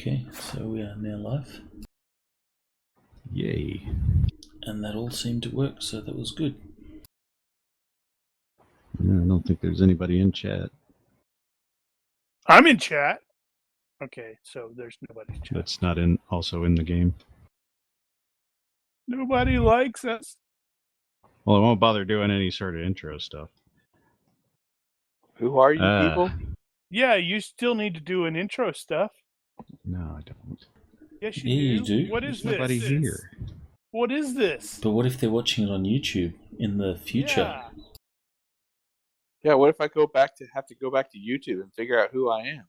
Okay, so we are now live. Yay. And that all seemed to work, so that was good. I don't think there's anybody in chat. I'm in chat. Okay, so there's nobody in chat. That's not also in the game. Nobody likes us. Well, I won't bother doing any sort of intro stuff. Who are you people? Yeah, you still need to do an intro stuff. No, I don't. Yes, Yeah, you do. What is There's nobody this? here. What is this? But what if they're watching it on YouTube in the future? Yeah, what if I have to go back to YouTube and figure out who I am?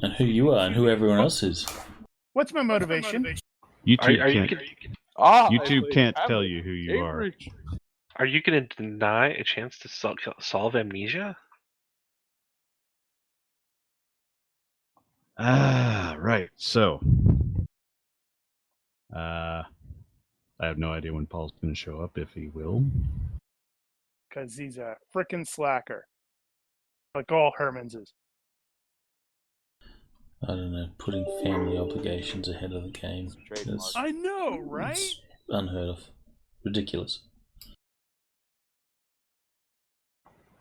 And who you are and who everyone else is. What's my motivation? YouTube can't tell you who you are. Are you going to deny a chance to solve amnesia? Right. So, I have no idea when Paul's going to show up, if he will. Because he's a frickin' slacker. Like all Hermans is. I don't know, putting family obligations ahead of the game. I know, right? It's unheard of. Ridiculous.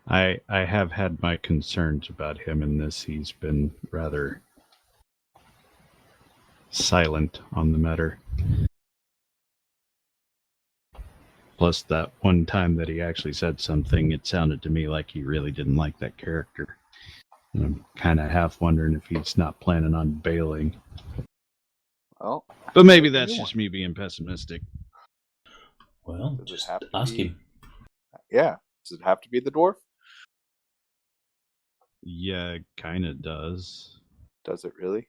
I have had my concerns about him in this. He's been rather silent on the matter. Plus, that one time that he actually said something, it sounded to me like he really didn't like that character. And I'm kind of half wondering if he's not planning on bailing. Well, but maybe that's just me being pessimistic. Well, just ask him. Yeah. Does it have to be the dwarf? Yeah, it kind of does. Does it really?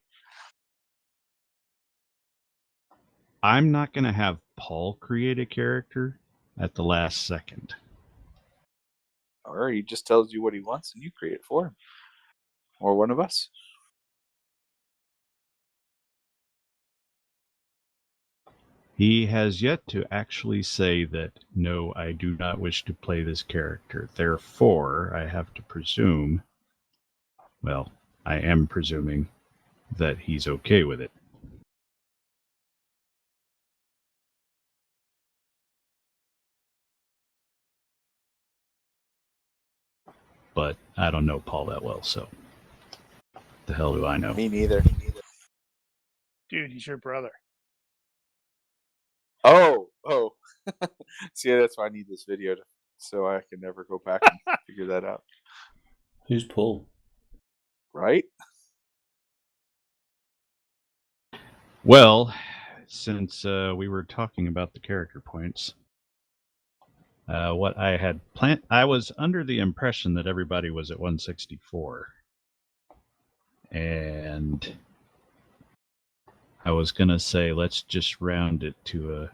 I'm not going to have Paul create a character at the last second. Or he just tells you what he wants and you create it for him. Or one of us. He has yet to actually say that, no, I do not wish to play this character. Therefore, I have to presume, well, I am presuming that he's okay with it. But I don't know Paul that well, so the hell do I know? Me neither. Dude, he's your brother. Oh. See, that's why I need this video so I can never go back and figure that out. Who's Paul? Right? Well, since we were talking about the character points, what I had planned, I was under the impression that everybody was at 164. And I was going to say, let's just round it to a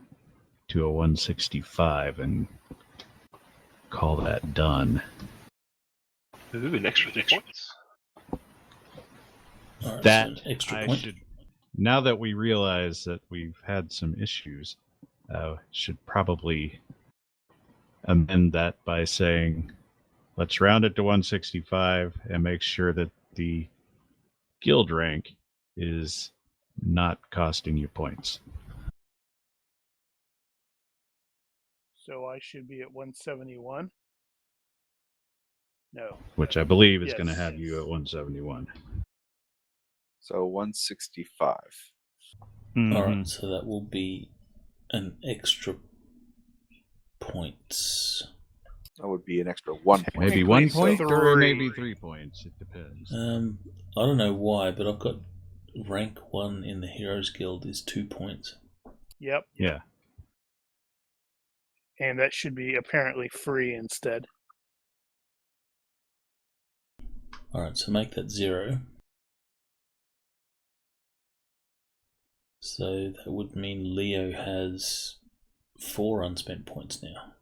165 and call that done. Ooh, an extra 3 points. Right, that so extra I point. should, now that we realize that we've had some issues, should probably amend that by saying, let's round it to 165 and make sure that the guild rank is not costing you points. So I should be at 171? No. Which I believe is Yes. going to have you at 171. So 165. Mm-hmm. Alright, so that will be an extra points. That would be an extra 1 point. Maybe 1 point or 3. maybe 3 points. It depends. I don't know why, but I've got rank 1 in the Heroes Guild is 2 points. Yep. Yeah. And that should be apparently free instead. Alright, so make that 0. So that would mean Leo has 4 unspent points now.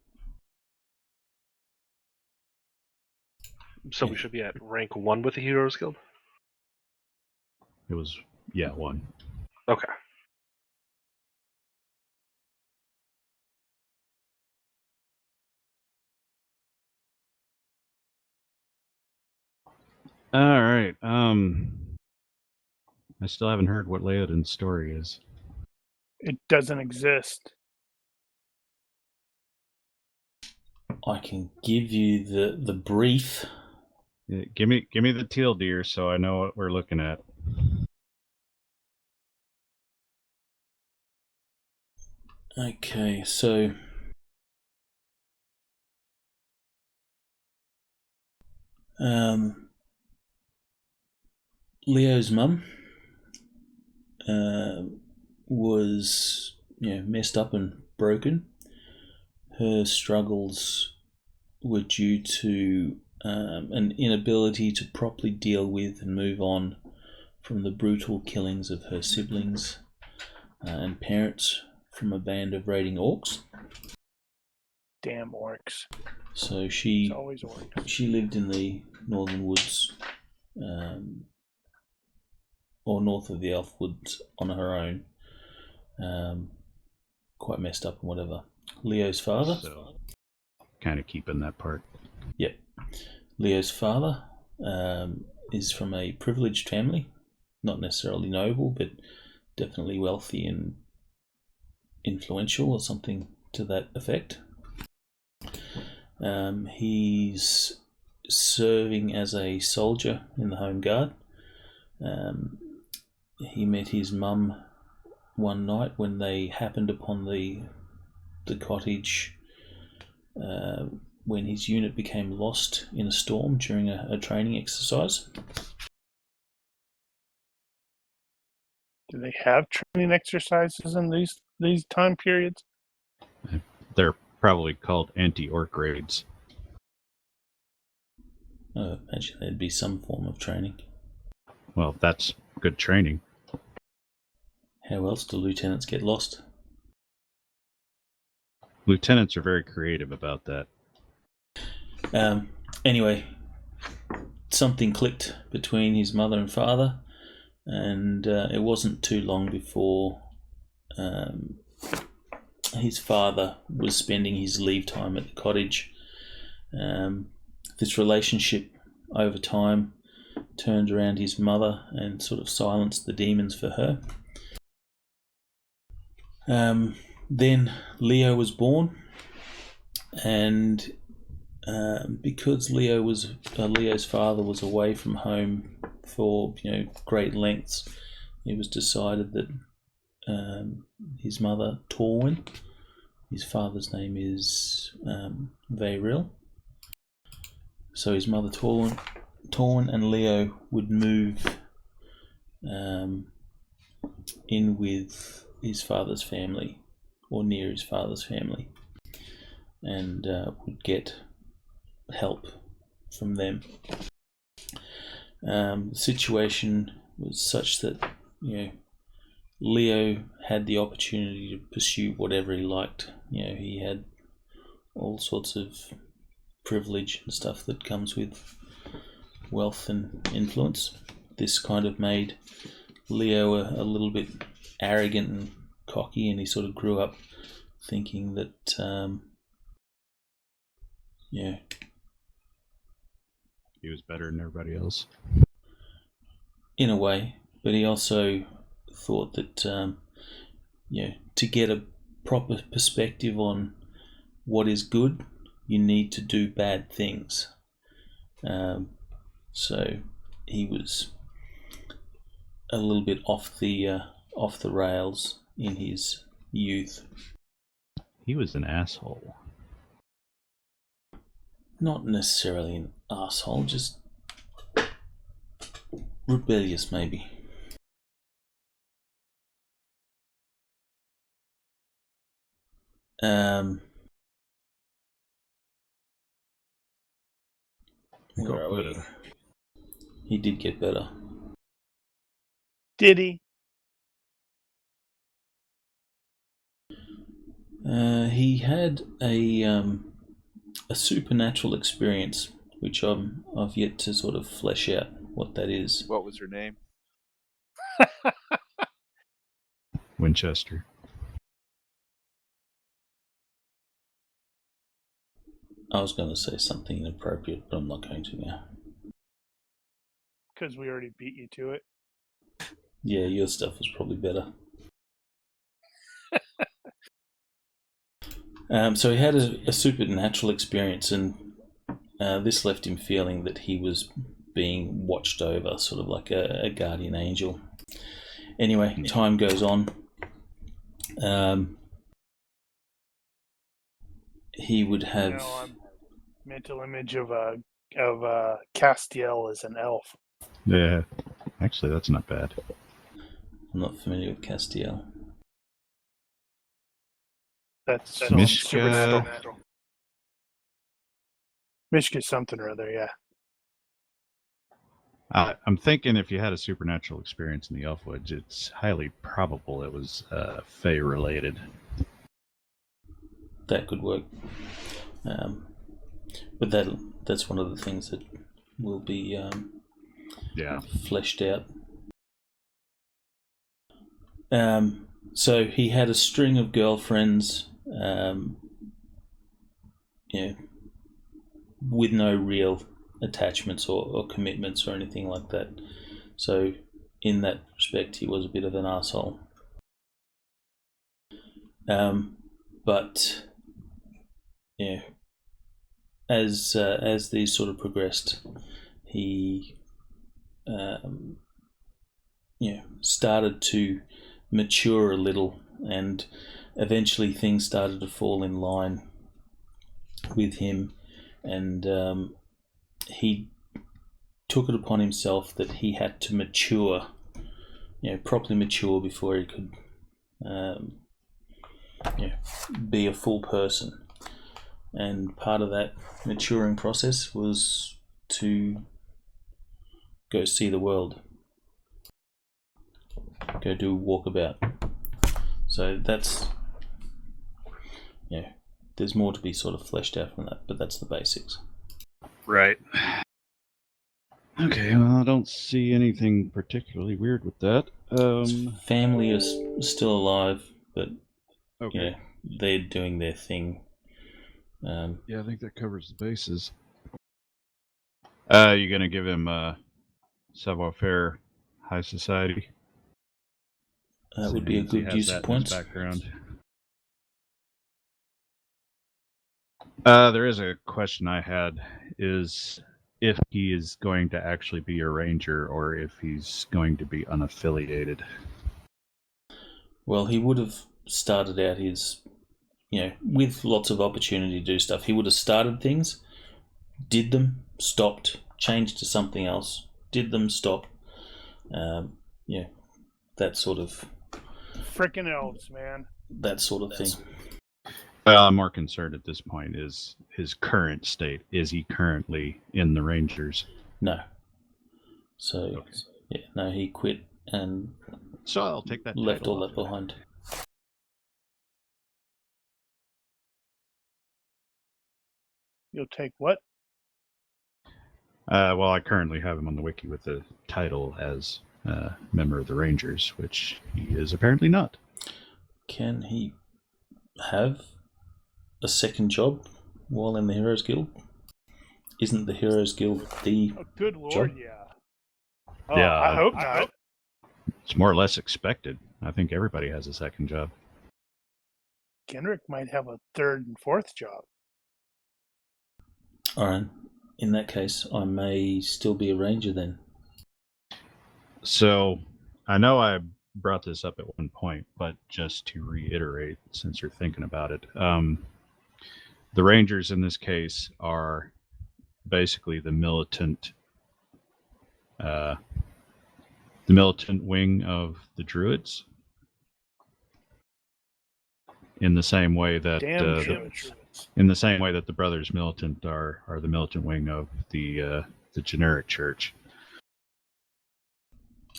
So we should be at rank 1 with the Heroes Guild? It was, 1. Okay. All right. I still haven't heard what Leodin's story is. It doesn't exist. I can give you the brief. Yeah, give me the teal deer so I know what we're looking at. Okay, so Leo's mum was, messed up and broken. Her struggles were due to an inability to properly deal with and move on from the brutal killings of her siblings and parents from a band of raiding orcs. Damn orcs. So It's she always orcs. she lived in the northern woods, or north of the elf woods, on her own, quite messed up and whatever. Leo's father. So, kind of keeping that part. Yep. Leo's father is from a privileged family, not necessarily noble, but definitely wealthy and influential, or something to that effect. He's serving as a soldier in the Home Guard. He met his mum one night when they happened upon the cottage when his unit became lost in a storm during a training exercise. Do they have training exercises in these time periods? They're probably called anti-orc raids. I imagine there'd be some form of training. Well, that's good training. How else do lieutenants get lost? Lieutenants are very creative about that. Anyway, something clicked between his mother and father, and it wasn't too long before his father was spending his leave time at the cottage. This relationship over time turned around his mother and sort of silenced the demons for her. Then Leo was born, and because Leo's father was away from home for great lengths, it was decided that his mother, Torwin, his father's name is Vayril, so his mother Torwin and Leo would move in with his father's family, or near his father's family, and would get help from them. The situation was such that Leo had the opportunity to pursue whatever he liked. He had all sorts of privilege and stuff that comes with wealth and influence. This kind of made Leo a little bit arrogant and cocky, and he sort of grew up thinking that He was better than everybody else. in a way, but he also thought that to get a proper perspective on what is good, you need to do bad things. So he was a little bit off the rails in his youth. He was an asshole. Not necessarily an asshole, just rebellious, maybe. Where are we? He did get better. Did he? He had a supernatural experience, which I've yet to sort of flesh out what that is. What was her name? Winchester. I was going to say something inappropriate, but I'm not going to now. Because we already beat you to it. Yeah, your stuff was probably better. So he had a supernatural experience, and this left him feeling that he was being watched over, sort of like a guardian angel. Anyway, time goes on. He would have. I'm mental image of Castiel as an elf. Yeah, actually, that's not bad. I'm not familiar with Castiel. That's Mishka. supernatural. Mishka something or other, yeah. I'm thinking if you had a supernatural experience in the Elfwoods, it's highly probable it was Fey related. That could work. But that's one of the things that will be fleshed out. So he had a string of girlfriends, with no real attachments or commitments or anything like that. So in that respect, he was a bit of an asshole. But yeah, as these sort of progressed, he started to mature a little, and eventually things started to fall in line with him, and he took it upon himself that he had to mature, properly mature before he could be a full person. And part of that maturing process was to go see the world, go do a walkabout. So that's, there's more to be sort of fleshed out from that, but that's the basics. Right. Okay, well, I don't see anything particularly weird with that. His family is still alive, but Okay. they're doing their thing. Yeah, I think that covers the bases. You gonna give him savoir-faire high society? That would be a good use of points. Background. There is a question I had, is if he is going to actually be a ranger or if he's going to be unaffiliated. Well, he would have started out his, with lots of opportunity to do stuff. He would have started things, did them, stopped, changed to something else, did them, stopped. That sort of... Frickin' elves, man. That sort of thing. Well, I'm more concerned at this point is his current state. Is he currently in the Rangers? No. So, no, he quit and so I'll take that left all that behind. You'll take what? Well, I currently have him on the wiki with the title as member of the Rangers, which he is apparently not. Can he have a second job while in the Heroes Guild? Isn't the Heroes Guild the good lord, job? Yeah. Oh, Yeah, I hope not. It's more or less expected. I think everybody has a second job. Generic might have a third and fourth job. Alright. In that case, I may still be a ranger then. So, I know I brought this up at one point, but just to reiterate, since you're thinking about it, the Rangers in this case are basically the militant wing of the Druids. In the same way that the Brothers Militant are the militant wing of the generic church.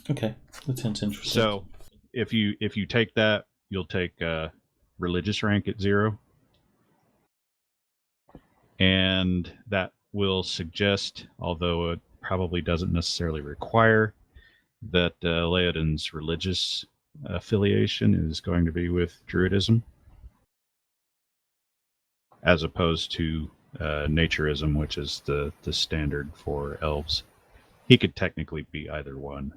Okay, that sounds interesting. So, if you take that, you'll take religious rank at 0, and that will suggest, although it probably doesn't necessarily require, that Laodan's religious affiliation is going to be with Druidism, as opposed to Naturism, which is the standard for elves. He could technically be either one.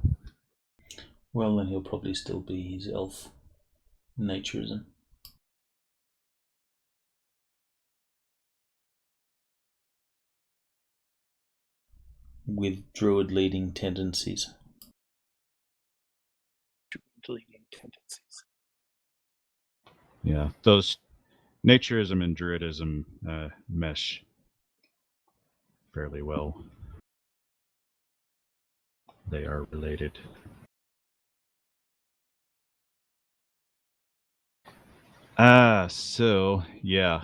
Well, then he'll probably still be his elf naturism. With druid leading tendencies. Leading tendencies. Yeah, those naturism and druidism mesh fairly well. They are related. So yeah.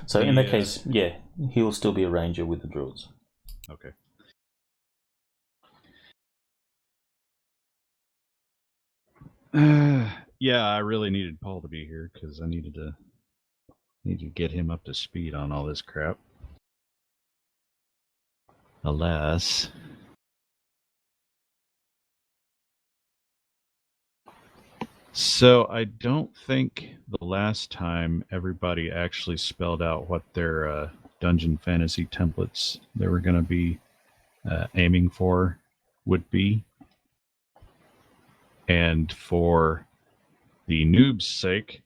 So in that case, yeah, he'll still be a ranger with the druids. Okay. Yeah, I really needed Paul to be here because I needed to get him up to speed on all this crap. Alas. So I don't think the last time everybody actually spelled out what their dungeon fantasy templates they were going to be aiming for would be. And for the noob's sake,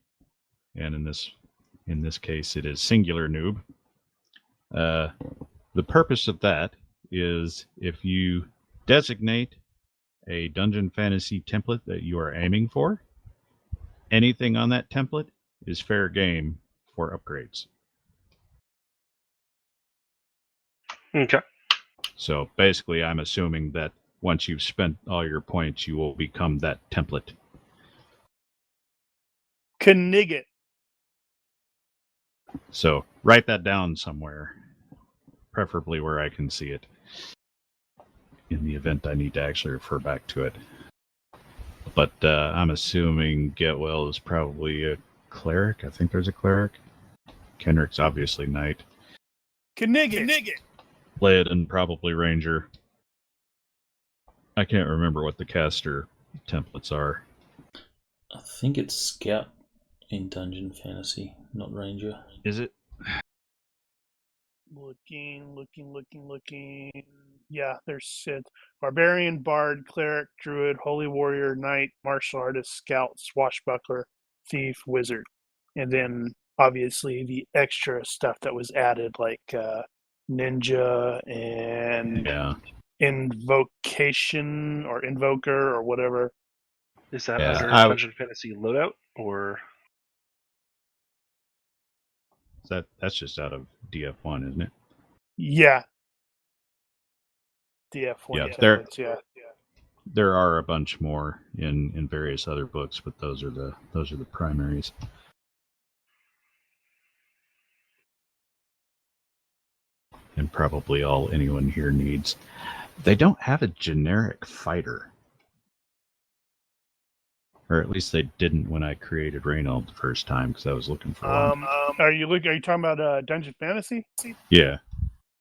and in this case it is singular noob, the purpose of that is if you designate a dungeon fantasy template that you are aiming for, anything on that template is fair game for upgrades. Okay. So basically, I'm assuming that once you've spent all your points, you will become that template. Knigget. So write that down somewhere, preferably where I can see it, in the event I need to actually refer back to it. But I'm assuming Getwell is probably a cleric. I think there's a cleric. Kenrick's obviously knight. Knigget. Laodin probably ranger. I can't remember what the caster templates are. I think it's scout in dungeon fantasy, not ranger. Is it? Looking. Yeah, there's Sith. Barbarian, Bard, Cleric, Druid, Holy Warrior, Knight, Martial Artist, Scout, Swashbuckler, Thief, Wizard. And then, obviously, the extra stuff that was added, like Ninja and Invocation or Invoker or whatever. Is that under Dungeon Fantasy Loadout, or? That's just out of DF1, isn't it? Yeah. DF1 templates, yeah. There are a bunch more in various other books, but those are the primaries. And probably all anyone here needs. They don't have a generic fighter. Or at least they didn't when I created Reynold the first time, because I was looking for one. Are you talking about Dungeon Fantasy? Yeah.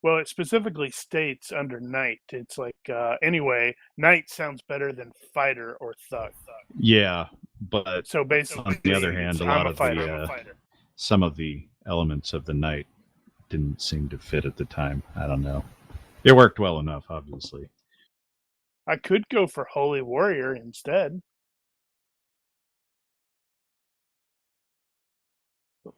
Well, it specifically states under Knight. It's like, anyway, Knight sounds better than Fighter or Thug. Yeah, but so basically, on the other hand, a lot of some of the elements of the Knight didn't seem to fit at the time. I don't know. It worked well enough, obviously. I could go for Holy Warrior instead.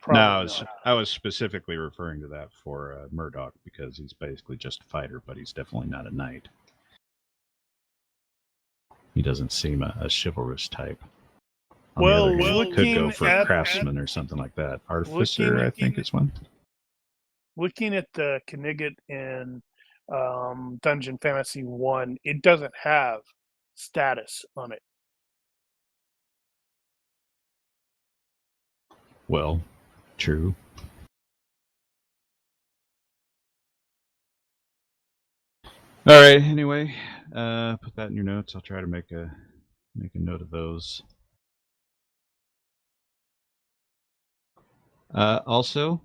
No, I was specifically referring to that for Murdoch, because he's basically just a fighter, but he's definitely not a knight. He doesn't seem a chivalrous type. On the other hand, could go for a craftsman or something like that. Artificer, I think is one. Looking at the Knigget in Dungeon Fantasy 1, it doesn't have status on it. Well, true. All right. Anyway, put that in your notes. I'll try to make a note of those. Also,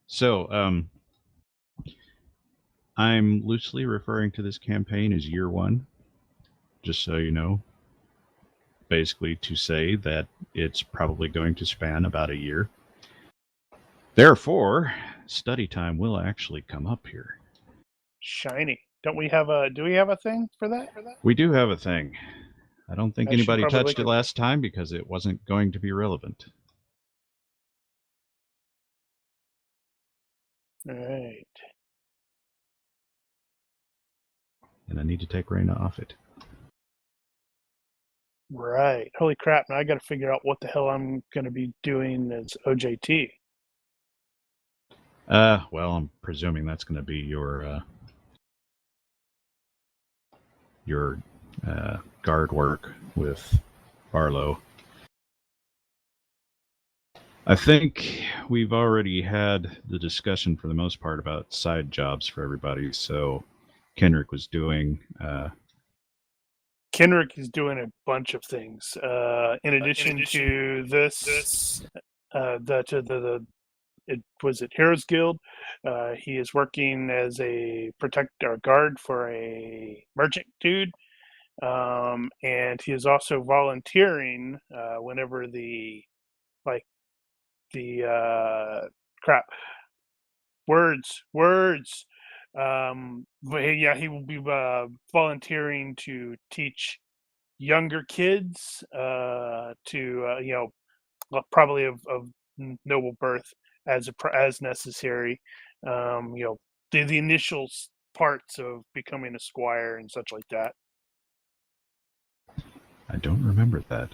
so I'm loosely referring to this campaign as Year 1, just so you know. Basically, to say that it's probably going to span about a year. Therefore, study time will actually come up here. Shiny. Do we have a thing for that? We do have a thing. I don't think I should anybody probably touched it look at last time because it wasn't going to be relevant. All right. And I need to take Raina off it. Right. Holy crap. Now I got to figure out what the hell I'm going to be doing as OJT. Well, I'm presuming that's going to be your guard work with Barlow. I think we've already had the discussion for the most part about side jobs for everybody. So Kenrick was doing. Kenrick is doing a bunch of things. In addition to this, it was it Heroes Guild. He is working as a protector guard for a merchant dude. And he is also volunteering whenever the crap words. But yeah, he will be volunteering to teach younger kids to probably of noble birth as necessary. The initial parts of becoming a squire and such like that. I don't remember that.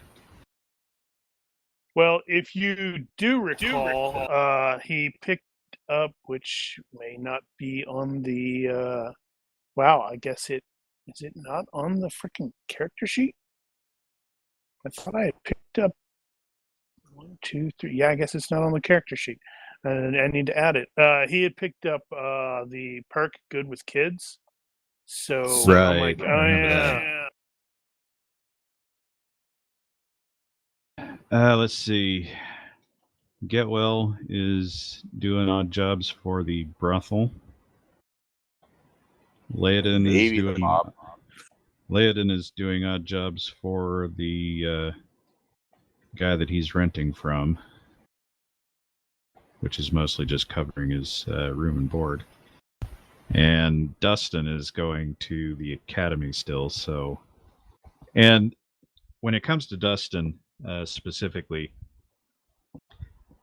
Well, if you do recall, he picked up, which may not be on the. Wow, I guess is it not on the freaking character sheet? I thought I had picked up 1, 2, 3. Yeah, I guess it's not on the character sheet. I need to add it. He had picked up the perk Good with Kids. So I'm like, Right, oh I remember yeah. Let's see. Getwell is doing odd jobs for the brothel. Laodin is Maybe the doing mob. Laodin is doing odd jobs for the guy that he's renting from, which is mostly just covering his room and board. And Dustin is going to the academy still. So, and when it comes to Dustin specifically,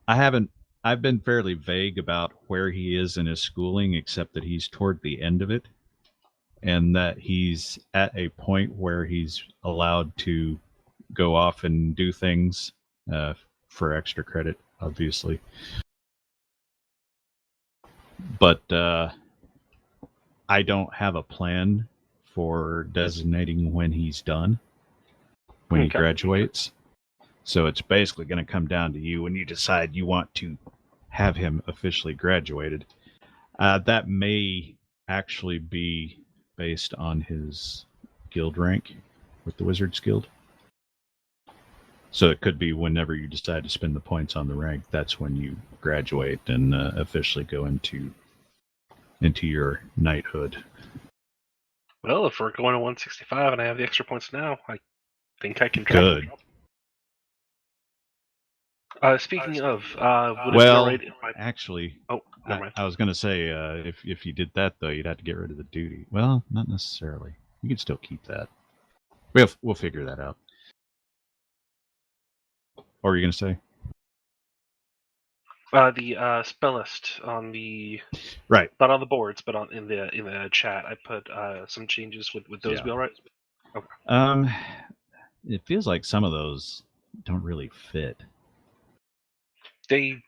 I've been fairly vague about where he is in his schooling, except that he's toward the end of it, and that he's at a point where he's allowed to go off and do things for extra credit, obviously. But I don't have a plan for designating when he's done, when he graduates. So it's basically going to come down to you when you decide you want to have him officially graduated. That may actually be based on his guild rank with the Wizards Guild. So it could be whenever you decide to spend the points on the rank, that's when you graduate and officially go into your knighthood. Well, if we're going to 165 and I have the extra points now, I think I can Good. Speaking of, would Well, it be all right if actually, never mind. I was going to say, if you did that, though, you'd have to get rid of the duty. Well, not necessarily. You can still keep that. We'll figure that out. What were you going to say? The spell list on the right, not on the boards, but in the chat, I put some changes. Would those be all right? Okay. It feels like some of those don't really fit. They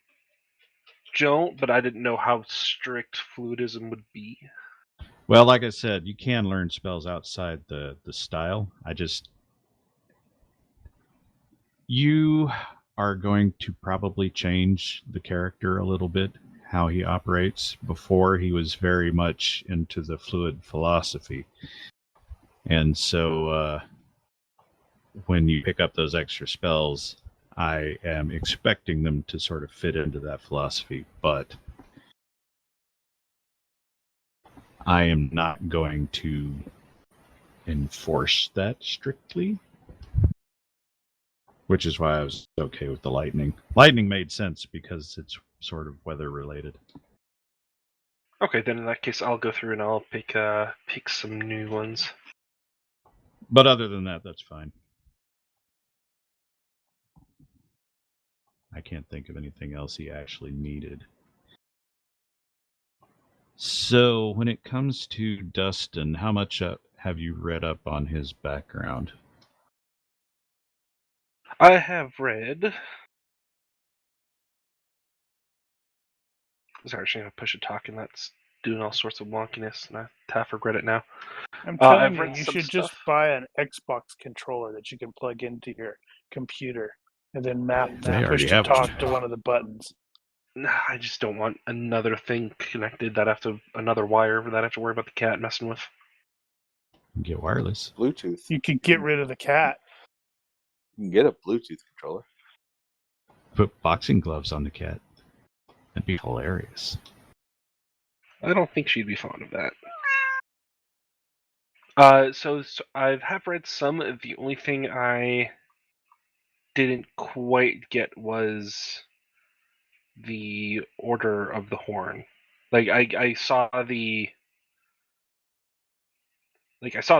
don't, but I didn't know how strict fluidism would be. Well, like I said, you can learn spells outside the style. You are going to probably change the character a little bit, how he operates. Before, he was very much into the fluid philosophy. And so when you pick up those extra spells, I am expecting them to sort of fit into that philosophy, but I am not going to enforce that strictly. Which is why I was okay with the lightning. Lightning made sense because it's sort of weather related. Okay, then in that case, I'll go through and I'll pick some new ones. But other than that, that's fine. I can't think of anything else he actually needed. So, when it comes to Dustin, how much have you read up on his background? I have read. Sorry, I'm going to push a talk, and that's doing all sorts of wonkiness, and I half regret it now. I'm telling I've you, read you some should just stuff. buy an Xbox controller that you can plug into your computer and then They push already to have talk one. to one of the buttons. Nah, I just don't want another thing connected that another wire that I have to worry about the cat messing with. Get wireless. Bluetooth. You could get rid of the cat. You can get a Bluetooth controller. Put boxing gloves on the cat. That'd be hilarious. I don't think she'd be fond of that. So I have read some. The only thing I didn't quite get was the Order of the Horn. Like I saw the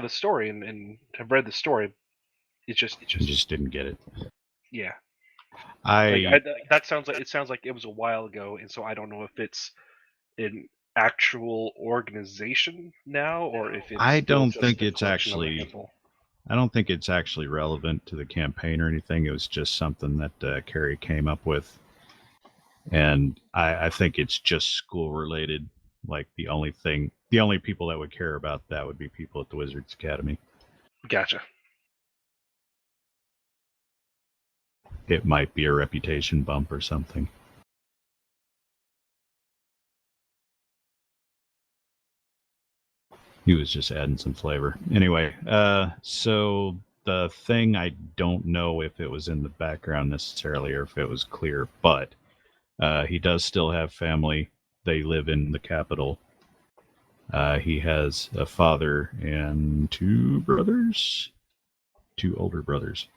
story and have read the story. You just didn't get it. Yeah. It Sounds like it was a while ago, and so I don't know if it's an actual organization now or if it's. I don't just think a it's collection of actually. people. I don't think it's actually relevant to the campaign or anything. It was just something that Carrie came up with, and I think it's just school related. Like the only people that would care about that would be people at the Wizards Academy. Gotcha. It might be a reputation bump or something. He was just adding some flavor. Anyway, so the thing, I don't know if it was in the background necessarily or if it was clear, but he does still have family. They live in the capital. He has a father and two older brothers.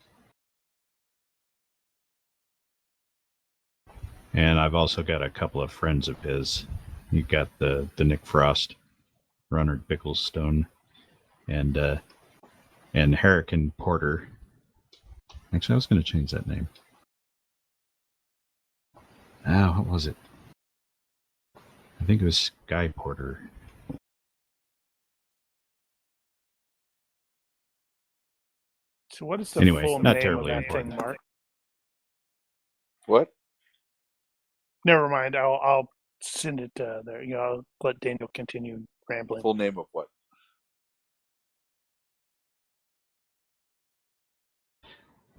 And I've also got a couple of friends of his. You got the Nick Frost, Ronald Bicklestone, and Harrican Porter. Actually, I was going to change that name. What was it? I think it was Sky Porter. So what is the Anyway, full not name terribly of that important. thing, Mark? What? Never mind. I'll send it there. I'll let Daniel continue rambling. Full name of what?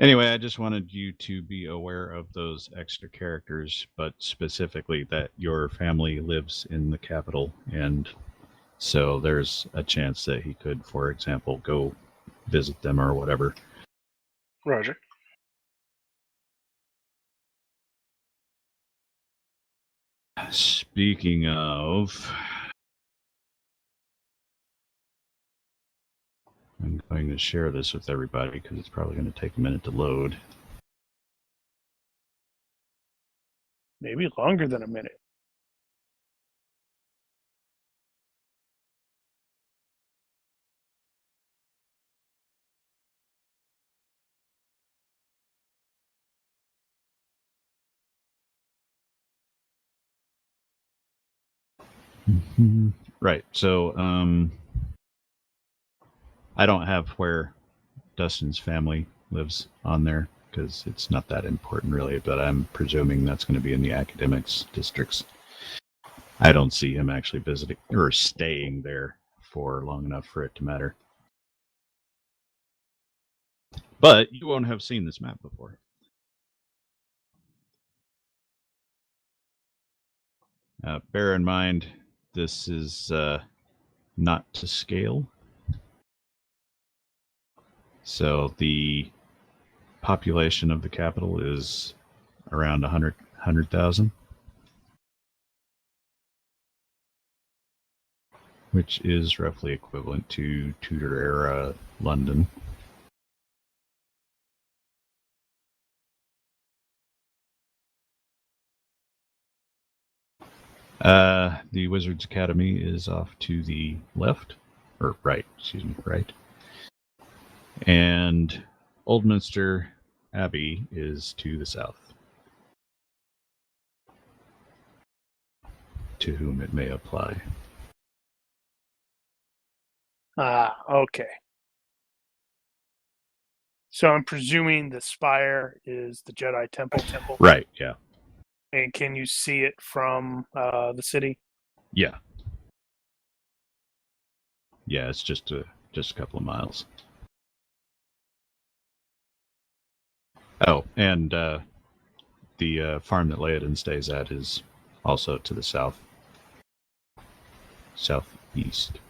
Anyway, I just wanted you to be aware of those extra characters, but specifically that your family lives in the capital, and so there's a chance that he could, for example, go visit them or whatever. Roger. Speaking of, I'm going to share this with everybody because it's probably going to take a minute to load. Maybe longer than a minute. Right. So, I don't have where Dustin's family lives on there because it's not that important really, but I'm presuming that's going to be in the academics districts. I don't see him actually visiting or staying there for long enough for it to matter. But you won't have seen this map before. Bear in mind, this is not to scale. So the population of the capital is around 100,000, which is roughly equivalent to Tudor-era London. The Wizards Academy is off to the left, or right, right. And Oldminster Abbey is to the south. to whom it may apply. Okay. So I'm presuming the spire is the Jedi Temple. Right, yeah. And can you see it from the city? Yeah. Yeah, it's just a couple of miles. Oh, and the farm that Laodin stays at is also to the southeast.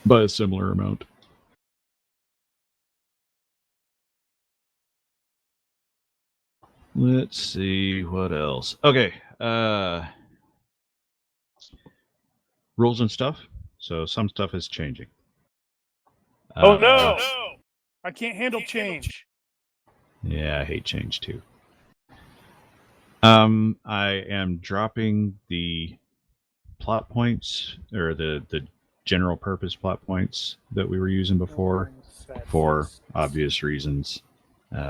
By a similar amount. Let's see what else. Okay. Rules and stuff. So some stuff is changing. Oh no! I can't handle change. Yeah, I hate change too. I am dropping the plot points, or the general purpose plot points that we were using before, for obvious reasons.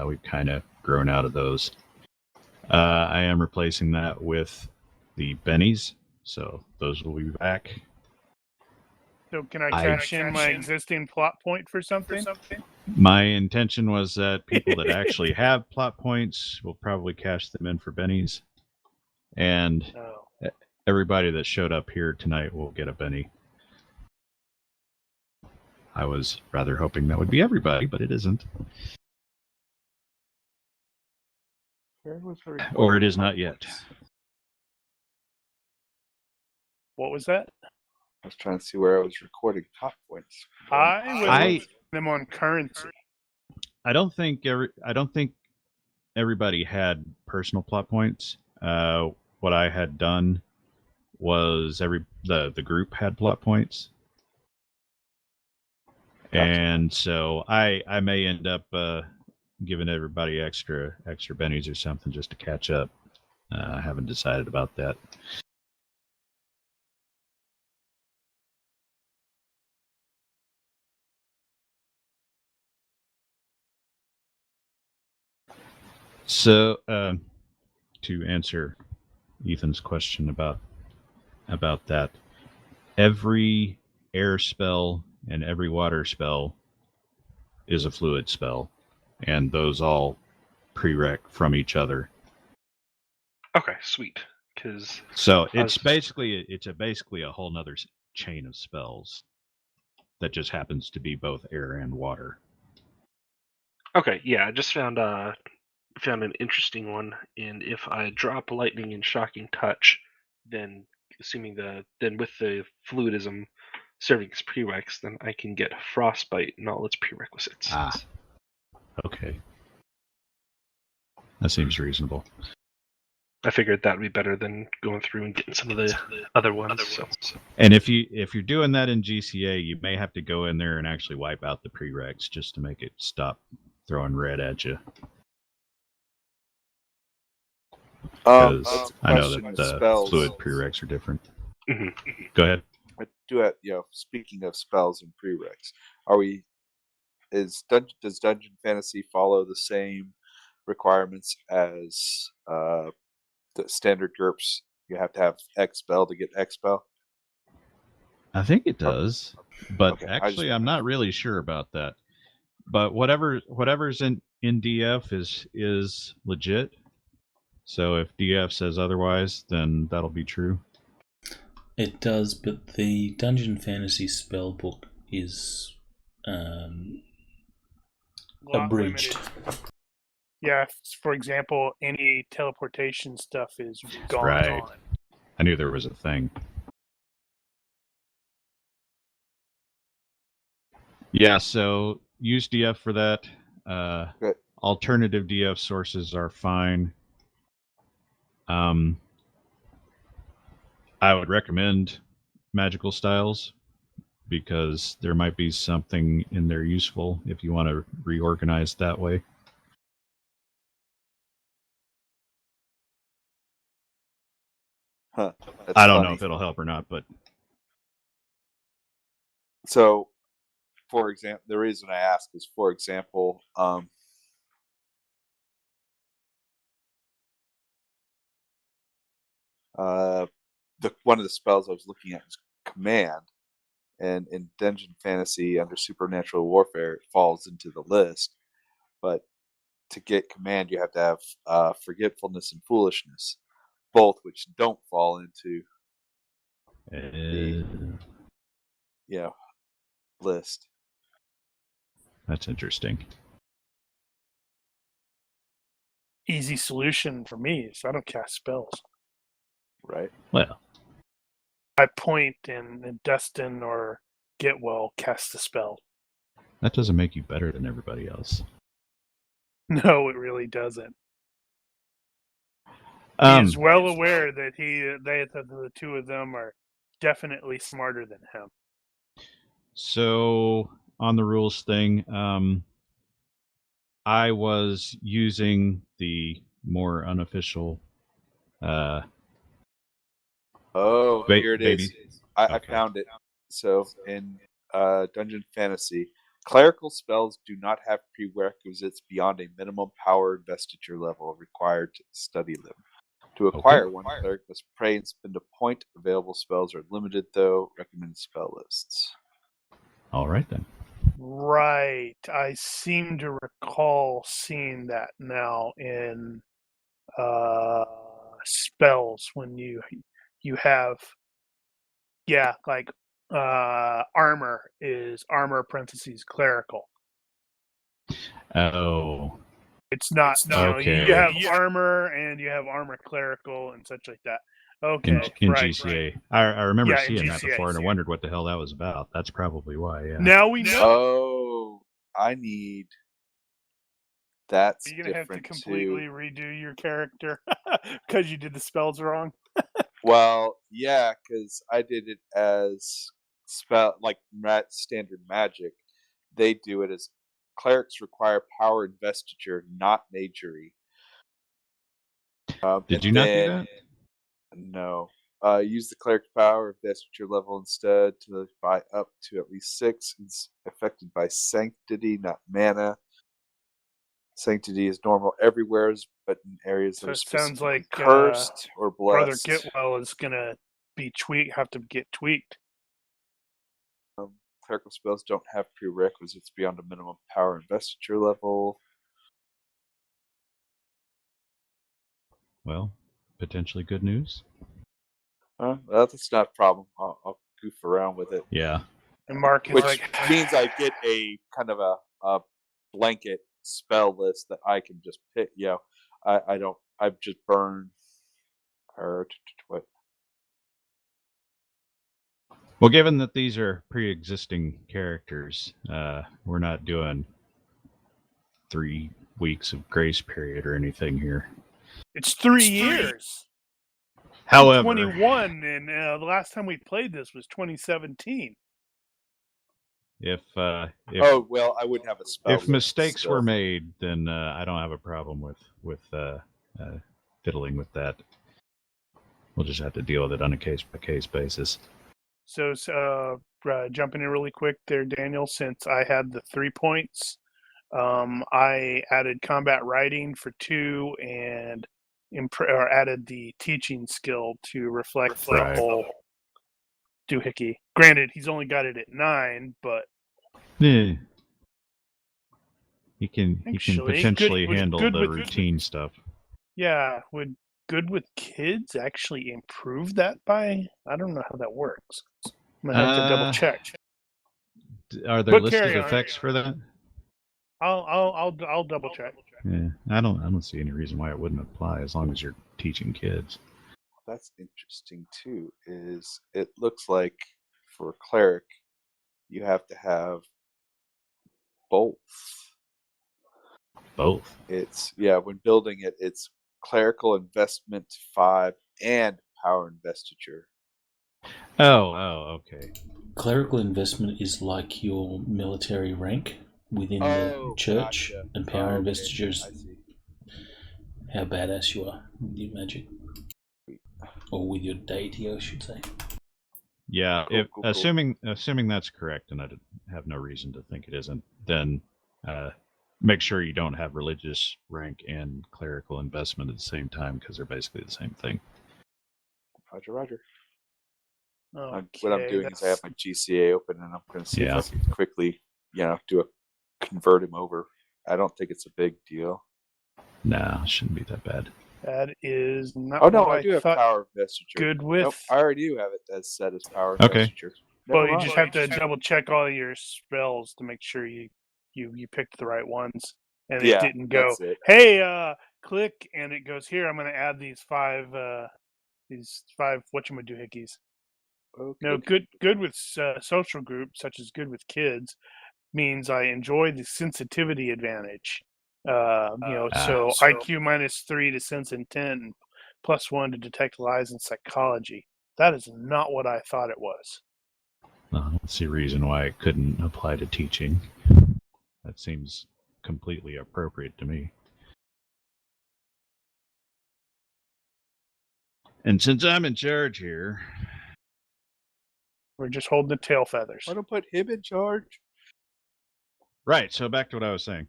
We've kind of grown out of those. I am replacing that with the bennies, so those will be back. So can I cash in my existing plot point for something? My intention was that people that actually have plot points will probably cash them in for bennies, and everybody that showed up here tonight will get a benny. I was rather hoping that would be everybody, but it isn't. Or it is not yet. What was that? I was trying to see where I was recording top points. I was them on currency. I don't think everybody had personal plot points. What I had done was the group had plot points. Gotcha. And so I may end up giving everybody extra bennies or something just to catch up. I haven't decided about that. So to answer Ethan's question about that, every air spell and every water spell is a fluid spell, and those all prereq from each other. Okay, sweet. So it's basically a whole nother chain of spells that just happens to be both air and water. Okay, yeah, I just found an interesting one, and if I drop lightning and shocking touch, then with the fluidism serving as prereqs, then I can get frostbite and all its prerequisites. Okay. That seems reasonable. I figured that would be better than going through and getting some of the other ones. And if you're doing that in GCA, you may have to go in there and actually wipe out the prereqs just to make it stop throwing red at you. Because I know that the fluid prereqs are different. Mm-hmm. Go ahead. I do have, speaking of spells and prereqs, does Dungeon Fantasy follow the same requirements as the standard GURPS? You have to have X spell to get X spell? I think it does, but actually I'm not really sure about that. But whatever's in DF is legit. So if DF says otherwise, then that'll be true. It does, but the Dungeon Fantasy spellbook is abridged. Yeah, for example, any teleportation stuff is gone. Right. I knew there was a thing. Yeah, so use DF for that. Alternative DF sources are fine. I would recommend magical styles because there might be something in there useful if you want to reorganize that way. Huh. I don't know if it'll help or not, but so, for example, the reason I ask is, for example, One of the spells I was looking at was command, and in Dungeon Fantasy under Supernatural Warfare, it falls into the list. But to get command, you have to have forgetfulness and foolishness, both which don't fall into the list. That's interesting. Easy solution for me is I don't cast spells. Right. Well, I point and Dustin or Getwell cast the spell. that doesn't make you better than everybody else. No, it really doesn't. He is well aware that the two of them are definitely smarter than him. So on the rules thing, I was using the more unofficial. Here it is. I found it. So in Dungeon Fantasy, clerical spells do not have prerequisites beyond a minimum power investiture level required to study them. To acquire one, cleric must pray and spend a point. Available spells are limited, though. Recommended spell lists. All right, then. Right. I seem to recall seeing that now in spells when you have like armor is armor parentheses clerical. Oh. It's not. Okay. You have armor and you have armor clerical and such like that. Okay. In right, GCA. Right. I remember seeing that GCA, before, and I wondered what the hell that was about. That's probably why, yeah. Now we know. Oh, I need... That's You're going to have to completely too. redo your character because you did the spells wrong. Well, yeah, because I did it as standard magic. They do it as clerics require power investiture, not magery. Did you not do that? No. Use the cleric's power investiture level instead to buy up to at least 6. It's affected by sanctity, not mana. Sanctity is normal everywhere, but in areas that are sounds like cursed or blessed. Brother Getwell is going to be have to get tweaked. Clerical spells don't have prerequisites beyond a minimum power investiture level. Well, potentially good news. Well, that's not a problem. I'll goof around with it. Yeah. And Mark is Which means I get a kind of a blanket spell list that I can just pick. Yeah, I don't. I've just burned her. What? Well, given that these are pre-existing characters, we're not doing 3 weeks of grace period or anything here. It's 3 years. However, 21, and the last time we played this was 2017. If I wouldn't have a spell. If mistakes were made, then I don't have a problem with fiddling with that. We'll just have to deal with it on a case-by-case basis. So, jumping in really quick there, Daniel, since I had the 3 points, I added combat writing for 2 and added the teaching skill to reflect the whole doohickey. Granted, he's only got it at 9, but yeah. He can potentially handle the routine stuff. Yeah, would good with kids actually improve that by? I don't know how that works. I'm gonna have to double check. Are there listed effects for that? I'll double check. Yeah, I don't see any reason why it wouldn't apply as long as you're teaching kids. That's interesting too. Is it looks like for a cleric, you have to have both. Both. It's when building it, it's clerical investment 5 and power investiture. Oh, okay. Clerical investment is like your military rank within the church, gotcha. And power investiture is how badass you are with your magic. Or with your deity, I should say. Yeah, cool. Assuming that's correct, and I have no reason to think it isn't, then make sure you don't have religious rank and clerical investment at the same time, because they're basically the same thing. Roger, Roger. Okay, What I'm doing is I have my GCA open, and I'm going to see if I can quickly, convert him over. I don't think it's a big deal. No, it shouldn't be that bad. That is not. Oh no, what I do have Power Investiture. Good with. Nope, I already do have it as set as Power Okay. Investiture. Well, you just have to double check all your spells to make sure you picked the right ones, and it didn't go. That's it. Hey, click, and it goes here. I'm going to add these five whatchamajoohickeys. Okay. No, good with social groups, such as good with kids, means I enjoy the sensitivity advantage. So IQ -3 to sense intent, and +1 to detect lies and psychology. That is not what I thought it was. I don't see a reason why it couldn't apply to teaching. That seems completely appropriate to me. And since I'm in charge here, we're just holding the tail feathers. Why don't put him in charge? Right. So back to what I was saying.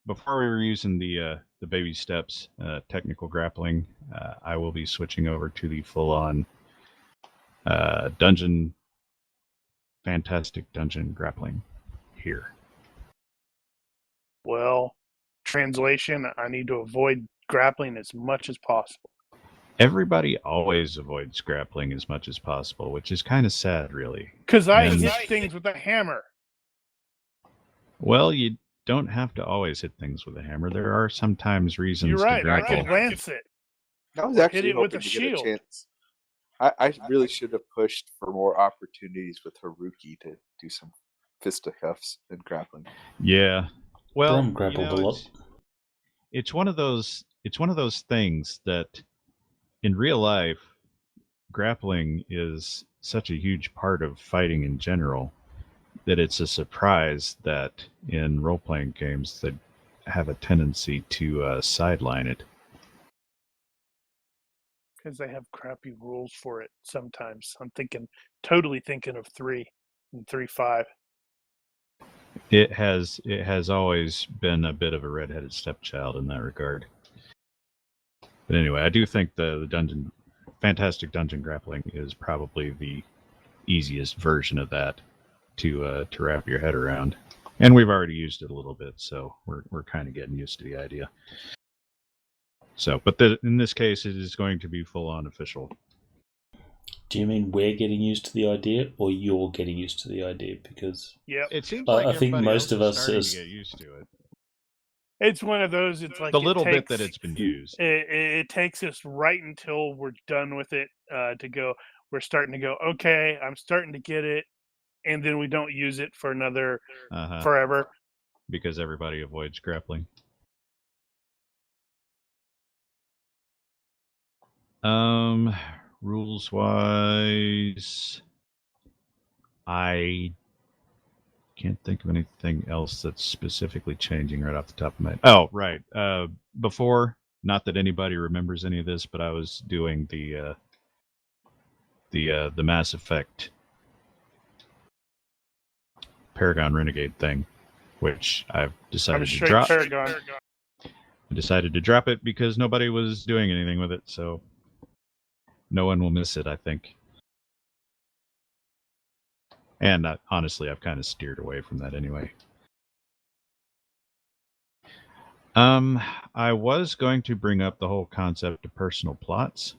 Before we were using the baby steps, technical grappling, I will be switching over to the full-on fantastic dungeon grappling here. Well, translation, I need to avoid grappling as much as possible. Everybody always avoids grappling as much as possible, which is kind of sad, really. Because I hit things with a hammer. Well, you don't have to always hit things with a hammer. There are sometimes reasons You're right, to grapple. I could lance it. I was actually hit it with hoping a to shield. get a chance. I really should have pushed for more opportunities with Haruki to do some fisticuffs and grappling. Yeah. Well, Brum grappled a lot. It's one of those things that in real life, grappling is such a huge part of fighting in general that it's a surprise that in role-playing games that have a tendency to sideline it. Because they have crappy rules for it sometimes. I'm totally thinking of 3 and 3.5. It has always been a bit of a redheaded stepchild in that regard. But anyway, I do think the fantastic dungeon grappling is probably the easiest version of that to wrap your head around. And we've already used it a little bit, so we're kind of getting used to the idea. So, but in this case, it is going to be full-on official. Do you mean we're getting used to the idea, or you're getting used to the idea? Because it seems like I think most of us are starting to get used to it. It's one of those. It's like the little bit that it's been used. It takes us right until we're done with it to go. We're starting to go. Okay, I'm starting to get it, and then we don't use it for another forever because everybody avoids grappling. Rules wise, I can't think of anything else that's specifically changing right off the top of my head. Oh, right. Before, not that anybody remembers any of this, but I was doing the Mass Effect Paragon Renegade thing, which I've decided to drop. Paragon. I decided to drop it because nobody was doing anything with it, so no one will miss it, I think. And honestly, I've kind of steered away from that anyway. I was going to bring up the whole concept of personal plots,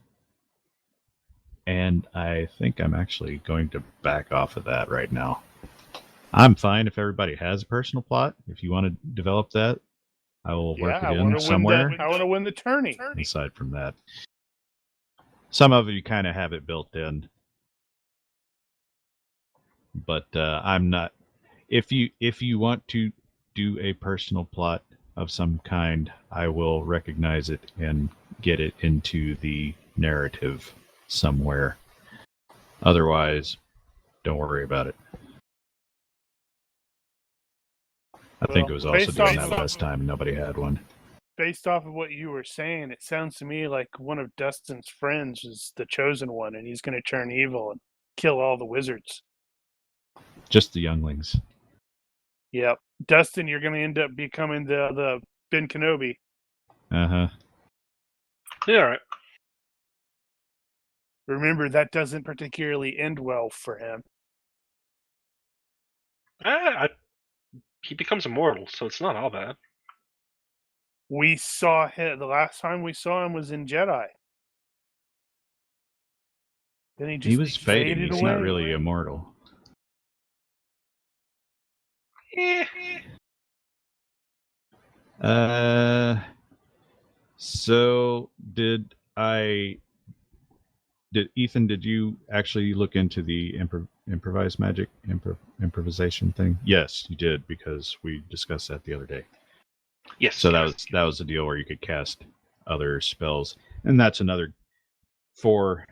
and I think I'm actually going to back off of that right now. I'm fine if everybody has a personal plot. If you want to develop that, I will work it in somewhere. I want to win the tourney. Aside from that, some of you kind of have it built in, but I'm not. If you want to do a personal plot of some kind, I will recognize it and get it into the narrative somewhere. Otherwise, don't worry about it. I think it was also doing that last time. Nobody had one. Based off of what you were saying, it sounds to me like one of Dustin's friends is the chosen one, and he's going to turn evil and kill all the wizards. Just the younglings. Yep. Dustin, you're going to end up becoming the Ben Kenobi. Uh-huh. Yeah, all right. Remember, that doesn't particularly end well for him. He becomes immortal, so it's not all bad. We saw him, the last time we saw him was in Jedi. Then he just He was fading. faded He's away. not really immortal. So did Ethan, did you actually look into the improvised magic improvisation thing? Yes, you did, because we discussed that the other day. Yes. So that was the deal where you could cast other spells, and that's another, for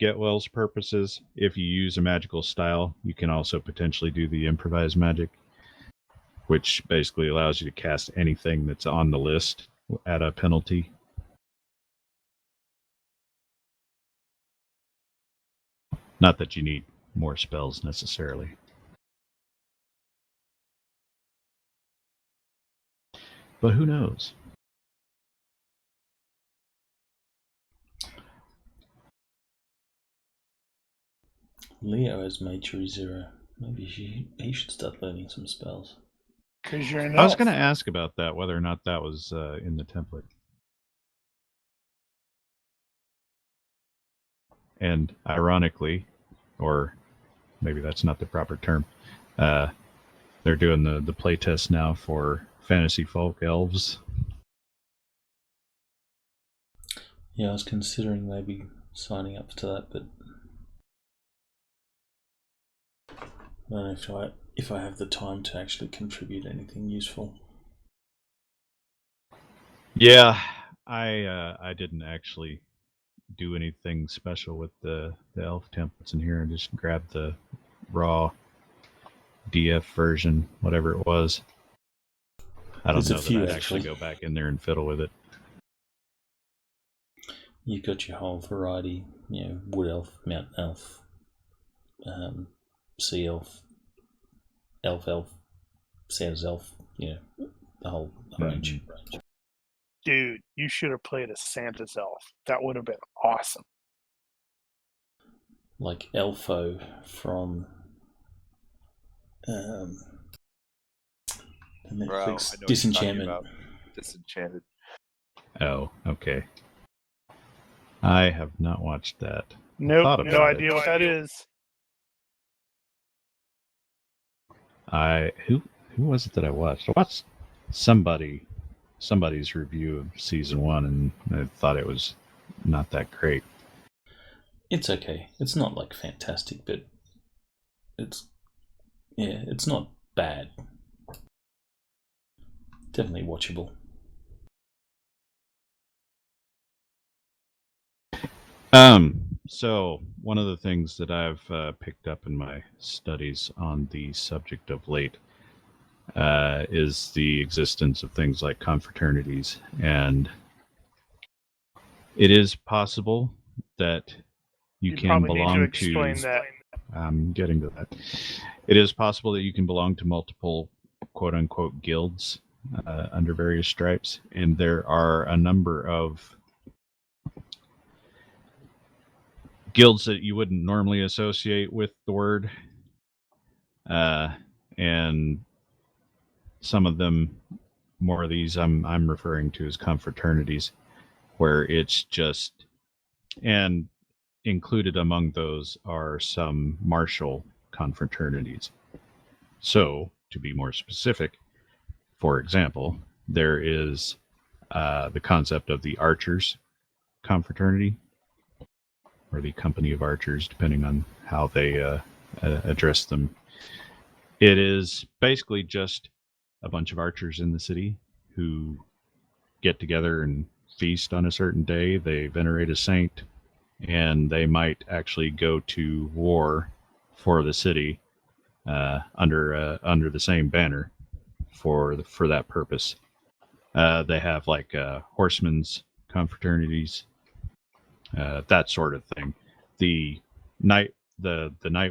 Getwell's purposes. If you use a magical style, you can also potentially do the improvised magic, which basically allows you to cast anything that's on the list at a penalty. Not that you need more spells necessarily. But who knows? Leo has Magery 0. Maybe he should start learning some spells. Because you're an I was elf. going to ask about that, whether or not that was in the template. And ironically, or maybe that's not the proper term, they're doing the playtest now for Fantasy Folk Elves. Yeah, I was considering maybe signing up to that, but I don't know if I have the time to actually contribute anything useful. Yeah, I didn't actually do anything special with the elf templates in here, and just grabbed the raw DF version, whatever it was. I don't There's a know few, that I'd actually actually go back in there and fiddle with it. You've got your whole variety, wood elf, mountain elf, sea elf, elf, Santa's elf, the whole range. Dude, you should have played a Santa's elf. That would have been awesome. Like Elfo from the Netflix Disenchantment. Disenchanted. Oh, okay. I have not watched that. Nope, no idea what that is. Who was it that I watched? I watched somebody's review of season 1, and I thought it was not that great. It's okay. It's not like fantastic, but it's not bad. Definitely watchable. So one of the things that I've picked up in my studies on the subject of late is the existence of things like confraternities, and it is possible that you can belong need to explain that. I'm getting to that. It is possible that you can belong to multiple quote-unquote guilds under various stripes, and there are a number of guilds that you wouldn't normally associate with the word, and some of them, more of these, I'm referring to as confraternities, where it's just, and included among those are some martial confraternities. So, to be more specific, for example, there is the concept of the Archers Confraternity, or the Company of Archers, depending on how they address them. It is basically just a bunch of archers in the city who get together and feast on a certain day. They venerate a saint, and they might actually go to war for the city under the same banner for that purpose. They have like horsemen's confraternities, that sort of thing. The night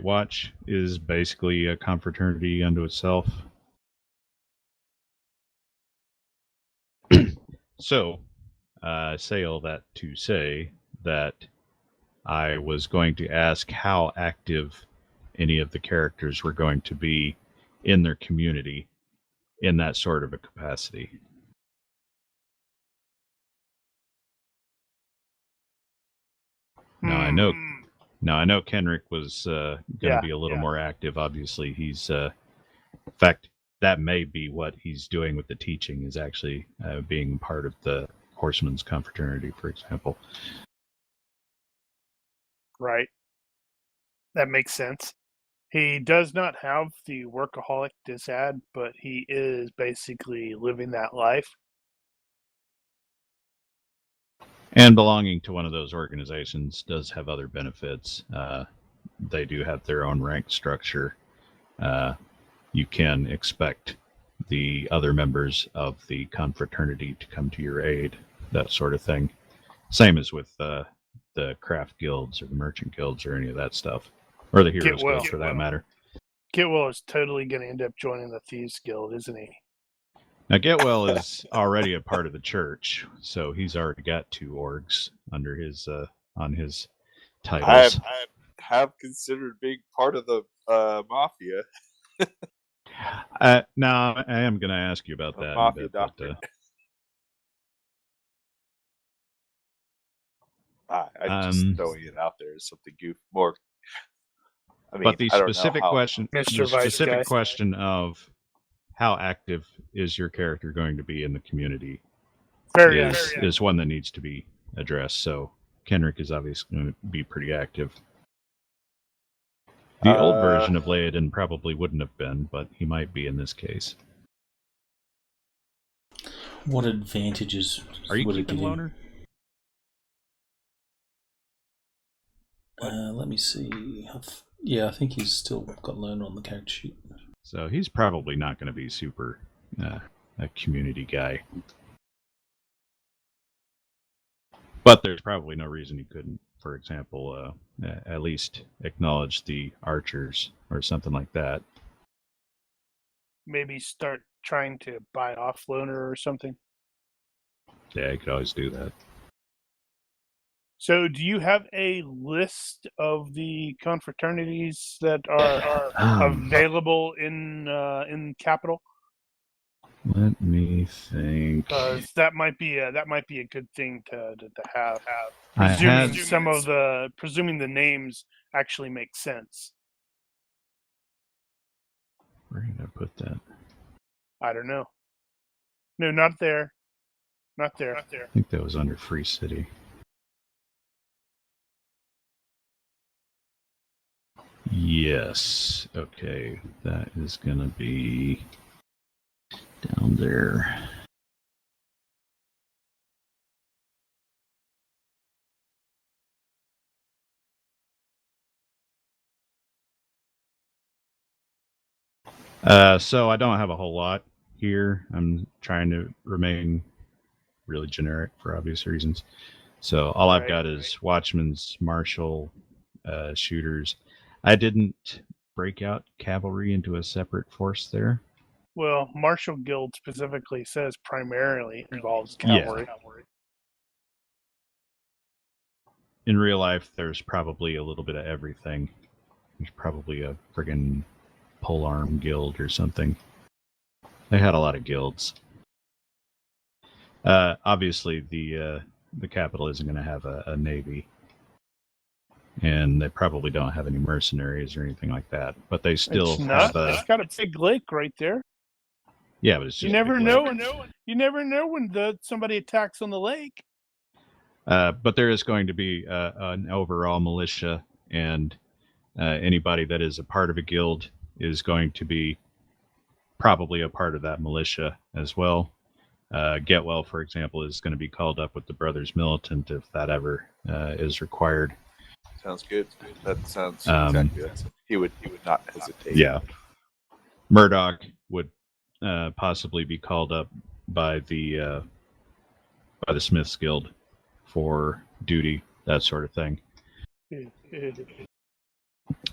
watch is basically a confraternity unto itself. So, I say all that to say that I was going to ask how active any of the characters were going to be in their community in that sort of a capacity. Now I know Kenrick was going to be a little more active. Obviously, he's in fact, that may be what he's doing with the teaching, is actually being part of the Horseman's Confraternity, for example. Right. That makes sense. He does not have the workaholic disad, but he is basically living that life. And belonging to one of those organizations does have other benefits. They do have their own rank structure. You can expect the other members of the confraternity to come to your aid, that sort of thing. Same as with the craft guilds or the merchant guilds or any of that stuff. Or the heroes guilds, for that matter. Getwell is totally going to end up joining the Thieves Guild, isn't he? Now, Getwell is already a part of the church, so he's already got 2 orgs under his on his titles. I have considered being part of the mafia. Now, I am going to ask you about that. Mafia in a bit, doctor. I'm just throwing it out there as something more. I mean, but the specific question, question of how active is your character going to be in the community is one that needs to be addressed. So Kenrick is obviously going to be pretty active. The old version of Laodin probably wouldn't have been, but he might be in this case. What advantages are you would keeping it give Loner? Let me see. Yeah, I think he's still got Loner on the character sheet. So he's probably not going to be super a community guy. But there's probably no reason he couldn't, for example, at least acknowledge the archers or something like that. Maybe start trying to buy off Loner or something. Yeah, you could always do that. So, do you have a list of the confraternities that are available in Capital? Let me think. Because that might be a good thing to have. Presuming the names actually make sense. Where did I put that? I don't know. No, not there. Not there. I think that was under Free City. Yes. Okay. That is going to be down there. So I don't have a whole lot here. I'm trying to remain really generic for obvious reasons. So all I've got is Watchmen's, Martial, Shooters. I didn't break out cavalry into a separate force there. Well, Martial Guild specifically says primarily involves cavalry. Yeah. In real life, there's probably a little bit of everything. There's probably a friggin' polearm guild or something. They had a lot of guilds. Obviously, the capital isn't going to have a navy. And they probably don't have any mercenaries or anything like that. But they still have a... It's got a big lake right there. Yeah, but it's just... You never know when somebody attacks on the lake. But there is going to be an overall militia, and anybody that is a part of a guild is going to be probably a part of that militia as well. Getwell, for example, is going to be called up with the Brothers Militant if that ever is required. Sounds good. That sounds exactly. He would not hesitate. Yeah. Murdoch would possibly be called up by the Smiths Guild for duty, that sort of thing.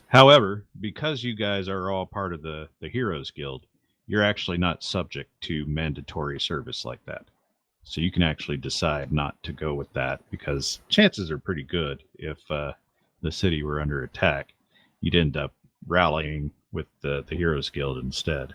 However, because you guys are all part of the Heroes Guild, you're actually not subject to mandatory service like that. So you can actually decide not to go with that, because chances are pretty good if the city were under attack, you'd end up rallying with the Heroes Guild instead.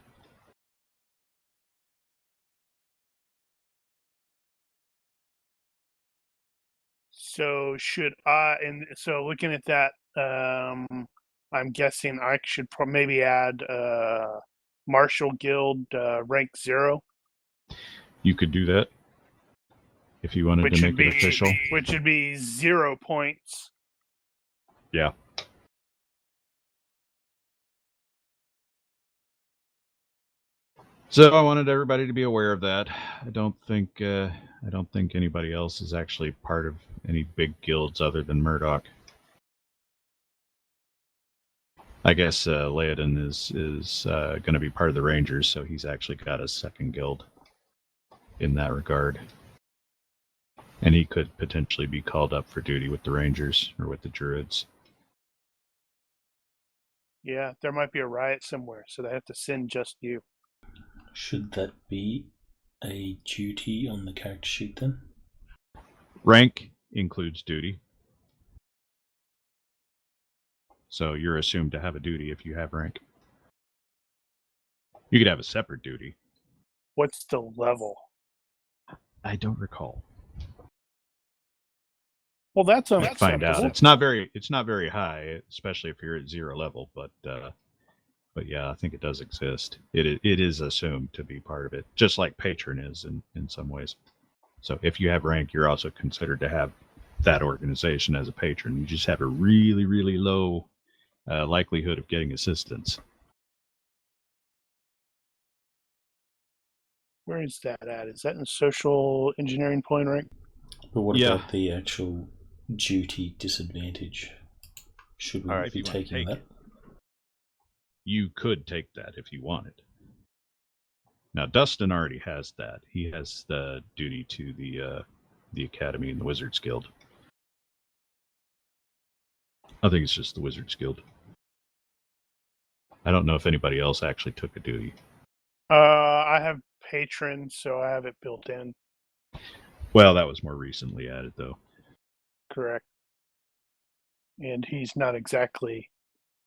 So should I? And so looking at that, I'm guessing I should maybe add Martial Guild rank 0. You could do that if you wanted to make it official. Which would be 0 points. Yeah. So I wanted everybody to be aware of that. I don't think anybody else is actually part of any big guilds other than Murdoch. I guess Laodin is going to be part of the Rangers, so he's actually got a second guild in that regard. And he could potentially be called up for duty with the Rangers or with the Druids. Yeah, there might be a riot somewhere, so they have to send just you. Should that be a duty on the character sheet then? Rank includes duty. So you're assumed to have a duty if you have rank. You could have a separate duty. What's the level? I don't recall. Well, that's find out. It's not very high, especially if you're at 0 level. But yeah, I think it does exist. It is assumed to be part of it, just like patron is in some ways. So if you have rank, you're also considered to have that organization as a patron. You just have a really, really low likelihood of getting assistance. Where is that at? Is that in social engineering point rank? But what about the actual duty disadvantage? Should we be taking that? You could take that if you wanted. Now, Dustin already has that. He has the duty to the Academy and the Wizards Guild. I think it's just the Wizards Guild. I don't know if anybody else actually took a duty. I have patron, so I have it built in. Well, that was more recently added, though. Correct. And he's not exactly.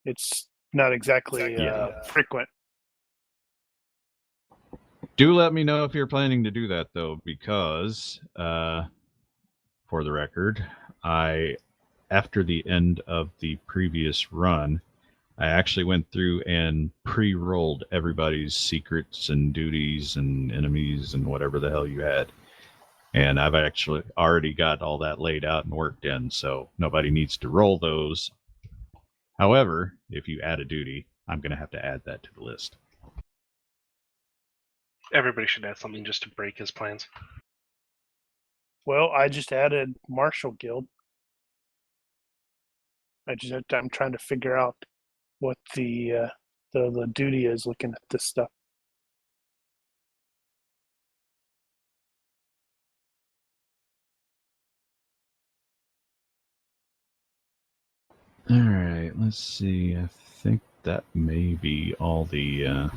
It's not exactly frequent. Do let me know if you're planning to do that, though, because, for the record, after the end of the previous run, I actually went through and pre-rolled everybody's secrets and duties and enemies and whatever the hell you had. And I've actually already got all that laid out and worked in, so nobody needs to roll those. However, if you add a duty, I'm going to have to add that to the list. Everybody should add something just to break his plans. Well, I just added Martial Guild. I'm trying to figure out what the duty is looking at this stuff. All right, let's see. I think that may be all the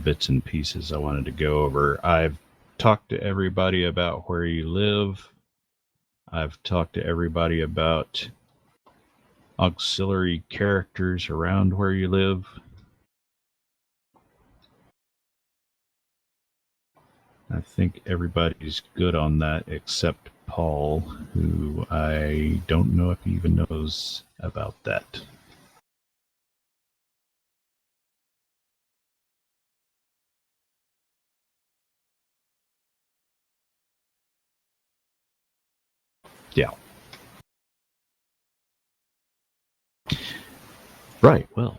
bits and pieces I wanted to go over. I've talked to everybody about where you live. I've talked to everybody about auxiliary characters around where you live. I think everybody's good on that except Paul, who I don't know if he even knows about that. Yeah. Right, well.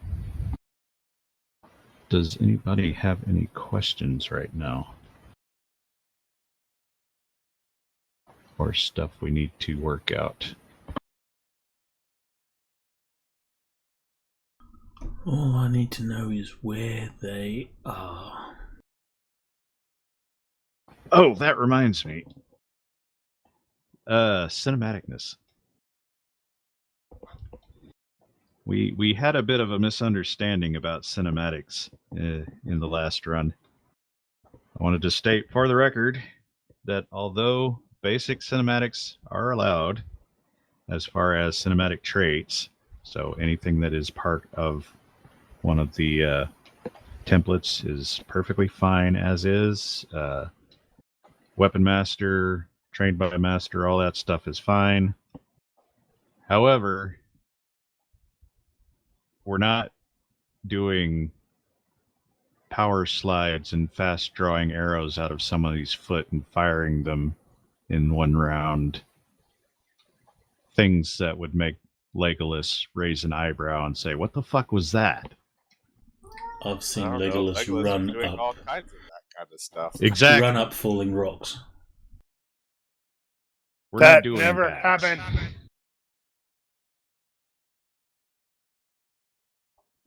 Does anybody have any questions right now? Or stuff we need to work out? All I need to know is where they are. Oh, that reminds me. Cinematicness. We had a bit of a misunderstanding about cinematics in the last run. I wanted to state for the record that although basic cinematics are allowed as far as cinematic traits, so anything that is part of one of the templates is perfectly fine as is. Weapon master, trained by master, all that stuff is fine. However, we're not doing power slides and fast drawing arrows out of somebody's foot and firing them in one round. Things that would make Legolas raise an eyebrow and say, "What the fuck was that?" I've seen I don't know. Legolas Legolas run was doing up, all kinds of that kind of stuff. Exactly. run up falling rocks. We're That not doing never that. happened.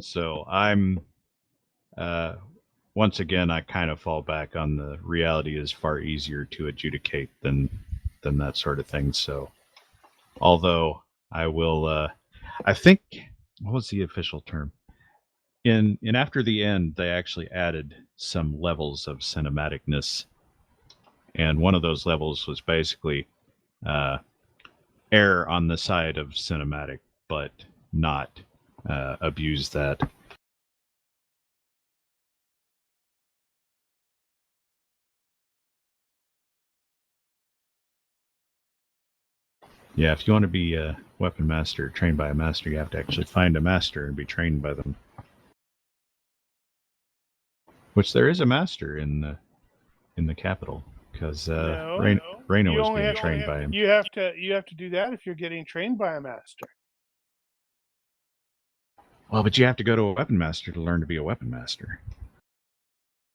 So I'm, once again, I kind of fall back on the reality is far easier to adjudicate than that sort of thing. So, although I will, I think, what was the official term? In After the End, they actually added some levels of cinematicness, and one of those levels was basically err on the side of cinematic, but not abuse that. Yeah, if you want to be a weapon master trained by a master, you have to actually find a master and be trained by them. Which there is a master in the capital, because Reyna was being trained by him. You have to do that if you're getting trained by a master. Well, but you have to go to a weapon master to learn to be a weapon master.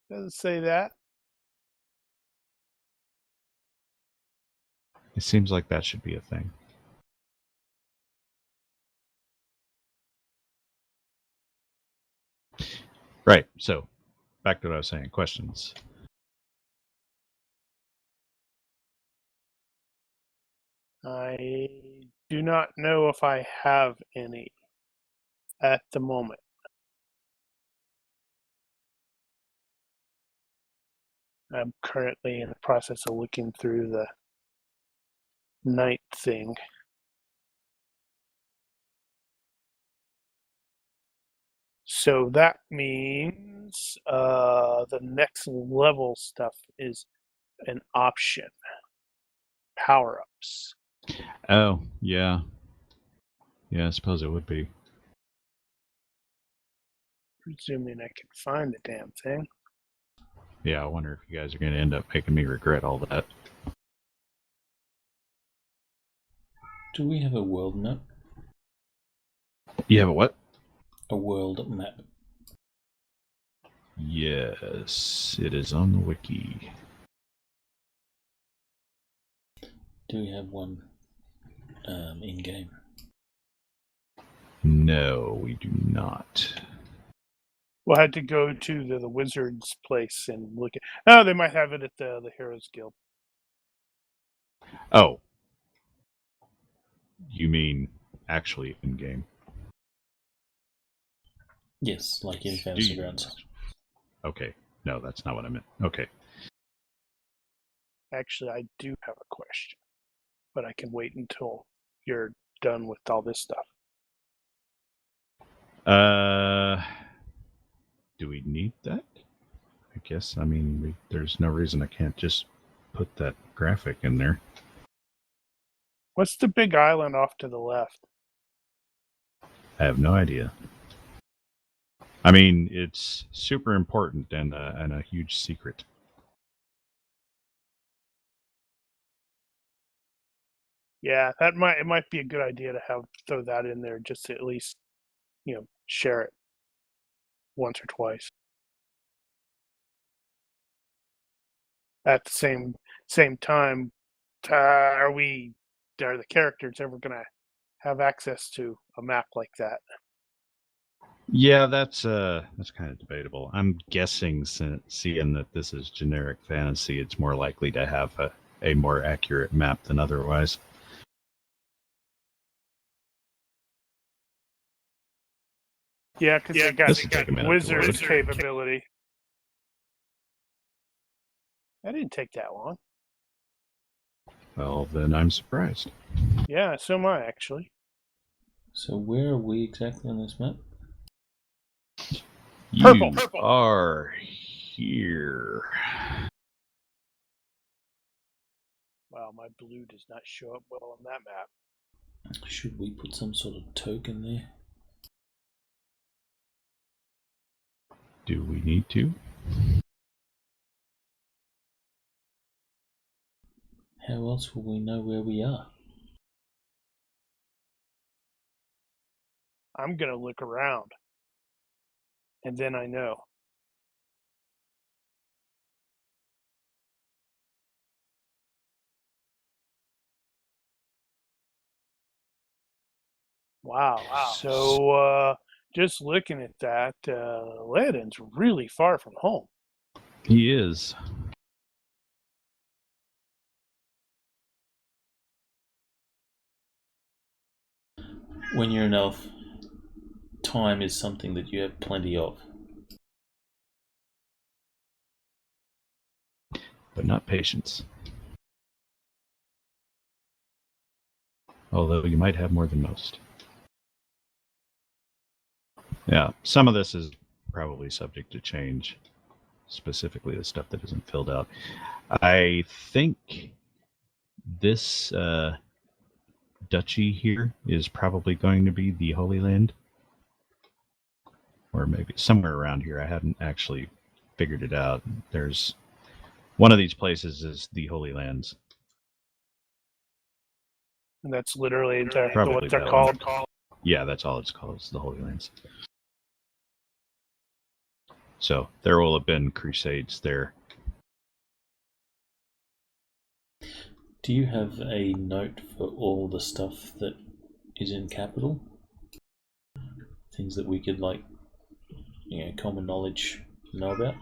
Doesn't say that. It seems like that should be a thing. Right, so back to what I was saying. Questions? I do not know if I have any at the moment. I'm currently in the process of looking through the night thing. So that means the next level stuff is an option. Power-ups. Oh, yeah. Yeah, I suppose it would be. Presuming I can find the damn thing. Yeah, I wonder if you guys are going to end up making me regret all that. Do we have a world map? You have a what? A world map. Yes, it is on the wiki. Do we have one in-game? No, we do not. We'll have to go to the wizard's place and look at. Oh, they might have it at the Heroes Guild. Oh. You mean actually in-game? Yes, like in Fantasy Grounds. Okay. No, that's not what I meant. Okay. Actually, I do have a question, but I can wait until you're done with all this stuff. Do we need that? I guess. I mean, there's no reason I can't just put that graphic in there. What's the big island off to the left? I have no idea. I mean, it's super important and a huge secret. Yeah, it might be a good idea to throw that in there just to at least, share it once or twice. At the same time, are the characters ever gonna have access to a map like that? Yeah, that's kind of debatable. I'm guessing, seeing that this is generic fantasy, it's more likely to have a more accurate map than otherwise. Yeah, because they got This will take a minute to wizard load. capability. That didn't take that long. Well, then I'm surprised. Yeah, so am I, actually. So where are we exactly on this map? You Purple. are here. Wow, my blue does not show up well on that map. Should we put some sort of token there? Do we need to? How else will we know where we are? I'm going to look around. And then I know. Wow. So, just looking at that, Ledin's really far from home. He is. When you're an elf, time is something that you have plenty of. But not patience. Although you might have more than most. Yeah, some of this is probably subject to change, specifically the stuff that isn't filled out. I think this duchy here is probably going to be the Holy Land. Or maybe somewhere around here. I haven't actually figured it out. There's one of these places is the Holy Lands. And that's literally Probably what they're that called. Yeah, that's all it's called. It's the Holy Lands. So there will have been crusades there. Do you have a note for all the stuff that is in capital? Things that we could, like, common knowledge know about?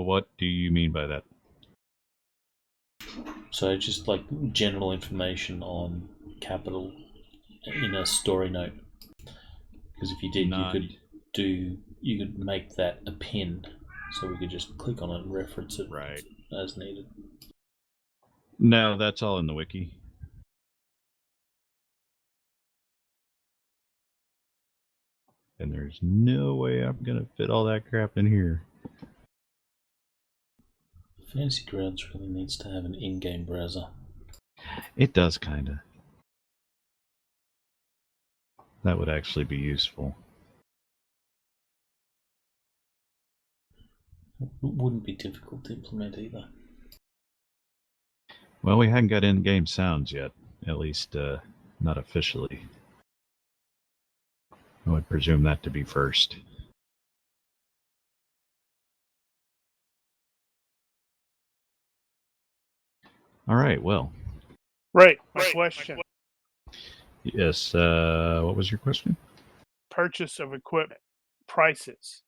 What do you mean by that? So just like general information on capital in a story note. Because if you did, you could make that a pin, so we could just click on it and reference it right as needed. No, that's all in the wiki. And there's no way I'm gonna fit all that crap in here. Fantasy Grounds really needs to have an in-game browser. It does, kinda. That would actually be useful. It wouldn't be difficult to implement either. Well, we hadn't got in-game sounds yet. At least, not officially. I would presume that to be first. All right, well. Right, my question. Yes, what was your question? Purchase of equipment. Prices.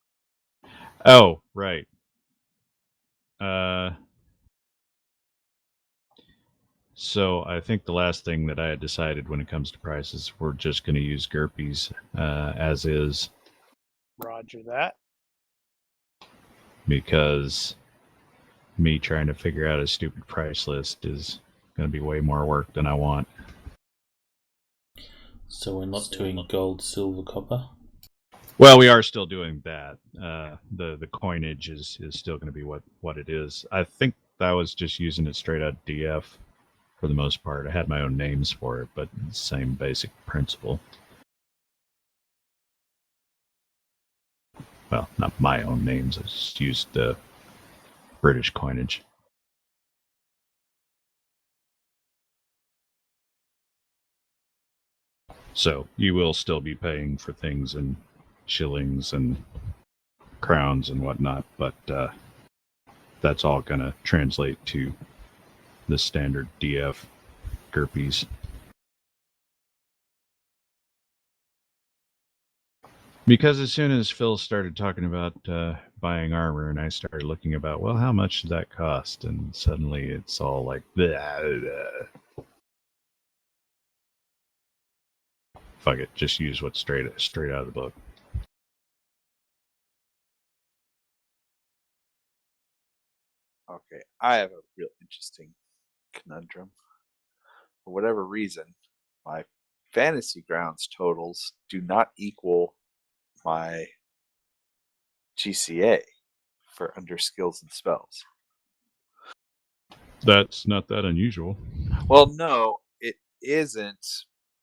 Oh, right. So I think the last thing that I had decided when it comes to prices, we're just going to use GURPS as is. Roger that. Because me trying to figure out a stupid price list is going to be way more work than I want. So we're not doing gold, silver, copper? Well, we are still doing that. The coinage is still going to be what it is. I think I was just using it straight out DF for the most part. I had my own names for it, but same basic principle. Well, not my own names. I just used the British coinage. So you will still be paying for things in shillings and crowns and whatnot, but that's all going to translate to the standard DF GURPS. Because as soon as Phil started talking about buying armor, and I started looking about, well, how much does that cost? And suddenly it's all like, blah, blah. Fuck it, just use what's straight out of the book. Okay, I have a real interesting conundrum. For whatever reason, my fantasy grounds totals do not equal my GCA for under skills and spells. That's not that unusual. Well, no, it isn't.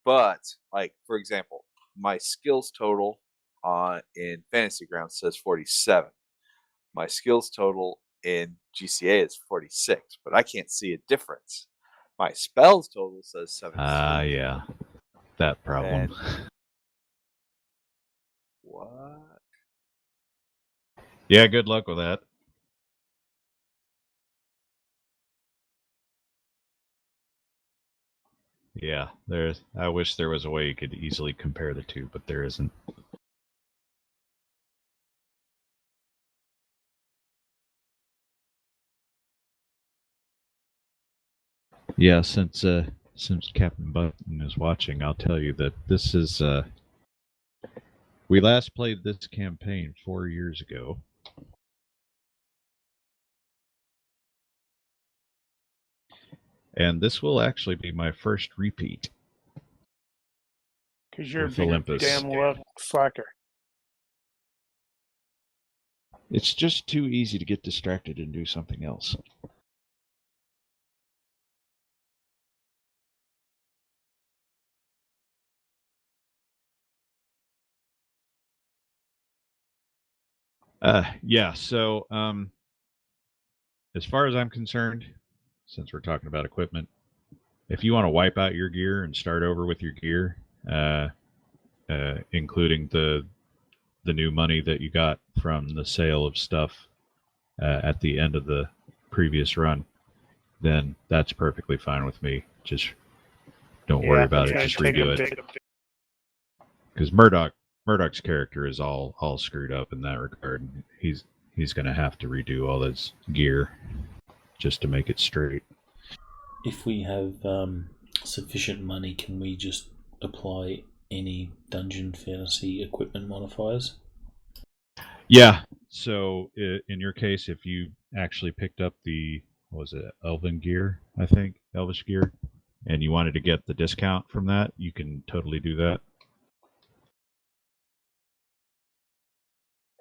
But, like, for example, my skills total in fantasy grounds says 47. My skills total in GCA is 46, but I can't see a difference. My spells total says 17. Yeah. That problem. And what? Yeah, good luck with that. Yeah, I wish there was a way you could easily compare the two, but there isn't. Yeah, since Captain Button is watching, I'll tell you that this is we last played this campaign 4 years ago. And this will actually be my first repeat. Because you're a with big Olympus. damn slacker. It's just too easy to get distracted and do something else. Yeah, so as far as I'm concerned, since we're talking about equipment, if you want to wipe out your gear and start over with your gear, including the new money that you got from the sale of stuff at the end of the previous run, then that's perfectly fine with me. Just don't worry about it. Just redo it. Because Murdoch's character is all screwed up in that regard. He's going to have to redo all his gear just to make it straight. If we have sufficient money, can we just apply any dungeon fantasy equipment modifiers? Yeah. So in your case, if you actually picked up the, what was it, Elven gear, I think, Elvish gear, and you wanted to get the discount from that, you can totally do that.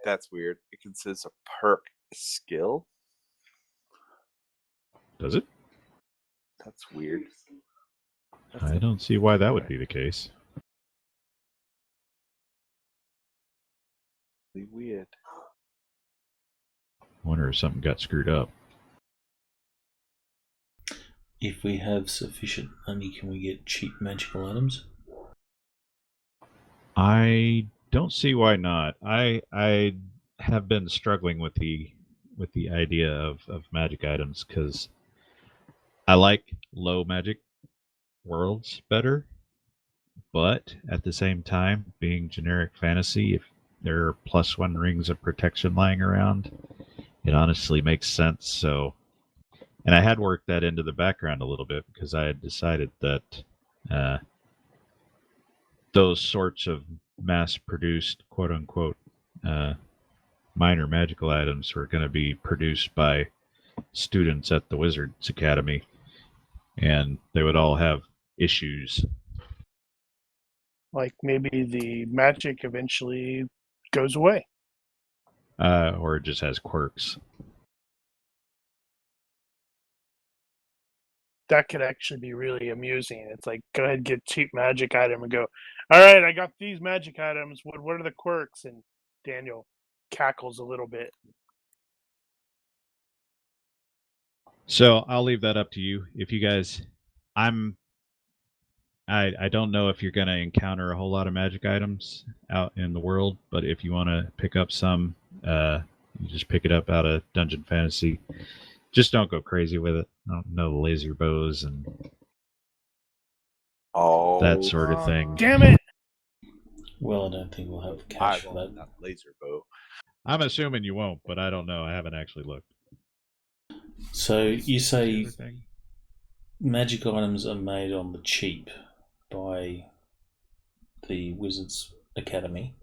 That's weird. It considers a perk skill? Does it? That's weird. I don't see why that would be the case. Really weird. Wonder if something got screwed up. If we have sufficient money, can we get cheap magical items? I don't see why not. I have been struggling with the idea of magic items because I like low magic worlds better, but at the same time, being generic fantasy, if there are +1 rings of protection lying around, it honestly makes sense. So, and I had worked that into the background a little bit because I had decided that those sorts of mass-produced, quote-unquote, minor magical items were going to be produced by students at the Wizards Academy, and they would all have issues. Like maybe the magic eventually goes away. Or it just has quirks. That could actually be really amusing. It's like, go ahead, get a cheap magic item and go, all right, I got these magic items. What are the quirks? And Daniel cackles a little bit. So I'll leave that up to you. If you guys, I don't know if you're going to encounter a whole lot of magic items out in the world, but if you want to pick up some, you just pick it up out of Dungeon Fantasy. Just don't go crazy with it. No laser bows and that sort of thing. Damn it! Well, I don't think we'll have cash for that. Not laser bow. I'm assuming you won't, but I don't know. I haven't actually looked. So you say magic items are made on the cheap by the Wizards Academy,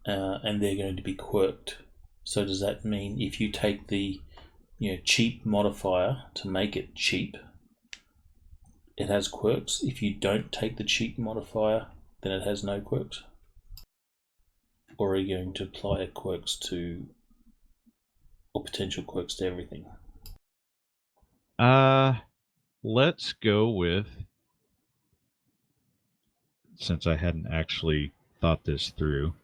and they're going to be quirked. So does that mean if you take the cheap modifier to make it cheap, it has quirks. If you don't take the cheap modifier, then it has no quirks. Or are you going to apply quirks to, or potential quirks to everything? Let's go with, since I hadn't actually thought this through,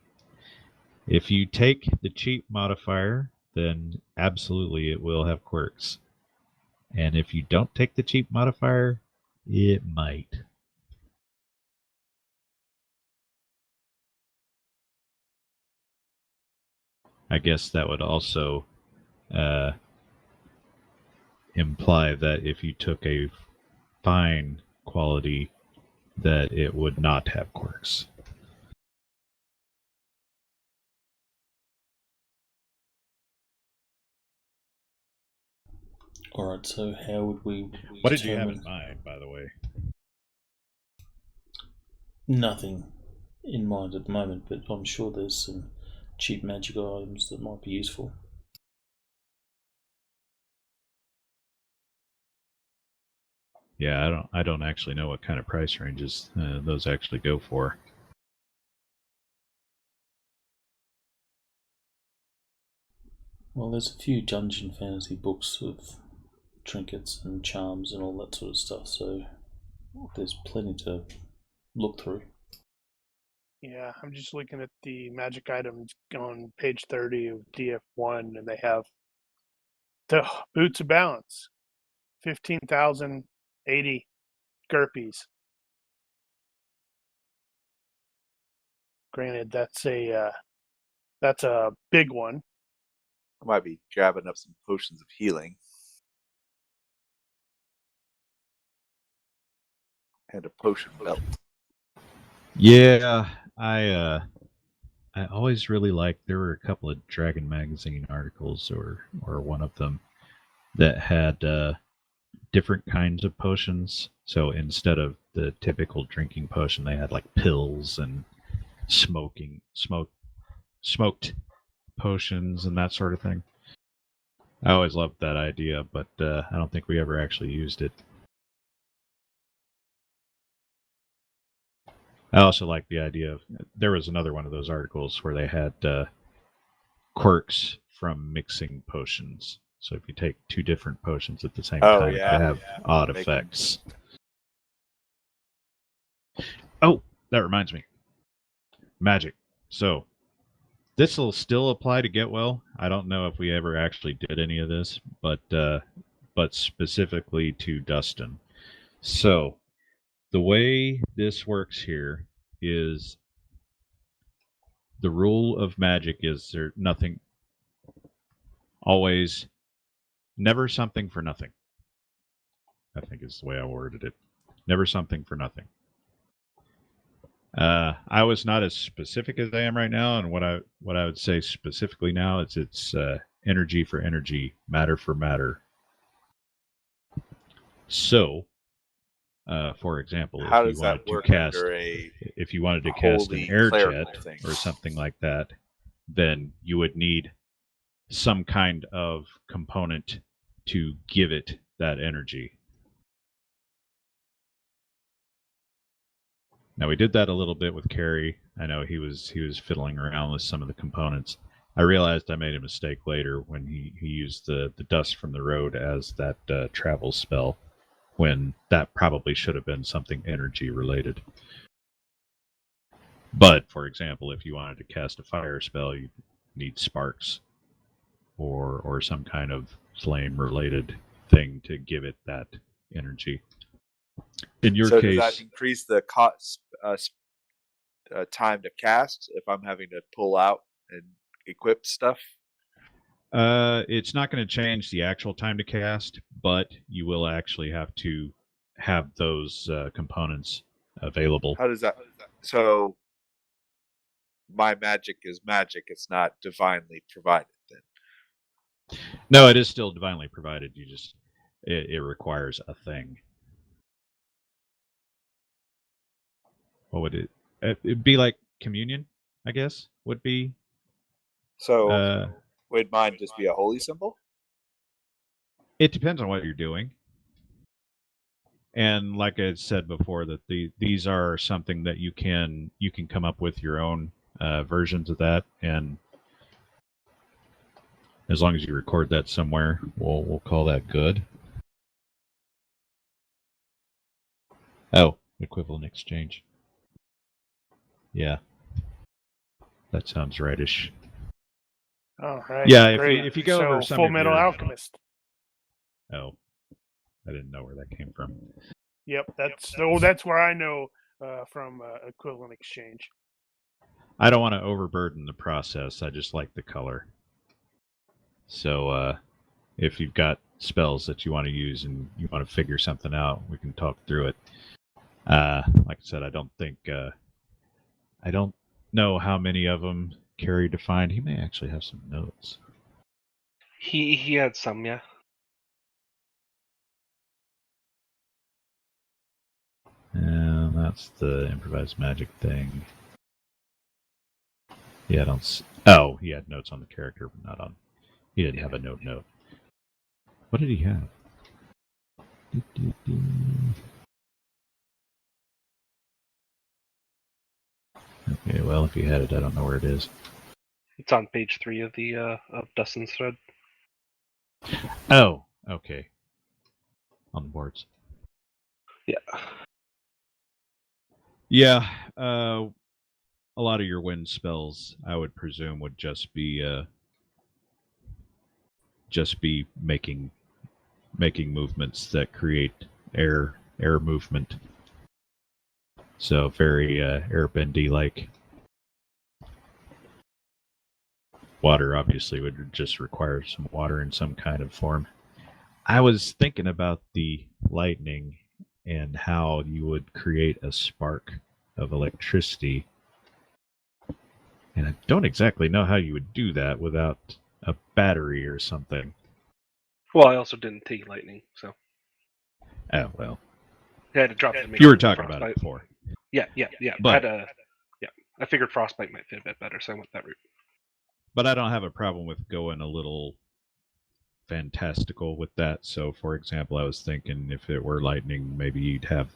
if you take the cheap modifier, then absolutely it will have quirks. And if you don't take the cheap modifier, it might. I guess that would also imply that if you took a fine quality, that it would not have quirks. Alright, so how would we What did you have in mind, by the way? Nothing in mind at the moment, but I'm sure there's some cheap magic items that might be useful. Yeah, I don't actually know what kind of price ranges those actually go for. Well, there's a few Dungeon Fantasy books of trinkets and charms and all that sort of stuff, so there's plenty to look through. Yeah, I'm just looking at the magic items on page 30 of DF1, and they have the Boots of Balance, 15,080 GURPS. Granted, that's a big one. I might be grabbing up some potions of healing. And a potion belt. Yeah, I always really liked. There were a couple of Dragon Magazine articles, or one of them, that had different kinds of potions. So instead of the typical drinking potion, they had like pills and smoked potions and that sort of thing. I always loved that idea, but I don't think we ever actually used it. I also like the idea of, there was another one of those articles where they had quirks from mixing potions. So if you take two different potions at the same time, they have odd effects. Oh, that reminds me. Magic. So this will still apply to Get Well. I don't know if we ever actually did any of this, but specifically to Dustin. So the way this works here is, the rule of magic is there nothing, always, never something for nothing. I think is the way I worded it. Never something for nothing. I was not as specific as I am right now, and what I would say specifically now is it's energy for energy, matter for matter. So, for example, if you wanted to cast an air jet or something like that, then you would need some kind of component to give it that energy. Now, we did that a little bit with Carrie. I know he was fiddling around with some of the components. I realized I made a mistake later when he used the dust from the road as that travel spell, when that probably should have been something energy related. But, for example, if you wanted to cast a fire spell, you need sparks or some kind of flame related thing to give it that energy. In your case, does that increase the cost, time to cast if I'm having to pull out and equip stuff? It's not going to change the actual time to cast, but you will actually have to have those components available. How does that? So my magic is magic. It's not divinely provided then. No, it is still divinely provided. You just it requires a thing. What would it? It'd be like communion, I guess. Would be. So would mine just be a holy symbol? It depends on what you're doing. And like I said before, that these are something that you can come up with your own versions of that, and as long as you record that somewhere, we'll call that good. Oh, equivalent exchange. Yeah, that sounds rightish. All right. Yeah, great. if you go over some Full of Metal your... Alchemist. Oh, I didn't know where that came from. Yep, that's where I know from equivalent exchange. I don't want to overburden the process. I just like the color. So if you've got spells that you want to use and you want to figure something out, we can talk through it. Like I said, I don't know how many of them Carrie defined. He may actually have some notes. He had some, yeah. That's the improvised magic thing. Yeah, I don't. Oh, he had notes on the character, but not on. He didn't have a note. What did he have? Okay, well, if he had it, I don't know where it is. It's on page 3 of the of Dustin's thread. Oh, okay. On the boards. Yeah. Yeah, a lot of your wind spells, I would presume, would just be making movements that create air movement. So very airbendy like. Water obviously would just require some water in some kind of form. I was thinking about the lightning and how you would create a spark of electricity. And I don't exactly know how you would do that without a battery or something. Well, I also didn't take lightning, so Oh, well. I had to drop it to make You were talking about it before. Yeah. But, I figured frostbite might fit a bit better, so I went that route. But I don't have a problem with going a little fantastical with that. So, for example, I was thinking if it were lightning, maybe you'd have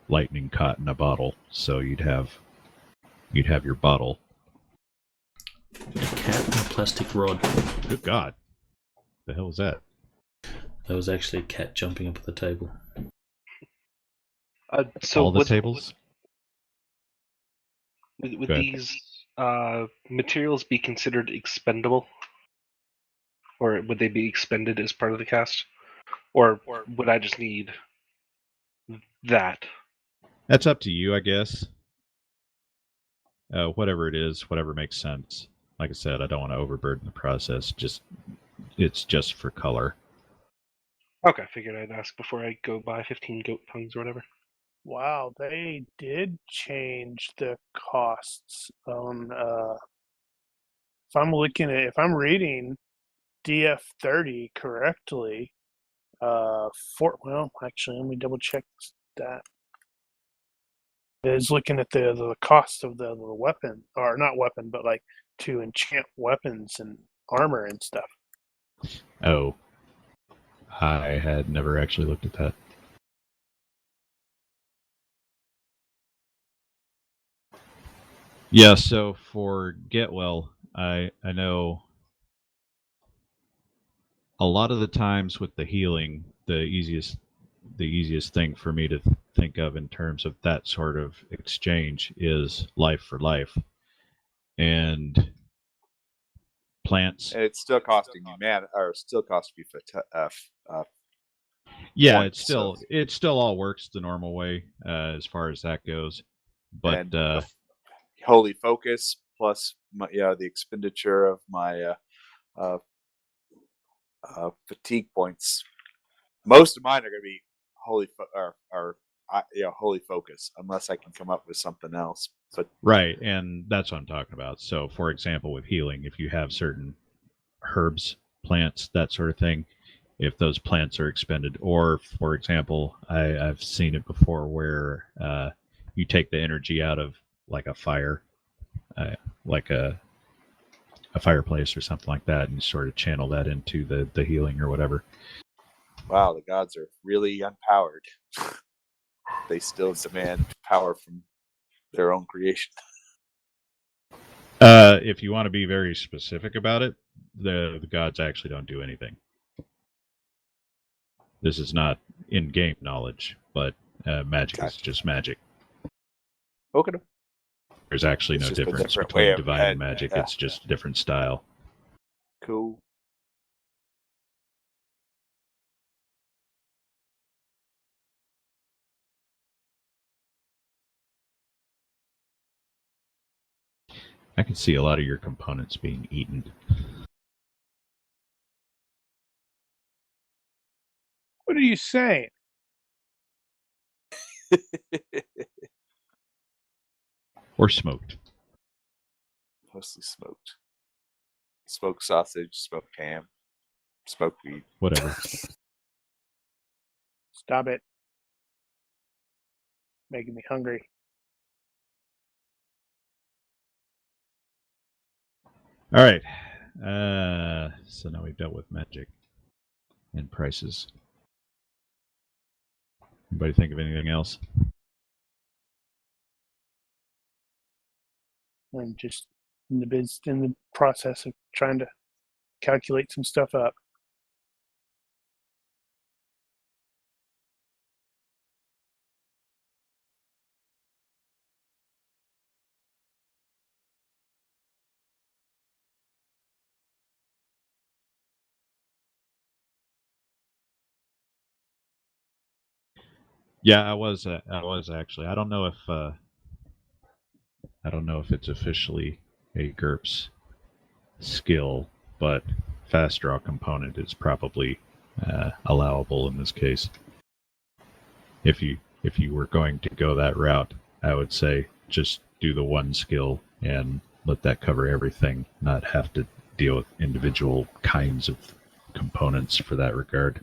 lightning caught in a bottle. So you'd have your bottle. A cat and a plastic rod. Good God. The hell was that? That was actually a cat jumping up at the table. So all the tables? Would these materials be considered expendable? Or would they be expended as part of the cast? Or would I just need that? That's up to you, I guess. Whatever it is, whatever makes sense. Like I said, I don't want to overburden the process. It's just for color. Okay, I figured I'd ask before I go buy 15 goat tongues or whatever. Wow, they did change the costs on if I'm reading DF30 correctly, actually let me double check that. It is looking at the cost of the weapon, or not weapon, but like to enchant weapons and armor and stuff. Oh. I had never actually looked at that. Yeah, so for Get Well, I know a lot of the times with the healing, the easiest thing for me to think of in terms of that sort of exchange is life for life. And plants. And it's still costing you mana, or still costing you yeah, points, it still all works the normal way as far as that goes. But holy focus plus the expenditure of my fatigue points. Most of mine are going to be holy focus, unless I can come up with something else. But right, and that's what I'm talking about. So, for example, with healing, if you have certain herbs, plants, that sort of thing, if those plants are expended, or for example, I've seen it before where you take the energy out of like a fire, like a fireplace or something like that, and you sort of channel that into the healing or whatever. wow, the gods are really unpowered. They still demand power from their own creation. If you want to be very specific about it, the gods actually don't do anything. This is not in-game knowledge, but magic is just magic. Okay. There's actually It's no just a difference different way between of- divine and magic. yeah. It's just a different style. Cool. I can see a lot of your components being eaten. What are you saying? Or smoked. Mostly smoked. Smoked sausage, smoked ham, smoked weed. Whatever. Stop it. Making me hungry. All right. So now we've dealt with magic and prices. Anybody think of anything else? I'm just in the process of trying to calculate some stuff up. Yeah, I was actually. I don't know if it's officially a GURPS skill, but fast draw component is probably allowable in this case. If you were going to go that route, I would say just do the one skill and let that cover everything, not have to deal with individual kinds of components for that regard.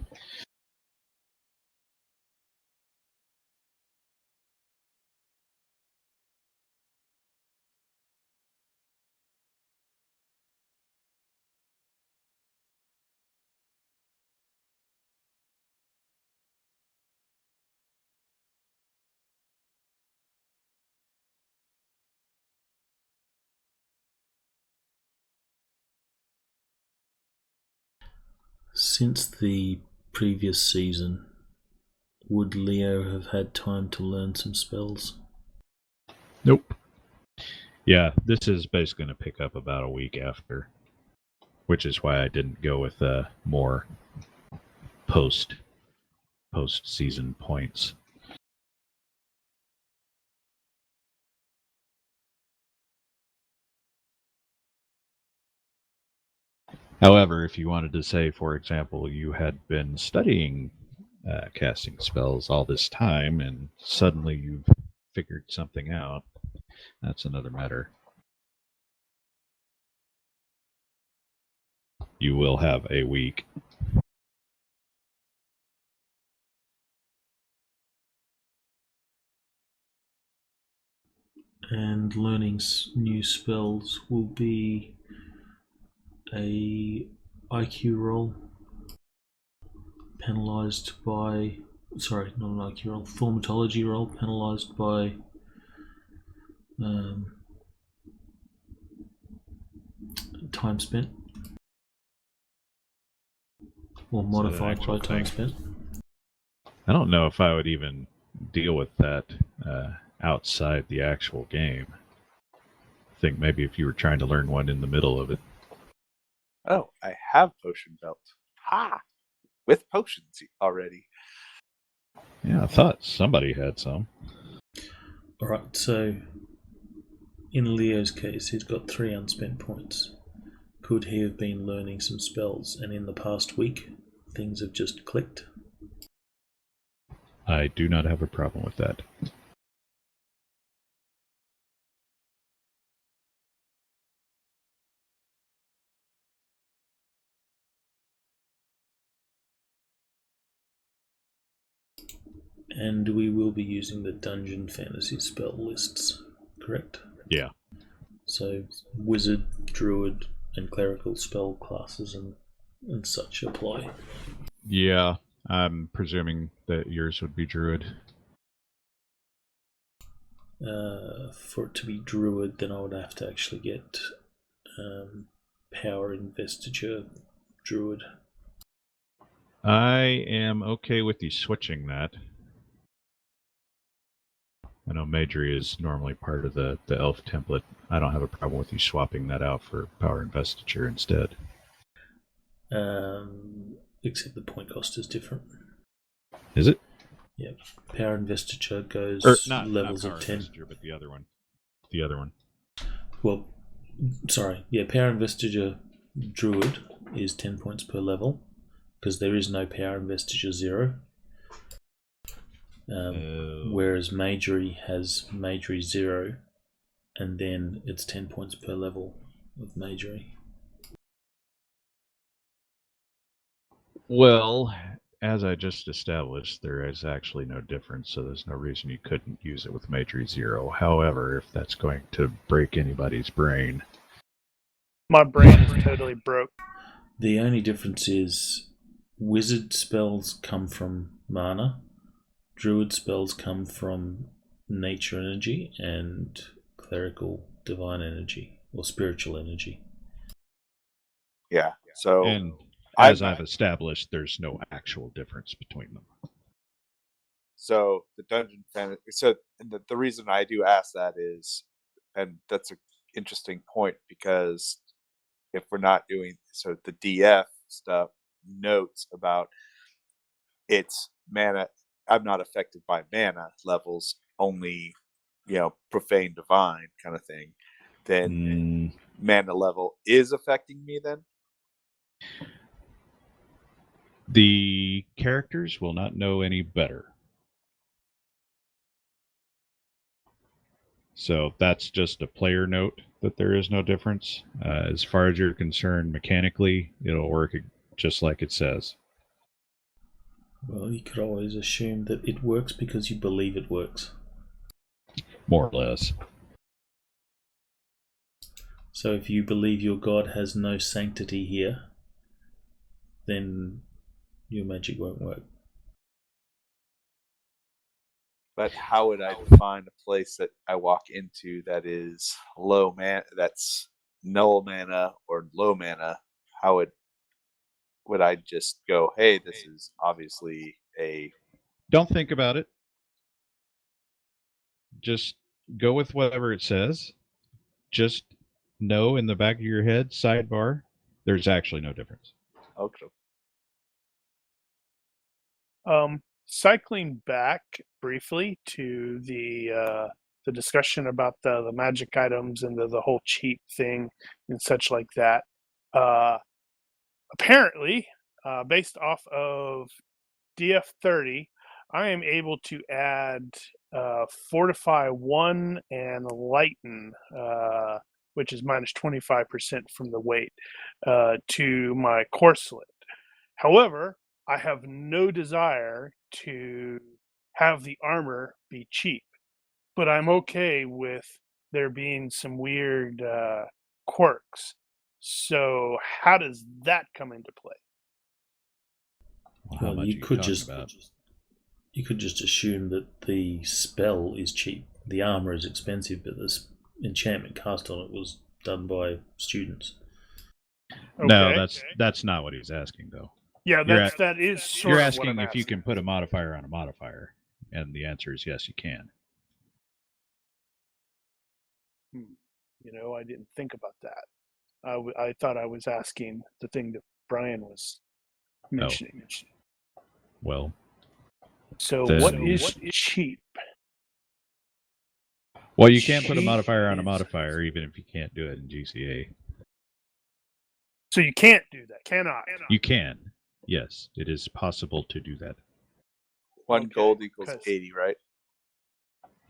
Since the previous season, would Leo have had time to learn some spells? Nope. Yeah, this is basically going to pick up about a week after, which is why I didn't go with more post-season points. However, if you wanted to say, for example, you had been studying casting spells all this time and suddenly you've figured something out, that's another matter. You will have a week. And learning new spells will be a IQ roll penalized by, sorry, not an IQ roll, thaumatology roll penalized by time spent, or modified by time spent. I don't know if I would even deal with that outside the actual game. I think maybe if you were trying to learn one in the middle of it. Oh, I have potion belt. Ha! With potions already. Yeah, I thought somebody had some. Alright, so in Leo's case, he's got 3 unspent points. Could he have been learning some spells, and in the past week, things have just clicked? I do not have a problem with that. And we will be using the Dungeon Fantasy spell lists, correct? Yeah. So Wizard, Druid, and Clerical spell classes and such apply. Yeah, I'm presuming that yours would be druid. For it to be druid, then I would have to actually get power investiture druid. I am okay with you switching that. I know Magery is normally part of the elf template. I don't have a problem with you swapping that out for power investiture instead. Except the point cost is different. Is it? Yeah, power investiture goes levels not of 10. But the other one. The other one. Well, sorry. Yeah, power investiture druid is 10 points per level because there is no power investiture 0. Whereas Magery has Magery 0, and then it's 10 points per level of Magery. Well, as I just established, there is actually no difference, so there's no reason you couldn't use it with Magery 0. However, if that's going to break anybody's brain... My brain is totally broke. The only difference is wizard spells come from mana, druid spells come from nature energy, and clerical divine energy, or spiritual energy. Yeah, so... And as I've established, there's no actual difference between them. So the dungeon fantasy. So the reason I do ask that is, and that's an interesting point, because if we're not doing so, the DF stuff notes about its mana. I'm not affected by mana levels, only profane divine kind of thing. Then mana level is affecting me. Then the characters will not know any better. So that's just a player note that there is no difference. As far as you're concerned, mechanically, it'll work just like it says. Well, you could always assume that it works because you believe it works. More or less. So if you believe your god has no sanctity here, then your magic won't work. But how would I define a place that I walk into that is low mana, that's null mana or low mana? How would I just go, hey, this is obviously a... Don't think about it. Just go with whatever it says. Just know in the back of your head, sidebar, there's actually no difference. Okay. Cycling back briefly to the discussion about the magic items and the whole cheap thing and such like that. Apparently, based off of DF30, I am able to add Fortify 1 and Lighten, which is minus 25% from the weight, to my corselet. However, I have no desire to have the armor be cheap, but I'm okay with there being some weird quirks. So how does that come into play? Well, you could just assume that the spell is cheap. The armor is expensive, but the enchantment cast on it was done by students. Okay. No, that's not what he's asking, though. Yeah, that is sort you're of asking what I'm if you can put a modifier on a modifier, and the answer is yes, you can. I didn't think about that. I thought I was asking the thing that Brian was mentioning. Oh. Well, so what is cheap? Well, you can't put a modifier on a modifier, even if you can't do it in GCA. So you can't do that, cannot? You can. Yes, it is possible to do that. 1 gold equals 80, right?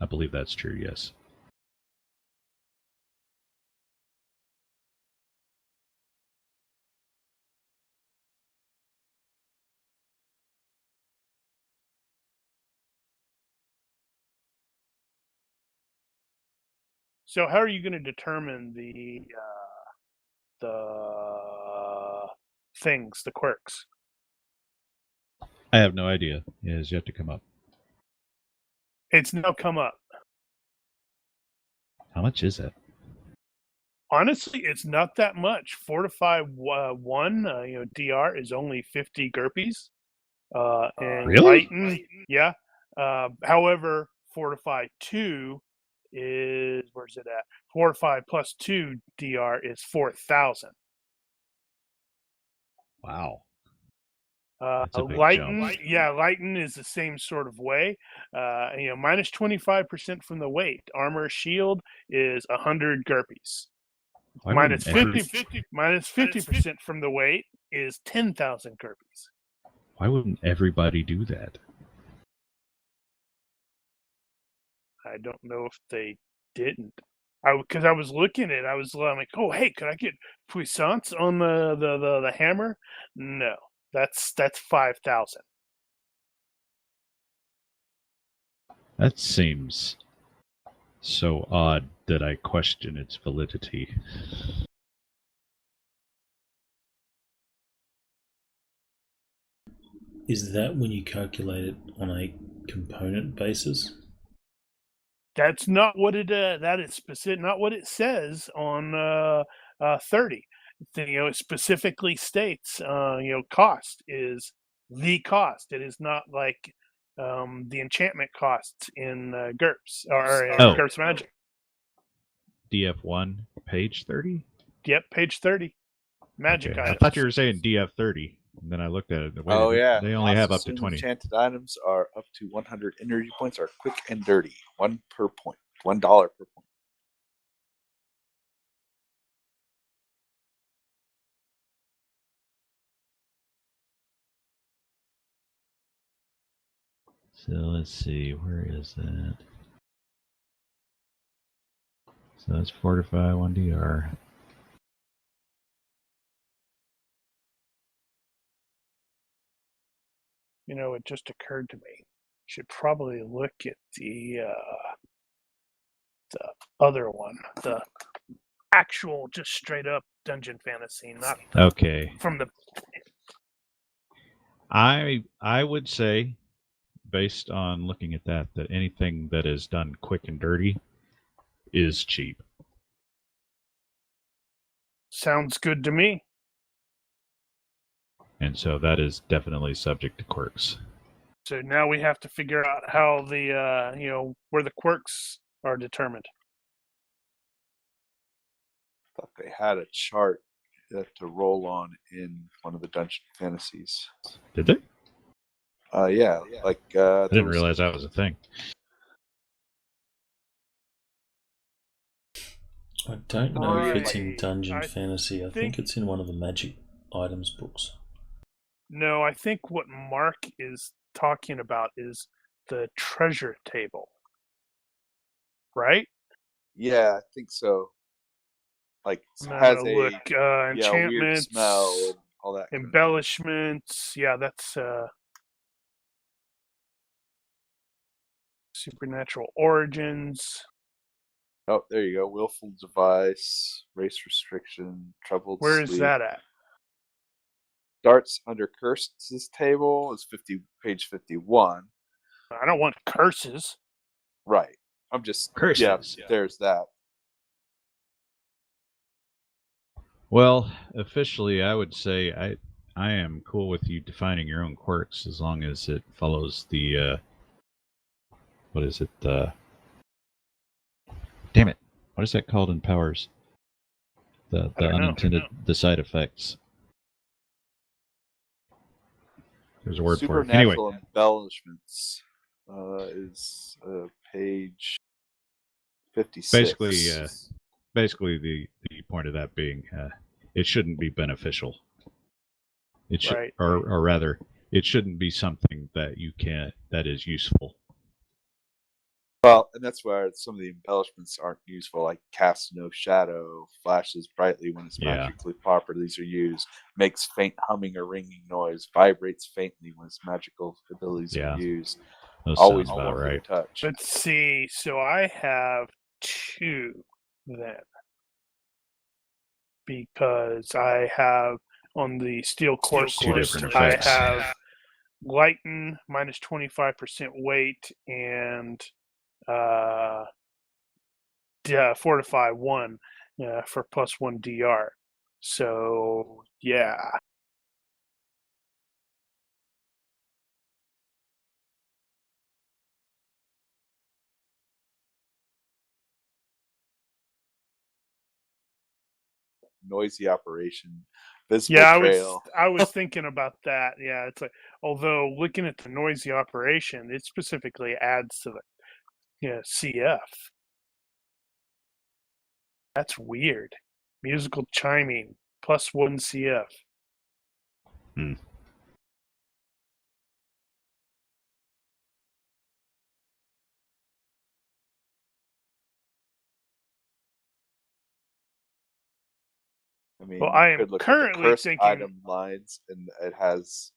I believe that's true, yes. So how are you going to determine the things, the quirks? I have no idea. It has yet to come up. It's now come up. How much is it? Honestly, it's not that much. Fortify 1, DR is only 50 GURPS. And Really? Lighten, yeah. However, Fortify 2 is, where's it at? Fortify plus 2 DR is 4,000. Wow. That's a big Lighten, jump. Lighten is the same sort of way. Minus 25% from the weight. Armor shield is 100 GURPS. Why Minus wouldn't 50% from the weight is 10,000 GURPS. Why wouldn't everybody do that? I don't know if they didn't. Because I was looking at it, I was like, oh, hey, could I get puissance on the hammer? No, that's 5,000. That seems so odd that I question its validity. Is that when you calculate it on a component basis? That's not what it. That is specific. Not what it says on 30. It specifically states, cost is the cost. It is not like the enchantment costs in GURPS or GURPS Magic. DF1, page 30? Yep, page 30. Magic Okay. I items. thought you were saying DF30. And then I looked at it. And Oh yeah, They only have up to Assumed 20. Enchanted items are up to 100 energy points. Are quick and dirty. $1 per point. $1 per point. So let's see. Where is that? So that's Fortify 1DR. It just occurred to me. Should probably look at the other one, the actual, just straight up Dungeon Fantasy, not Okay. from the. I would say, based on looking at that anything that is done quick and dirty is cheap. Sounds good to me. And so that is definitely subject to quirks. So now we have to figure out how the where the quirks are determined. I thought they had a chart to roll on in one of the Dungeon Fantasies. Did they? Yeah. Like I didn't realize that was a thing. I don't know if it's in I Dungeon Fantasy. I think it's in one of the Magic items books. No, I think what Mark is talking about is the treasure table. Right? Yeah, I think so. Like has a look, weird enchantments, smell and all that. Embellishments. Yeah, that's supernatural origins. Oh, there you go. Willful device, race restriction, troubled Where is sleep. that at? Starts under curses table is page 51. I don't want curses. Right. I'm just curses. Yeah, there's that. Well, officially, I would say I am cool with you defining your own quirks as long as it follows the what is it? Damn it! What is that called in Powers? The unintended the side effects. There's a word for it. Anyway, Supernatural embellishments is page 56. Basically, the point of that being, it shouldn't be beneficial. It should, right. or rather, it shouldn't be something that is useful. Well, and that's where some of the embellishments aren't useful, like cast no shadow, flashes brightly when its magically properties are used, makes faint humming or ringing noise, vibrates faintly when its magical abilities are used. Those always about right. Touch. Let's see. So I have 2 then, because I have on the steel course. Two different I effects. have lighten minus 25% weight, and fortify 1 for +1 DR. So yeah. Noisy operation, visible Yeah, trail. I was thinking about that. Yeah, it's like, although looking at the noisy operation, it specifically adds to the CF. That's weird. Musical chiming +1 CF. Hmm. I mean, Well, you I am could look at the currently cursed thinking. item lines, and it has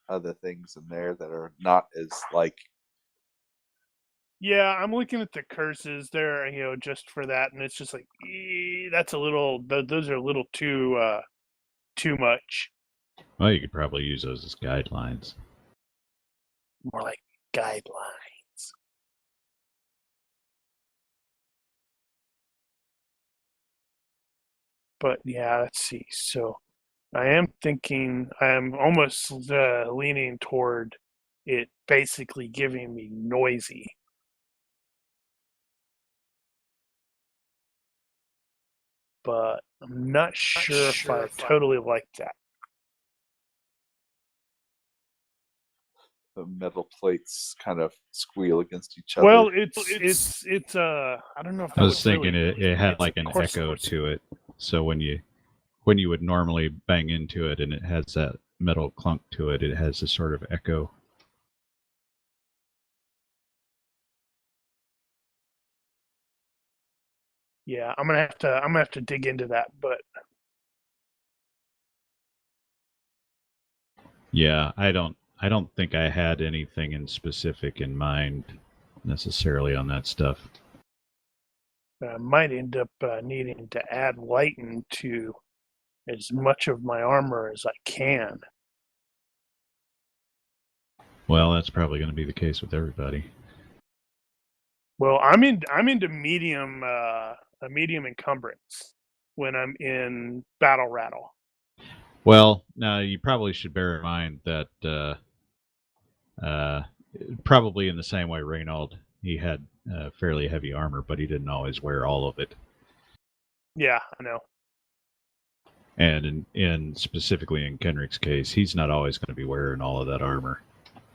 other things in there that are not as like. Yeah, I'm looking at the curses there, just for that, and it's just like, that's a little. Those are a little too much. Well, you could probably use those as guidelines. More like guidelines. But yeah, let's see. So I am almost leaning toward it basically giving me noisy. But I'm not sure if I totally like that. The metal plates kind of squeal against each other. Well, it's I don't know if that I was thinking really, it had like of an course. echo to it. So when you would normally bang into it and it has that metal clunk to it, it has a sort of echo. Yeah, I'm gonna have to dig into that, but Yeah, I don't think I had anything in specific in mind necessarily on that stuff. I might end up needing to add lighten to as much of my armor as I can. Well, that's probably going to be the case with everybody. Well, I'm into medium a medium encumbrance when I'm in battle rattle. Well, now you probably should bear in mind that probably in the same way Reynold, he had fairly heavy armor, but he didn't always wear all of it. Yeah, I know. And in specifically in Kenrick's case, he's not always going to be wearing all of that armor,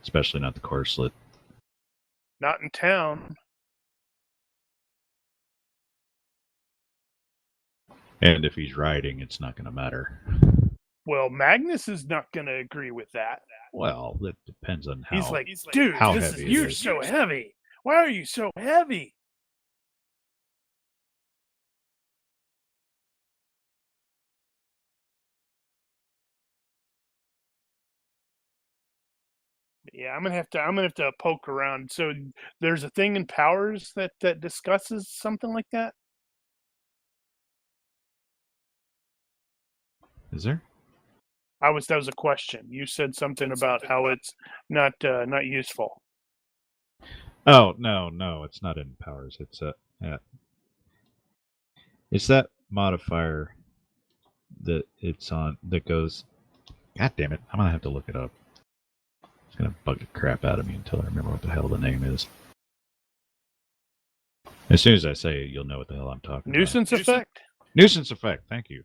especially not the corselet. Not in town. And if he's riding, it's not going to matter. Well, Magnus is not going to agree with that. Well, it depends on how. He's like, dude, how heavy you're so heavy. Why are you so heavy? Yeah, I'm gonna have to poke around. So there's a thing in Powers that discusses something like that. Is there? That was a question. You said something about how it's not useful. Oh no, it's not in Powers. It's that modifier that it's on that goes. God damn it! I'm gonna have to look it up. It's gonna bug the crap out of me until I remember what the hell the name is. As soon as I say it, you'll know what the hell I'm talking about. Nuisance effect. Nuisance effect. Thank you.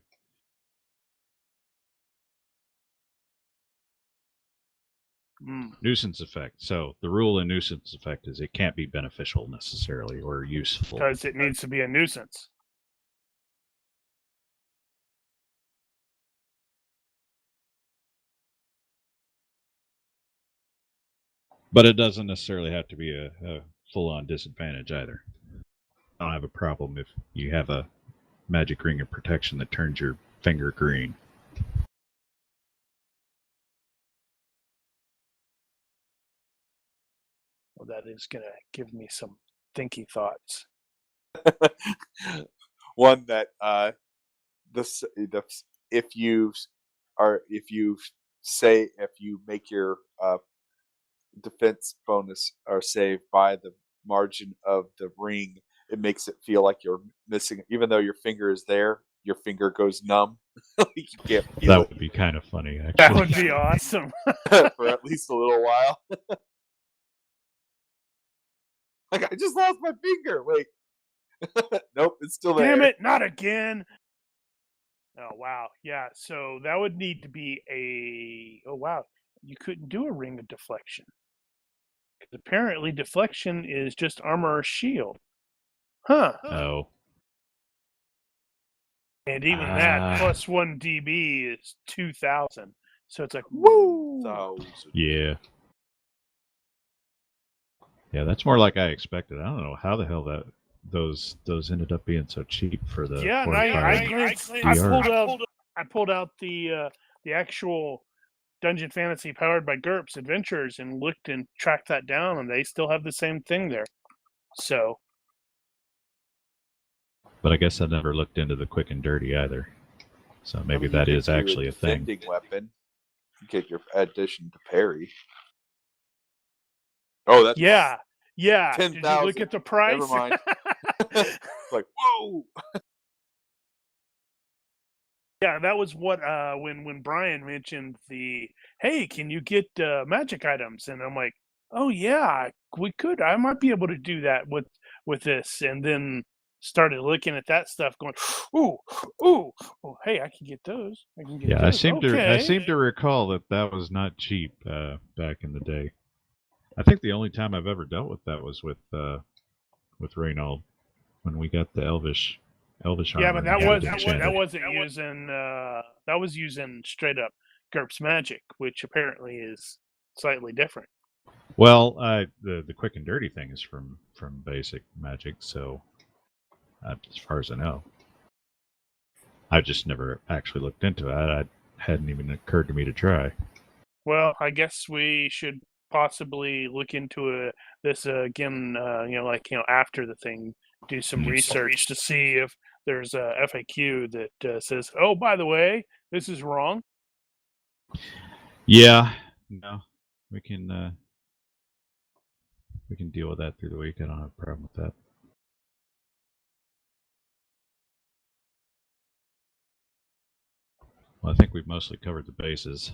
Nuisance effect. So the rule in nuisance effect is it can't be beneficial necessarily or useful. Because it needs to be a nuisance. But it doesn't necessarily have to be a full-on disadvantage either. I don't have a problem if you have a magic ring of protection that turns your finger green. Well, that is going to give me some thinky thoughts. One that if you make your defense bonus or save by the margin of the ring, it makes it feel like you're missing. Even though your finger is there, your finger goes numb. Like you can't feel That it would be kind of funny, actually. That would be awesome. for at least a little while. Like, I just lost my finger. Wait. Nope, it's still there. Damn it, not again. Oh, wow. Yeah, so that would need to be oh, wow. You couldn't do a ring of deflection. 'Cause apparently deflection is just armor or shield. Huh. Oh. And even that plus 1 DB is 2,000. So it's like, Woo! Yeah. Yeah, that's more like I expected. I don't know how the hell those ended up being so cheap for the yeah, and 45 I pulled out the actual Dungeon Fantasy powered by GURPS Adventures and looked and tracked that down, and they still have the same thing there. So, but I guess I never looked into the quick and dirty either. So maybe that is actually a thing. Defending weapon. You get your addition to parry. Oh, that's yeah. 10,000. Did you look at the price? Never mind. Like, whoa. Yeah, that was what when Brian mentioned hey, can you get magic items? And I'm like, oh yeah, we could. I might be able to do that with this. And then started looking at that stuff, going, ooh, hey, I can get those. I can get Yeah, those. I seem to recall that was not cheap back in the day. I think the only time I've ever dealt with that was with Reynold when we got the Elvish armor. Yeah, but that was using straight up GURPS magic, which apparently is slightly different. Well, the quick and dirty thing is from basic magic, so as far as I know, I just never actually looked into it. It hadn't even occurred to me to try. Well, I guess we should possibly look into this again. After the thing, do some research to see if there's a FAQ that says, "Oh, by the way, this is wrong." Yeah, no, we can deal with that through the week. I don't have a problem with that. Well, I think we've mostly covered the bases.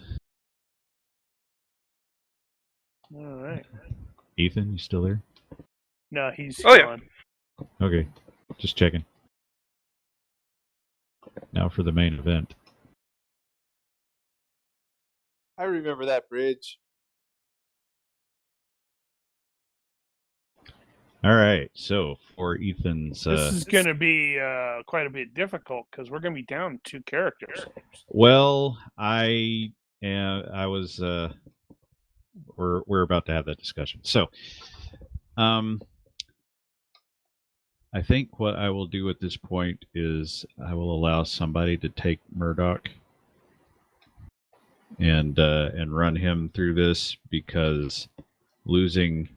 All right. Ethan, you still there? No, he's gone. Yeah. Okay, just checking. Now for the main event. I remember that bridge. All right, so for Ethan's... this is going to be quite a bit difficult because we're going to be down 2 characters. Well, I was... we're about to have that discussion. So, I think what I will do at this point is I will allow somebody to take Murdoch and run him through this, because losing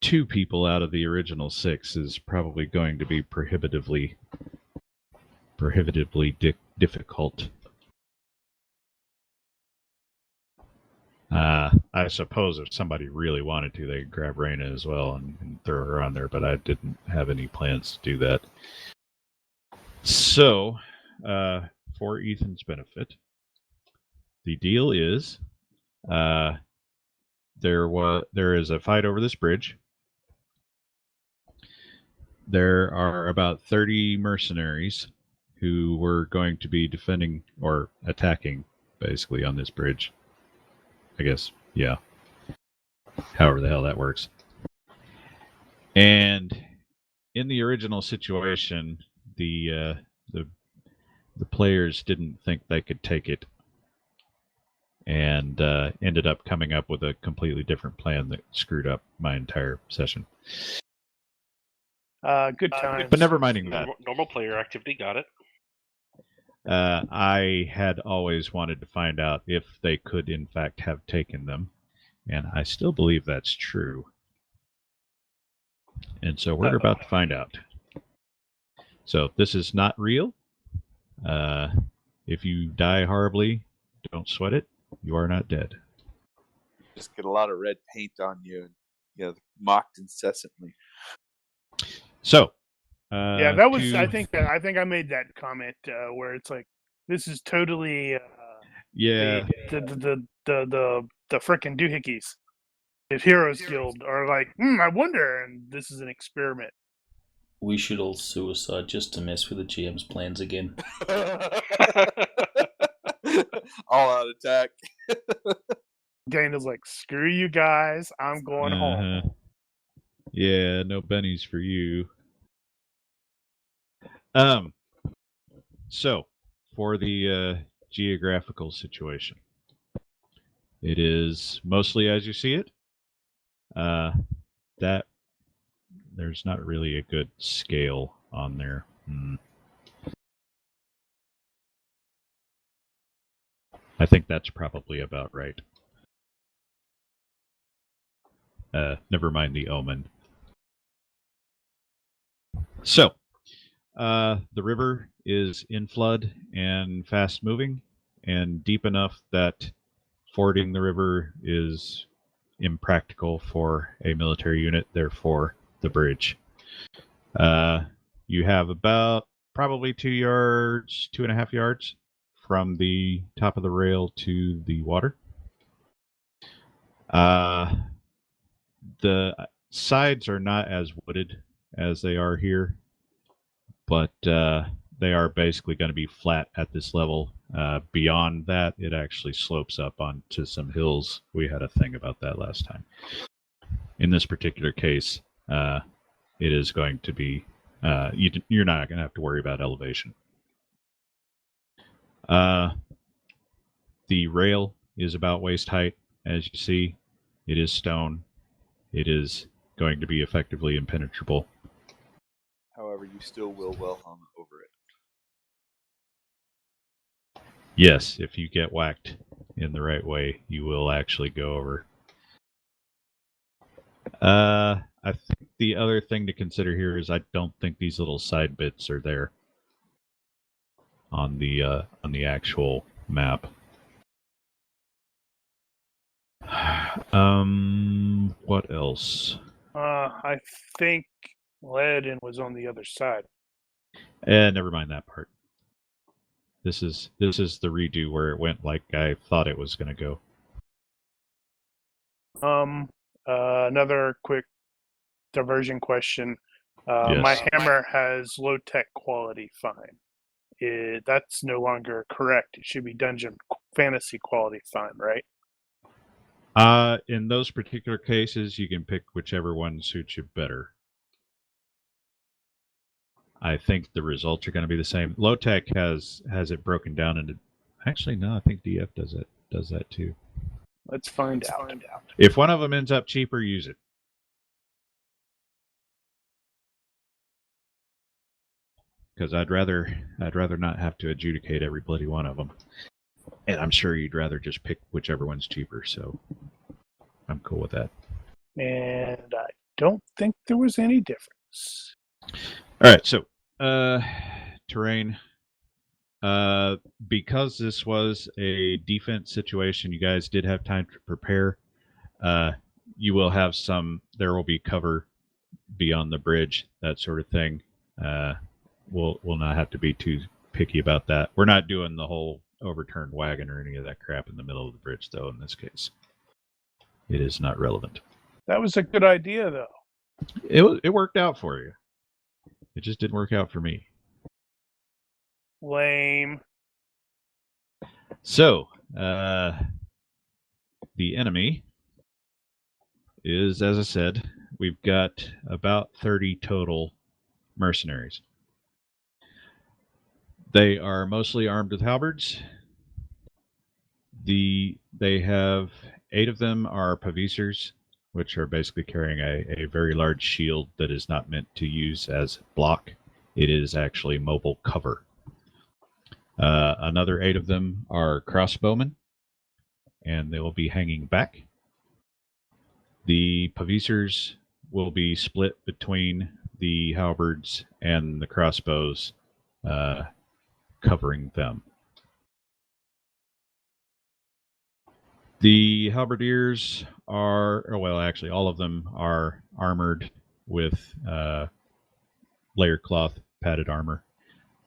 2 people out of the original 6 is probably going to be prohibitively difficult. I suppose if somebody really wanted to, they could grab Raina as well and throw her on there, but I didn't have any plans to do that. So, for Ethan's benefit, the deal is there is a fight over this bridge. There are about 30 mercenaries who were going to be defending or attacking, basically, on this bridge. I guess, yeah. However the hell that works. And in the original situation, the players didn't think they could take it, and ended up coming up with a completely different plan that screwed up my entire session. Good times. But never minding that. Normal player activity, got it. I had always wanted to find out if they could, in fact, have taken them, and I still believe that's true. And so we're about to find out. So this is not real. If you die horribly, don't sweat it. You are not dead. Just get a lot of red paint on you and mocked incessantly. So, yeah, that was. I think I made that comment where it's like, this is totally yeah, the frickin' doohickeys. The Heroes Guild are like, I wonder, and this is an experiment. We should all suicide just to mess with the GM's plans again. All out attack. Dana's like, screw you guys, I'm going home. Yeah, no bennies for you. So, for the geographical situation, it is mostly as you see it. That there's not really a good scale on there. I think that's probably about right. Never mind the omen. So, the river is in flood and fast moving and deep enough that fording the river is impractical for a military unit, therefore the bridge. You have about probably 2.5 yards from the top of the rail to the water. The sides are not as wooded as they are here, but they are basically going to be flat at this level. Beyond that, it actually slopes up onto some hills. We had a thing about that last time. In this particular case, it is going to be, you're not going to have to worry about elevation. The rail is about waist height, as you see. It is stone. It is going to be effectively impenetrable. However, you still will well hung over it. Yes, if you get whacked in the right way, you will actually go over. I think the other thing to consider here is I don't think these little side bits are there on the actual map. What else? I think Leadon was on the other side. Never mind that part. This is the redo where it went like I thought it was going to go. Another quick diversion question. Yes. My hammer has low tech quality fine. That's no longer correct. It should be dungeon fantasy quality fine, right? In those particular cases, you can pick whichever one suits you better. I think the results are going to be the same. Low tech has it broken down into. Actually, no. I think DF does that too. Let's find out. If one of them ends up cheaper, use it. Because I'd rather not have to adjudicate every bloody one of them. And I'm sure you'd rather just pick whichever one's cheaper. So I'm cool with that. And I don't think there was any difference. All right. So terrain. Because this was a defense situation, you guys did have time to prepare. You will have there will be cover beyond the bridge, that sort of thing. We'll not have to be too picky about that. We're not doing the whole overturned wagon or any of that crap in the middle of the bridge, though, in this case. It is not relevant. That was a good idea, though. It worked out for you. It just didn't work out for me. Lame. So, the enemy is, as I said, we've got about 30 total mercenaries. They are mostly armed with halberds. They have 8 of them are pavisers, which are basically carrying a very large shield that is not meant to use as block. It is actually mobile cover. Another 8 of them are crossbowmen, and they will be hanging back. The pavisers will be split between the halberds and the crossbows, covering them. The halberdiers are, well, actually, all of them are armored with layer cloth padded armor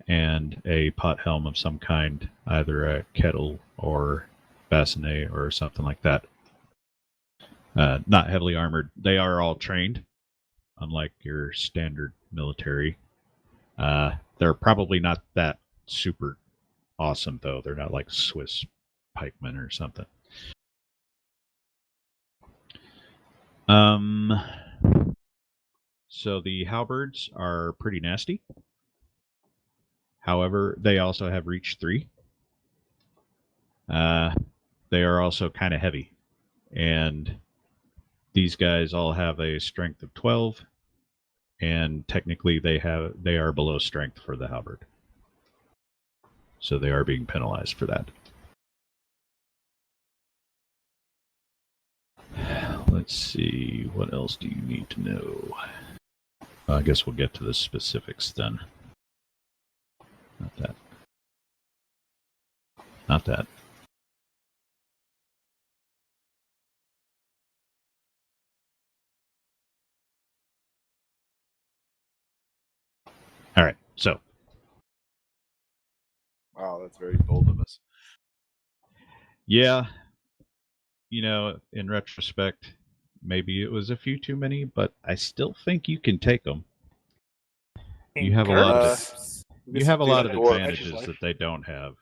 and a pot helm of some kind, either a kettle or bassinet or something like that. Not heavily armored. They are all trained, unlike your standard military. They're probably not that super awesome, though. They're not like Swiss pikemen or something. So the halberds are pretty nasty. However, they also have reach 3. They are also kind of heavy. And these guys all have a strength of 12. And technically they are below strength for the halberd. So they are being penalized for that. Let's see, what else do you need to know? I guess we'll get to the specifics then. Not that. Not that. All right, so. Wow, that's very bold of us. Yeah, you know, in retrospect, maybe it was a few too many, but I still think you can take them. You have a lot of advantages that they don't have.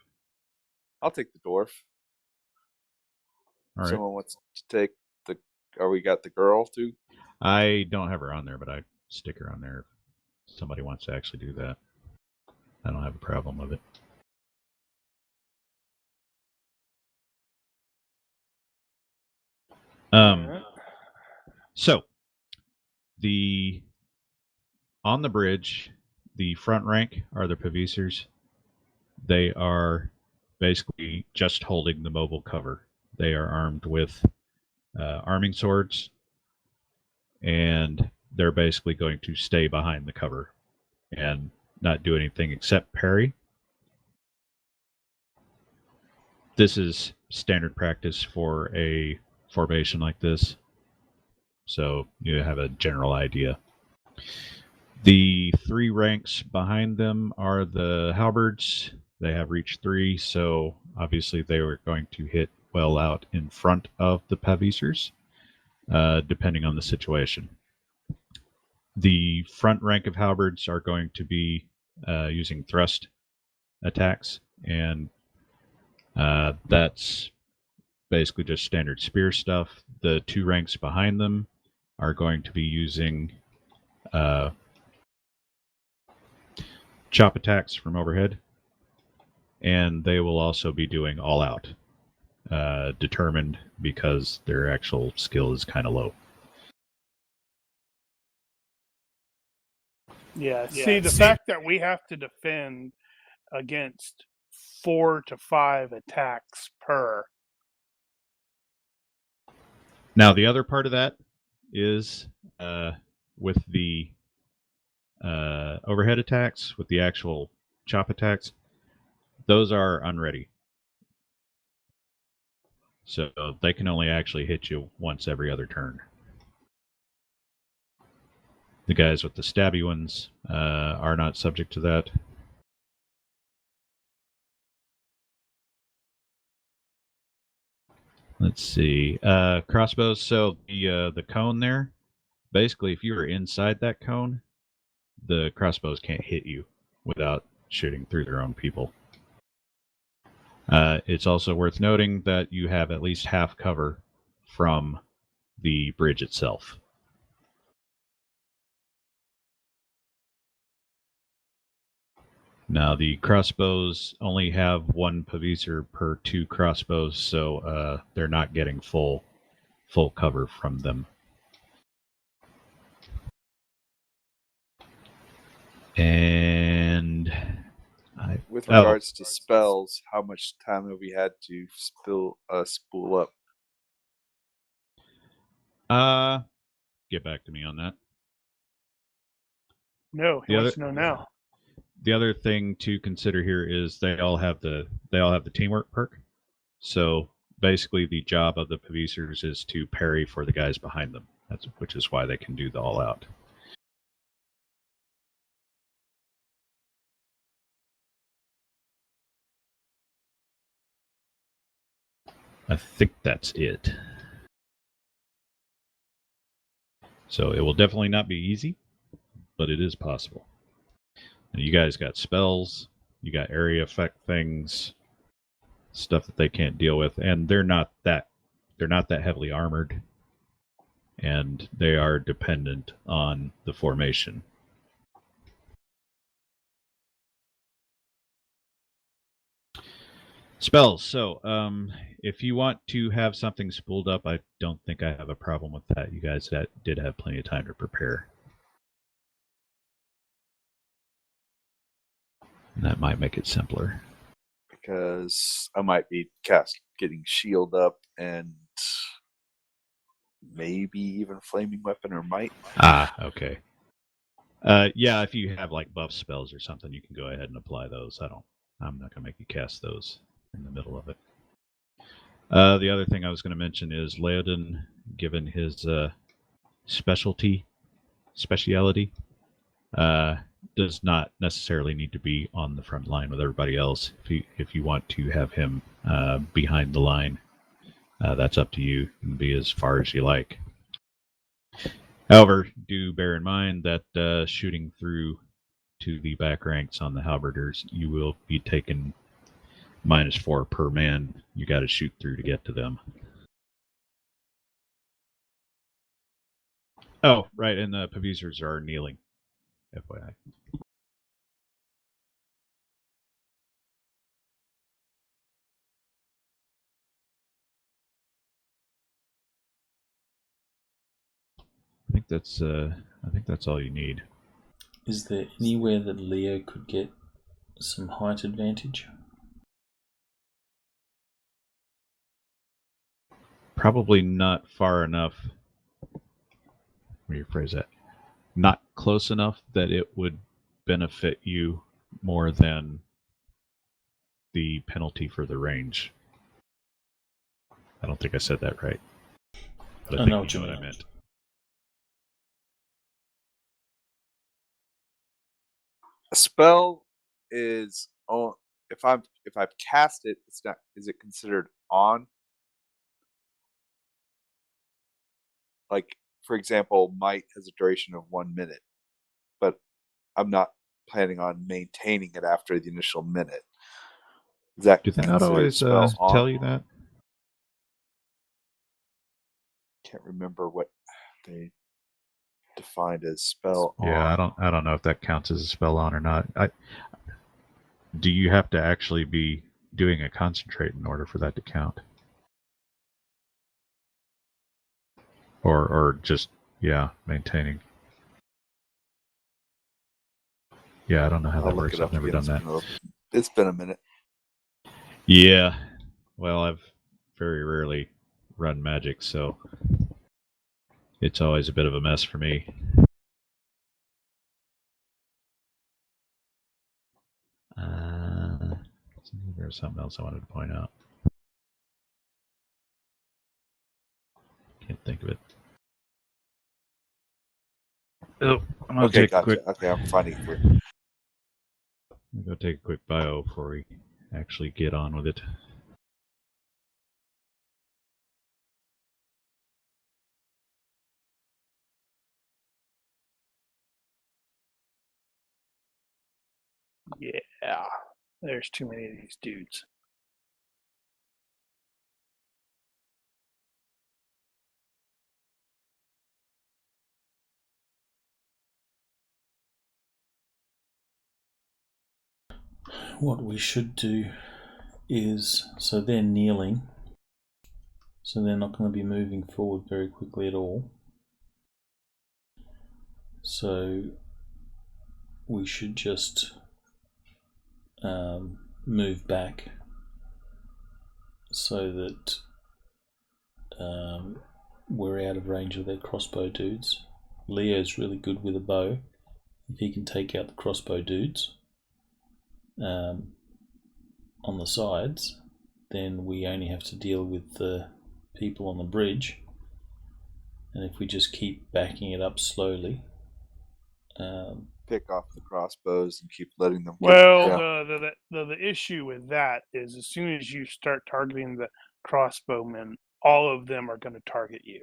I'll take the dwarf. All right. Someone wants to take the. Are we got the girl too? I don't have her on there, but I stick her on there if somebody wants to actually do that. I don't have a problem with it. So on the bridge, the front rank are the Pavisers. They are basically just holding the mobile cover. They are armed with arming swords, and they're basically going to stay behind the cover and not do anything except parry. This is standard practice for a formation like this, so you have a general idea. The 3 ranks behind them are the halberds. They have reach 3, so obviously they were going to hit well out in front of the Pavisers, depending on the situation. The front rank of halberds are going to be using thrust attacks, and that's basically just standard spear stuff. The 2 ranks behind them are going to be using chop attacks from overhead, and they will also be doing all out, determined, because their actual skill is kind of low. Yeah, see, the fact that we have to defend against 4 to 5 attacks per. Now, the other part of that is with the overhead attacks, with the actual chop attacks, those are unready. So they can only actually hit you once every other turn. The guys with the stabby ones are not subject to that. Let's see. Crossbows. So the cone there, basically, if you were inside that cone, the crossbows can't hit you without shooting through their own people. It's also worth noting that you have at least half cover from the bridge itself. Now, the crossbows only have 1 Paviser per 2 crossbows, so they're not getting full cover from them. And with regards to spells, how much time have we had to spool up? Get back to me on that. No, he wants to know now. The other thing to consider here is they all have the teamwork perk. So basically the job of the Pavisers is to parry for the guys behind them. Which is why they can do the all out. I think that's it. So it will definitely not be easy, but it is possible. And you guys got spells, you got area effect things, stuff that they can't deal with, and they're not that heavily armored, and they are dependent on the formation. Spells. So, if you want to have something spooled up, I don't think I have a problem with that. You guys did have plenty of time to prepare. And that might make it simpler. Because I might be getting shield up and maybe even flaming weapon or might. Ah, okay. Yeah, if you have like buff spells or something, you can go ahead and apply those. I'm not gonna make you cast those in the middle of it. The other thing I was going to mention is Leodin, given his specialty, does not necessarily need to be on the front line with everybody else. If you want to have him behind the line, that's up to you. You can be as far as you like. However, do bear in mind that shooting through to the back ranks on the halberders, you will be taken -4 per man. You got to shoot through to get to them. Oh, right, and the Pavisers are kneeling. FYI. I think that's all you need. Is there anywhere that Leo could get some height advantage? Probably not far enough. Let me rephrase that. Not close enough that it would benefit you more than the penalty for the range. I don't think I said that right. But I think you know what I meant. A spell is if I've cast it, it's not. Is it considered on? Like, for example, Might has a duration of 1 minute, but I'm not planning on maintaining it after the initial minute. Is that do they not always tell you that? Can't remember what they defined as spell on. Yeah, I don't know if that counts as a spell on or not. Do you have to actually be doing a concentrate in order for that to count? Or just, maintaining. Yeah, I don't know how that works. I've never done that. It's been a minute. Yeah. Well, I've very rarely run Magic, so it's always a bit of a mess for me. There's something else I wanted to point out. Can't think of it. Oh, I'm gonna take a quick. Okay, I'm finding it. I'm gonna go take a quick bio before we actually get on with it. Yeah, there's too many of these dudes. What we should do is, so they're kneeling, so they're not going to be moving forward very quickly at all. So we should just move back so that we're out of range of their crossbow dudes. Leo's really good with a bow. If he can take out the crossbow dudes on the sides, then we only have to deal with the people on the bridge. And if we just keep backing it up slowly, pick off the crossbows and keep letting them. The issue with that is as soon as you start targeting the crossbowmen, all of them are going to target you.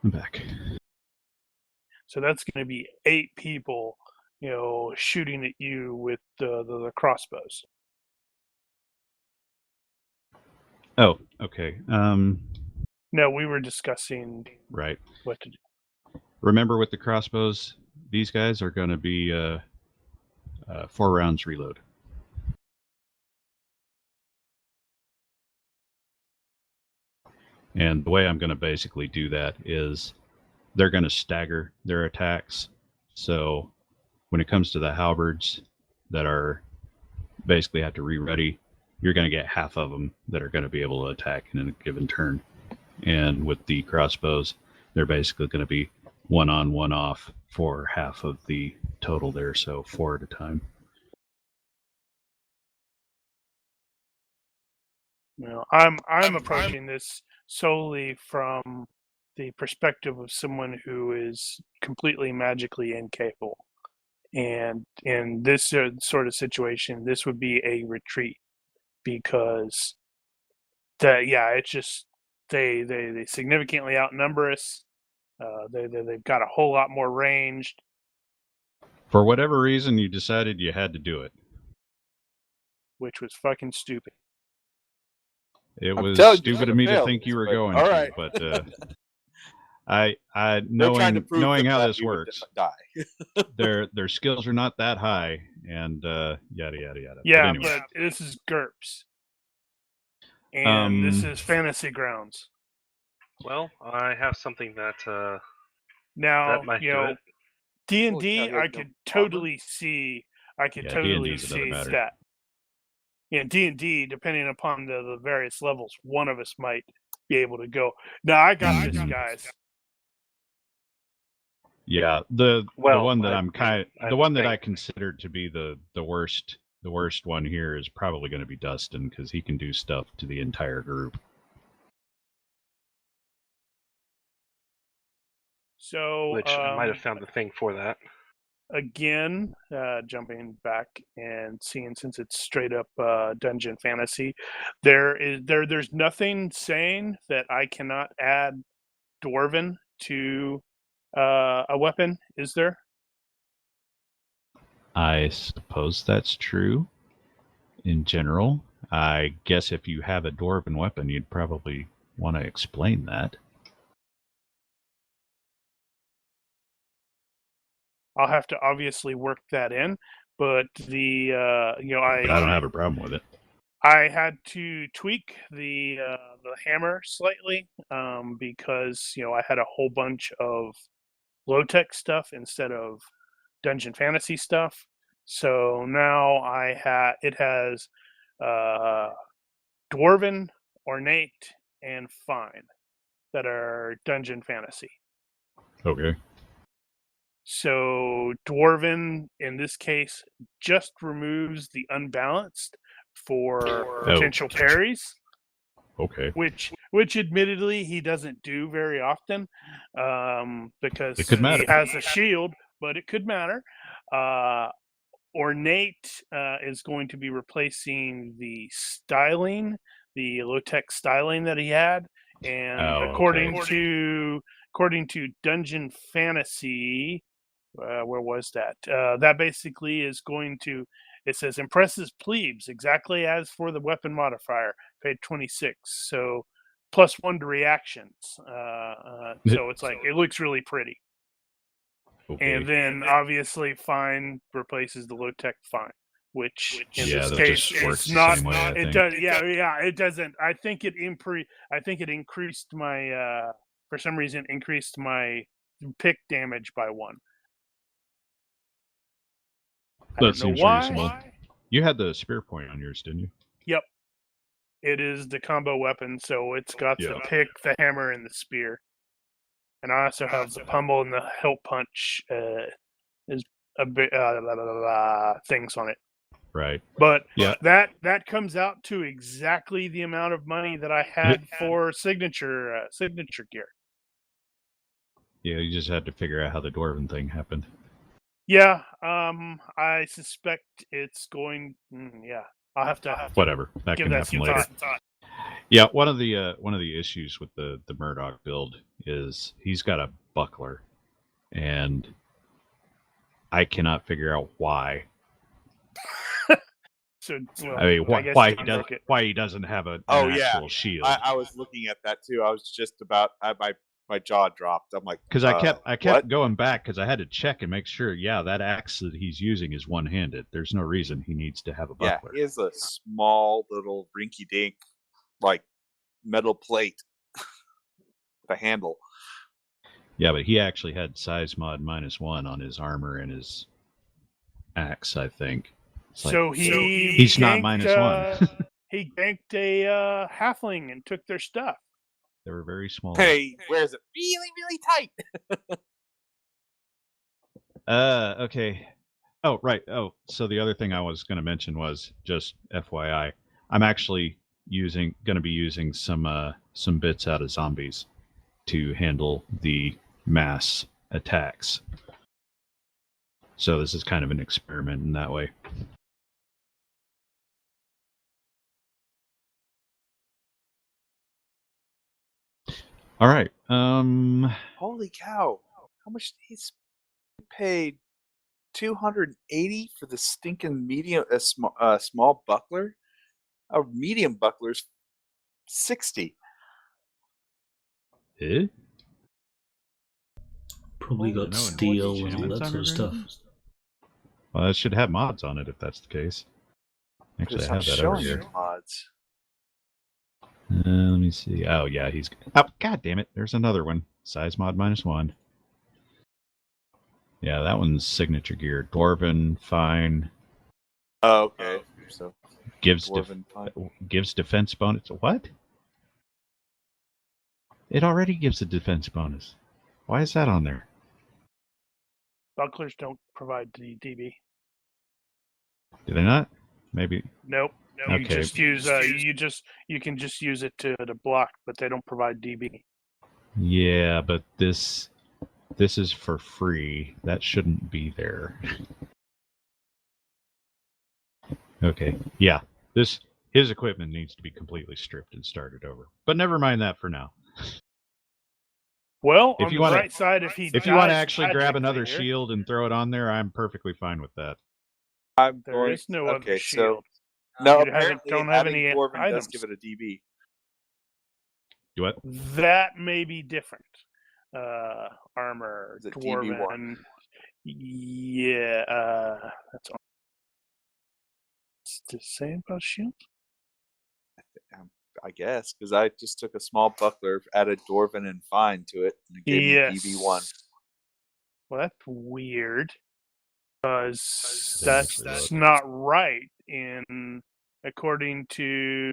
I'm back. So that's going to be 8 people, shooting at you with the crossbows. Oh, okay. No, we were discussing right. what to do. Remember, with the crossbows, these guys are going to be 4 rounds reload. And the way I'm going to basically do that is they're going to stagger their attacks. So when it comes to the halberds that are basically have to re-ready, you're going to get half of them that are going to be able to attack in a given turn. And with the crossbows, they're basically going to be 1 on, 1 off for half of the total there. So 4 at a time. I'm approaching this solely from the perspective of someone who is completely magically incapable. And in this sort of situation, this would be a retreat because it's just they significantly outnumber us. They've got a whole lot more range. For whatever reason, you decided you had to do it, which was fucking stupid. It was stupid of me to think you were going to, but I knowing how this works, their skills are not that high, and yada yada yada. Yeah, but this is GURPS, and this is Fantasy Grounds. Well, I have something that now that might do it. D&D, I could totally see. I could totally see that. Yeah, D&D, depending upon the various levels, one of us might be able to go. No, I got this, guys. Yeah, the one that the one that I considered to be the worst one here is probably going to be Dustin, because he can do stuff to the entire group. So, which I might have found the thing for that. Again, jumping back and seeing, since it's straight up dungeon fantasy, there's nothing saying that I cannot add Dwarven to a weapon, is there? I suppose that's true in general. I guess if you have a Dwarven weapon, you'd probably want to explain that. I'll have to obviously work that in, but I don't have a problem with it. I had to tweak the hammer slightly because I had a whole bunch of low-tech stuff instead of dungeon fantasy stuff. So now it has Dwarven, Ornate, and Fine that are dungeon fantasy. Okay. So Dwarven, in this case, just removes the unbalanced for potential parries. Okay. Which admittedly he doesn't do very often, because he has a shield, but it could matter. Ornate is going to be replacing the styling, the low-tech styling that he had, and according to Dungeon Fantasy, where was that? That basically is going to. It says impresses plebes exactly as for the weapon modifier, paid 26. So +1 to reactions. So it's like it looks really pretty. Okay. And then obviously Fine replaces the low tech Fine, which in this case is not. It does. Yeah. It doesn't. I think it increased my. For some reason, increased my pick damage by 1. That seems reasonable. You had the spear point on yours, didn't you? Yep. It is the combo weapon, so it's got the pick, the hammer, and the spear. And I also have the pummel and the hilt punch is a bit things on it. Right. But Yeah. that comes out to exactly the amount of money that I had for signature gear. Yeah, you just had to figure out how the dwarven thing happened. Yeah, I suspect it's going. Yeah, I'll have to Whatever, that give can that happen some later. thought. Yeah, one of the issues with the Murdoch build is he's got a buckler, and I cannot figure out why. So, well, I mean, I guess why he doesn't have an Oh, actual yeah. shield? I was looking at that too. I was just about my jaw dropped. I'm like, Because I kept what? going back because I had to check and make sure. Yeah, that axe that he's using is one-handed. There's no reason he needs to have a Yeah, buckler. he has a small little rinky-dink, like metal plate with a handle. Yeah, but he actually had size mod -1 on his armor and his axe, I think. So he's not -1. He ganked a halfling and took their stuff. They were very small. Hey, wears it really, really tight. Okay. Oh, right. Oh, so the other thing I was going to mention was just FYI, I'm actually going to be using some bits out of zombies to handle the mass attacks. So this is kind of an experiment in that way. All right. Holy cow! How much did he paid? 280 for the stinking medium, small buckler. A medium buckler's 60. Eh? Probably got steel and all that sort of stuff. Well, that should have mods on it if that's the case. Actually, I have that over here. Mods. Let me see. Oh, yeah, he's... Oh, God damn it. There's another one. Size mod -1. Yeah, that one's signature gear. Dwarven, fine. Oh, okay. So gives defense bonus. What? It already gives a defense bonus. Why is that on there? Bucklers don't provide DB. Do they not? Maybe. Nope. Okay. You just use you can just use it to block, but they don't provide DB. Yeah, but this is for free. That shouldn't be there. Okay. Yeah. His equipment needs to be completely stripped and started over. But never mind that for now. Well, on the right side, if you want to actually grab another shield and throw it on there, I'm perfectly fine with that. There is no other shield. So, no, Don't have any Dwarven items. does give it a DB. Do what? That may be different. Armor, Dwarven. DB1. Yeah, that's all. What's to say about shield? I guess, because I just took a small buckler, added Dwarven and Fine to it, and it gave me DB1. Well, that's weird, because that's not right. According to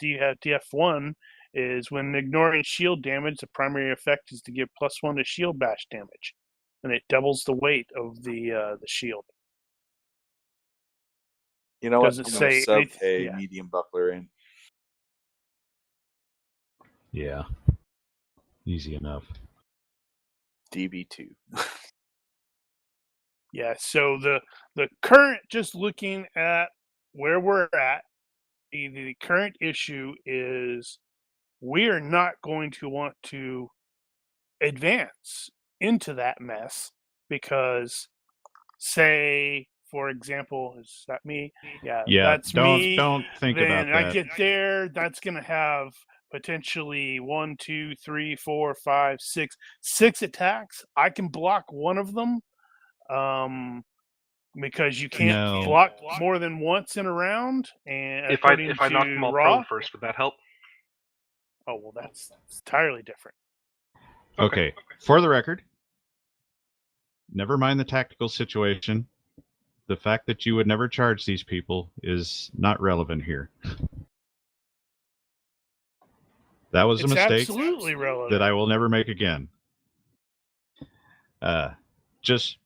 DF1, is when ignoring shield damage, the primary effect is to give +1 to shield bash damage, and it doubles the weight of the shield. You know what? Doesn't I'm going to say sub a medium buckler in. Yeah. Easy enough. DB2. Yeah, so the current, just looking at where we're at, the current issue is we are not going to want to advance into that mess because, say, for example, is that me? Yeah, that's me. Don't think about that. I get there, that's going to have potentially 1, 2, 3, 4, 5, 6 attacks. I can block one of them. Because you can't block more than once in a round. And if I knock them all prone first, would that help? Oh, well, that's entirely different. Okay. For the record, never mind the tactical situation. The fact that you would never charge these people is not relevant here. That was a mistake absolutely relevant. that I will never make again. Just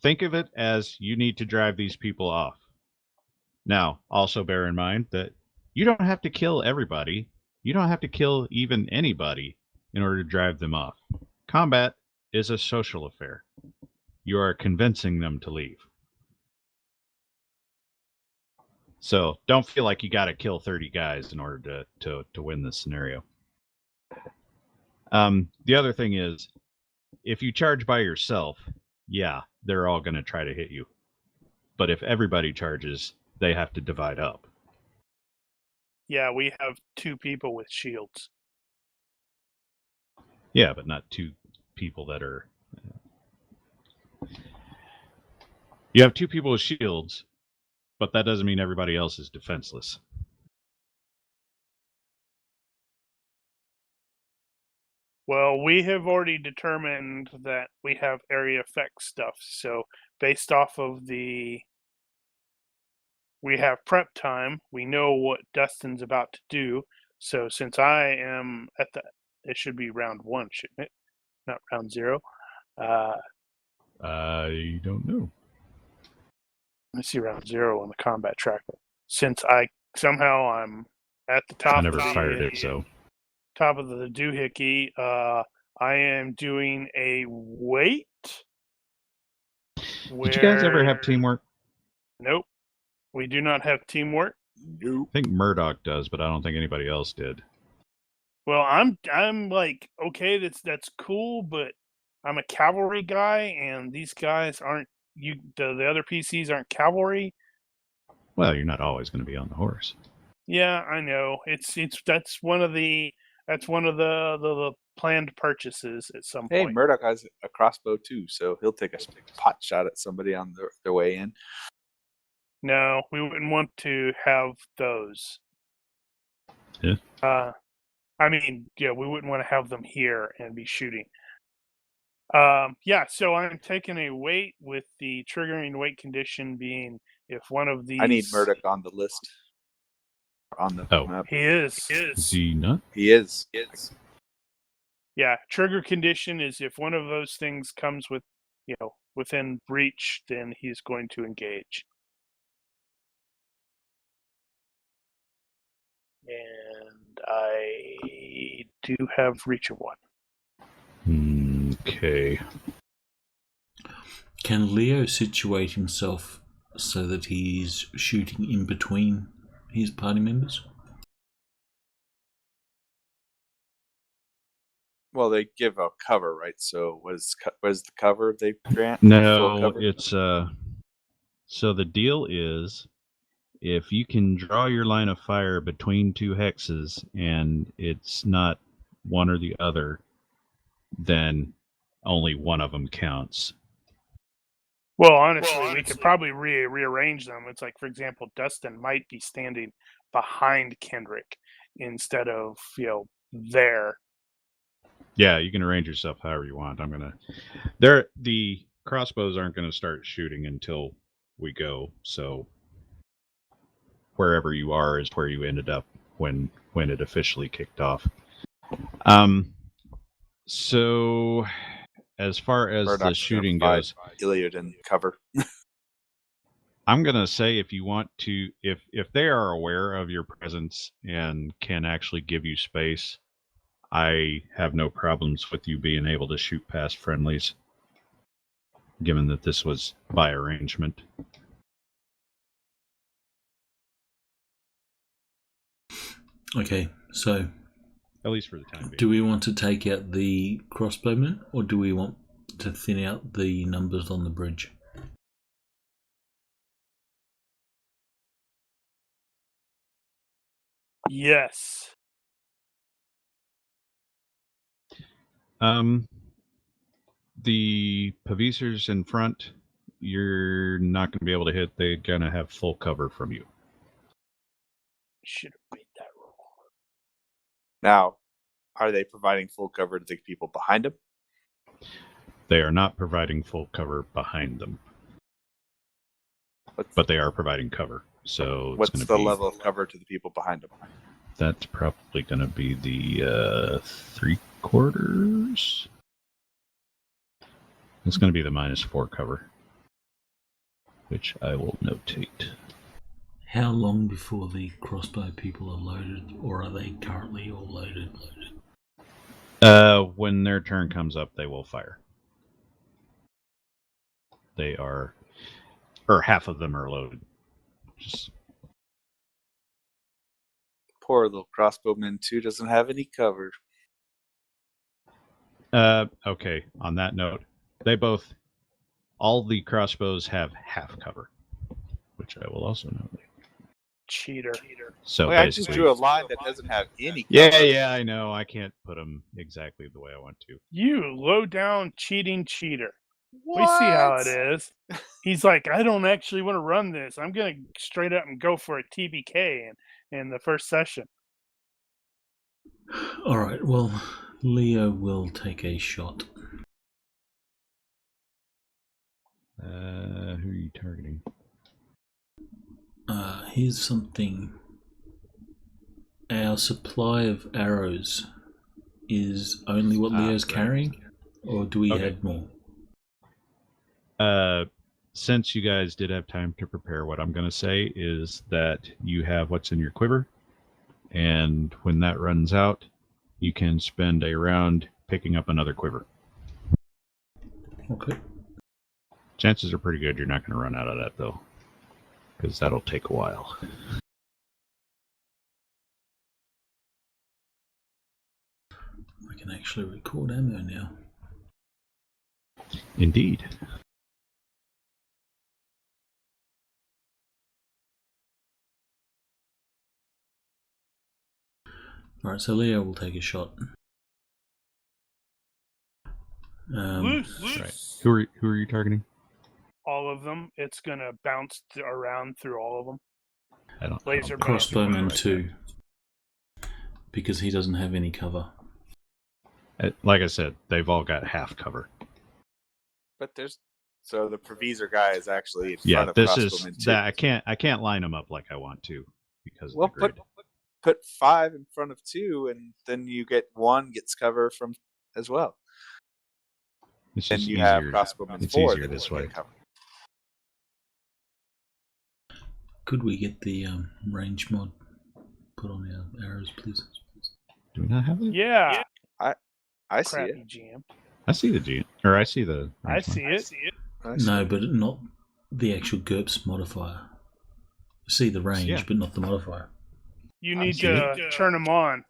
think of it as you need to drive these people off. Now, also bear in mind that you don't have to kill everybody. You don't have to kill even anybody in order to drive them off. Combat is a social affair. You are convincing them to leave. So don't feel like you got to kill 30 guys in order to win this scenario. The other thing is, if you charge by yourself, yeah, they're all going to try to hit you. But if everybody charges, they have to divide up. Yeah, we have 2 people with shields. Yeah, but not 2 people that are... You have 2 people with shields, but that doesn't mean everybody else is defenseless. Well, we have already determined that we have area effect stuff. So based off of we have prep time, we know what Dustin's about to do. So since I am it should be round 1, shouldn't it? Not round 0. I don't know. Let me see round 0 on the combat tracker. Since I'm at the top. I never fired it, so... Top of the doohickey, I am doing a wait. Did you guys ever have teamwork? Nope. We do not have teamwork. Nope. I think Murdoch does, but I don't think anybody else did. Well, I'm like, okay, that's cool, but I'm a cavalry guy, and these guys aren't. The other PCs aren't cavalry. Well, you're not always going to be on the horse. Yeah, I know. That's one of the planned purchases at some Hey, point. Murdoch has a crossbow too, so he'll take a pot shot at somebody on their way in. No, we wouldn't want to have those. Yeah. I mean, yeah, we wouldn't want to have them here and be shooting. Yeah, so I'm taking a wait with the triggering wait condition being if one of these. I need Murdoch on the list. On the map. He is. Is he not? He is. Yeah, trigger condition is if one of those things comes within reach, then he's going to engage. And I do have reach of 1. Okay. Can Leo situate himself so that he's shooting in between his party members? Well, they give a cover, right? So what is the cover they grant? No, it's so the deal is if you can draw your line of fire between 2 hexes and it's not one or the other, then only one of them counts. Well, honestly, we could probably rearrange them. It's like, for example, Dustin might be standing behind Kendrick instead of, there. Yeah, you can arrange yourself however you want. The crossbows aren't going to start shooting until we go, so wherever you are is where you ended up when it officially kicked off. So as far as Murdoch's the shooting goes, Iliad in cover. I'm going to say if you want to, if they are aware of your presence and can actually give you space, I have no problems with you being able to shoot past friendlies, given that this was by arrangement. Okay, so at least for the time being. Do we want to take out the crossbowmen, or do we want to thin out the numbers on the bridge? Yes. The Pavisers in front, you're not going to be able to hit. They're going to have full cover from you. Should have made that roll. Now, are they providing full cover to the people behind them? They are not providing full cover behind them. But they are providing cover. So what's the level of cover to the people behind them? That's probably going to be the 3/4. It's going to be the -4 cover, which I will notate. How long before the crossbow people are loaded, or are they currently all loaded? When their turn comes up, they will fire. They are, or half of them are loaded. Just Poor little crossbowman 2 doesn't have any cover. okay. On that note, all the crossbows have half cover, which I will also note. Cheater. So Wait, I just basically, drew a line that doesn't have any cover. yeah, I know. I can't put them exactly the way I want to. You low down cheating cheater. What? We see how it is. He's like, I don't actually want to run this. I'm going to straight up and go for a TBK in the first session. All right. Well, Leo will take a shot. Who are you targeting? Here's something. Our supply of arrows is only what Leo's carrying, or do we have more? Since you guys did have time to prepare, what I'm going to say is that you have what's in your quiver, and when that runs out, you can spend a round picking up another quiver. Okay. Chances are pretty good you're not going to run out of that, though, because that'll take a while. I can actually record ammo now. Indeed. Alright, so Leo will take a shot. Loose. Right. Who are you targeting? All of them. It's going to bounce around through all of them. I don't. Laser Crossbowman 2. Because he doesn't have any cover. Like I said, they've all got half cover. But so the Provisor guy is actually in Yeah, front of this is crossbowman 2. that I can't line them up like I want to because of the grid. Put 5 in front of 2, and then you get 1 gets cover from as well. It's And just you easier. have crossbowman It's 4 easier that this will way. get cover. Could we get the range mod put on our arrows, please? Do we not have it? Yeah. I see Crappy it. GM. I see the G, or I see the. I see it. No, but not the actual GURPS modifier. See the range, but not the modifier. You need to turn them on.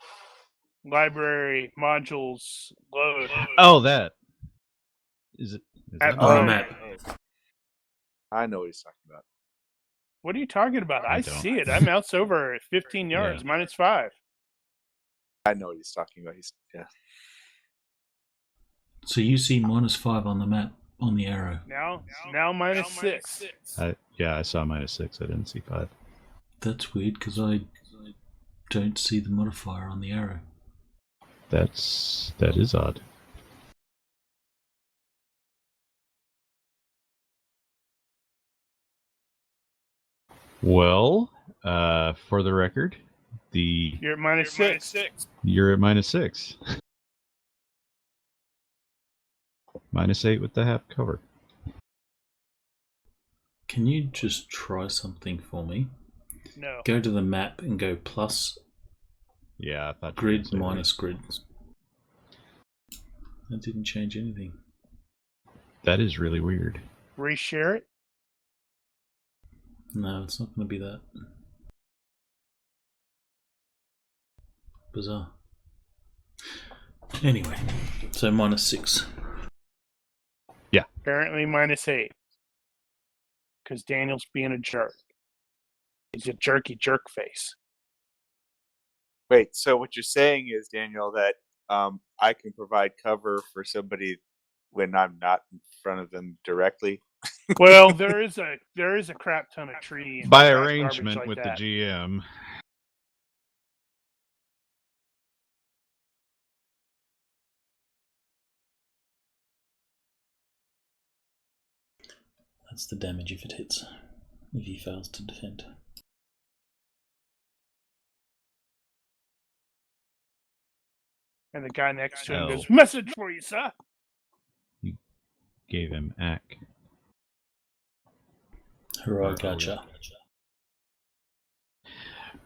Library modules load. Oh, that is it. Is At that On the Rome. map. I know what he's talking about. What are you talking about? I don't. see it. I mouse over at 15 yards, -5. I know what he's talking about. Yeah. So you see -5 on the map, on the arrow. Now -6. I saw -6. I didn't see 5. That's weird, because I don't see the modifier on the arrow. That is odd. Well, for the record, You're at -6. You're at -6. -8 with the half cover. Can you just try something for me? No. Go to the map and go plus Yeah, I thought grid minus grid. That didn't change anything. That is really weird. Reshare it. No, it's not going to be that. Bizarre. Anyway, so -6. Yeah. Apparently -8. Because Daniel's being a jerk. He's a jerky jerk face. Wait, so what you're saying is, Daniel, that I can provide cover for somebody when I'm not in front of them directly? Well, there is a crap ton of tree and By trash arrangement garbage like with that. the GM. That's the damage if it hits. If he fails to defend. And the guy next to him Oh. goes, "Message for you, sir." You gave him AC. Hurrah, gotcha.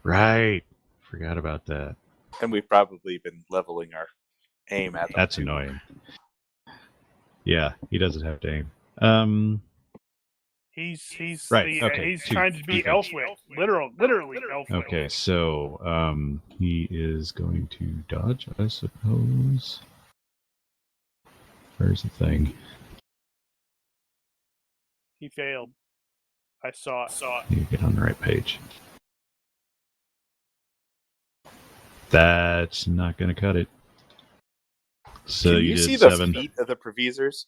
Right. Forgot about that. And we've probably been leveling our aim at them. That's too. annoying. Yeah, he doesn't have to aim. He's Right, okay, he's two. trying to be Okay. Elfwick, literally Elfwick. Okay, so he is going to dodge, I suppose. Where's the thing? He failed. I saw it. You get on the right page. That's not going to cut it. So Can you did see 7. the feet of the Provisors?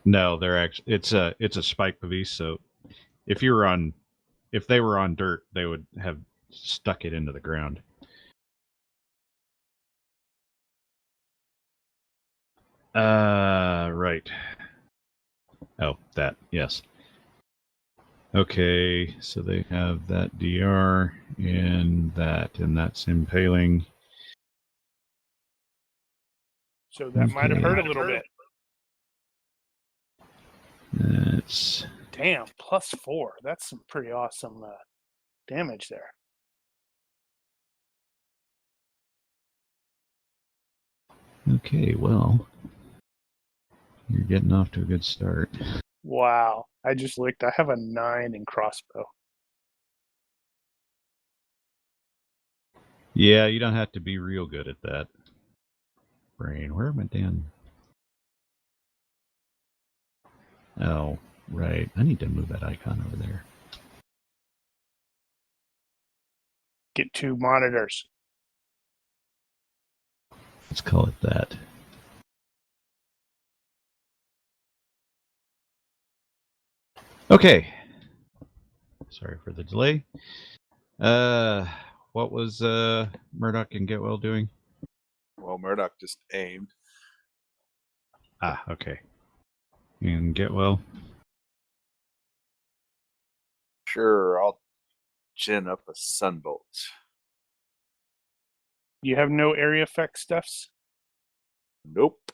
No, they're actually it's a spike Pavise. So if they were on dirt, they would have stuck it into the ground. Right. Oh, that, yes. Okay, so they have that DR and that's impaling. So that might have Okay. hurt a little bit. That's Damn, +4. That's some pretty awesome damage there. okay. Well, you're getting off to a good start. Wow. I just looked. I have a 9 in crossbow. Yeah, you don't have to be real good at that. Brain, where am I down? Oh, right. I need to move that icon over there. Get 2 monitors. Let's call it that. Okay. Sorry for the delay. What was Murdoch and Getwell doing? Well, Murdoch just aimed. Ah, okay. And Getwell? Sure, I'll gin up a sunbolt. You have no area effect stuffs? Nope.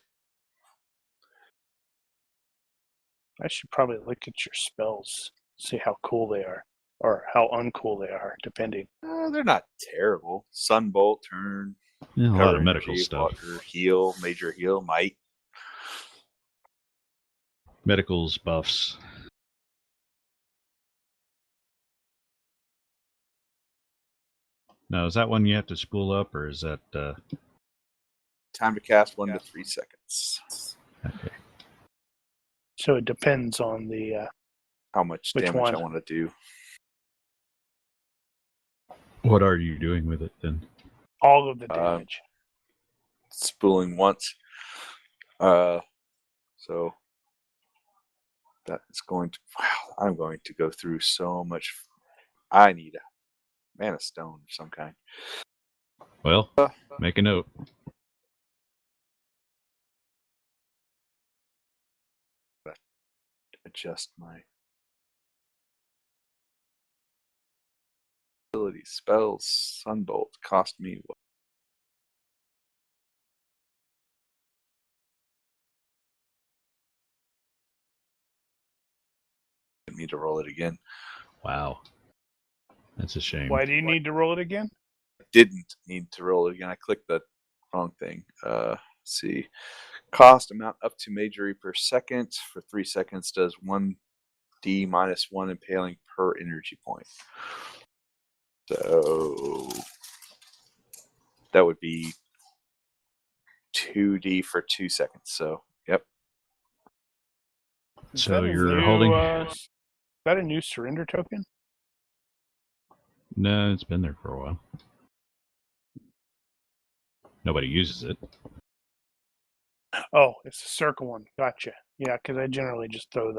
I should probably look at your spells, see how cool they are, or how uncool they are, depending. They're not terrible. Sunbolt, turn, Yeah, a lot cover of medical energy, stuff. water, heal, major heal, might. Medicals, buffs. Now, is that one you have to spool up, or is that... Time to cast 1 to 3 seconds. Okay. So it depends on the How much Which damage one? I want to do. What are you doing with it, then? all of the damage. Spooling once. So that is going to... Wow, I'm going to go through so much... I need a mana stone of some kind. Well, make a note. Adjust my ability. Spells. Sunbolt cost me what? I need to roll it again. Wow. That's a shame. Why do you need to roll it again? Didn't need to roll it again. I clicked the wrong thing. Let's see. Cost amount up to majory per second. For 3 seconds does 1d minus 1 impaling per energy point. So that would be 2d for 2 seconds. So, yep. So you're holding? Is that a new surrender token? No, it's been there for a while. Nobody uses it. Oh, it's a circle one. Gotcha. Yeah, because I generally just throw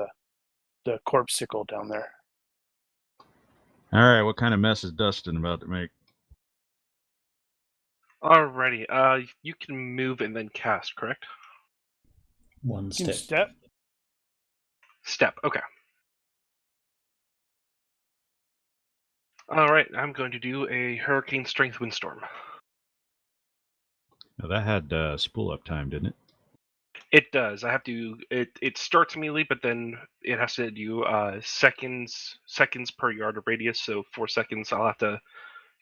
the corpse sickle down there. All right, what kind of mess is Dustin about to make? Alrighty. You can move and then cast, correct? One You step. can step. Step. Okay. All right. I'm going to do a hurricane strength windstorm. Now, that had spool up time, didn't it? It does. I have to. It starts immediately, but then it has to do seconds per yard of radius. So 4 seconds, I'll have to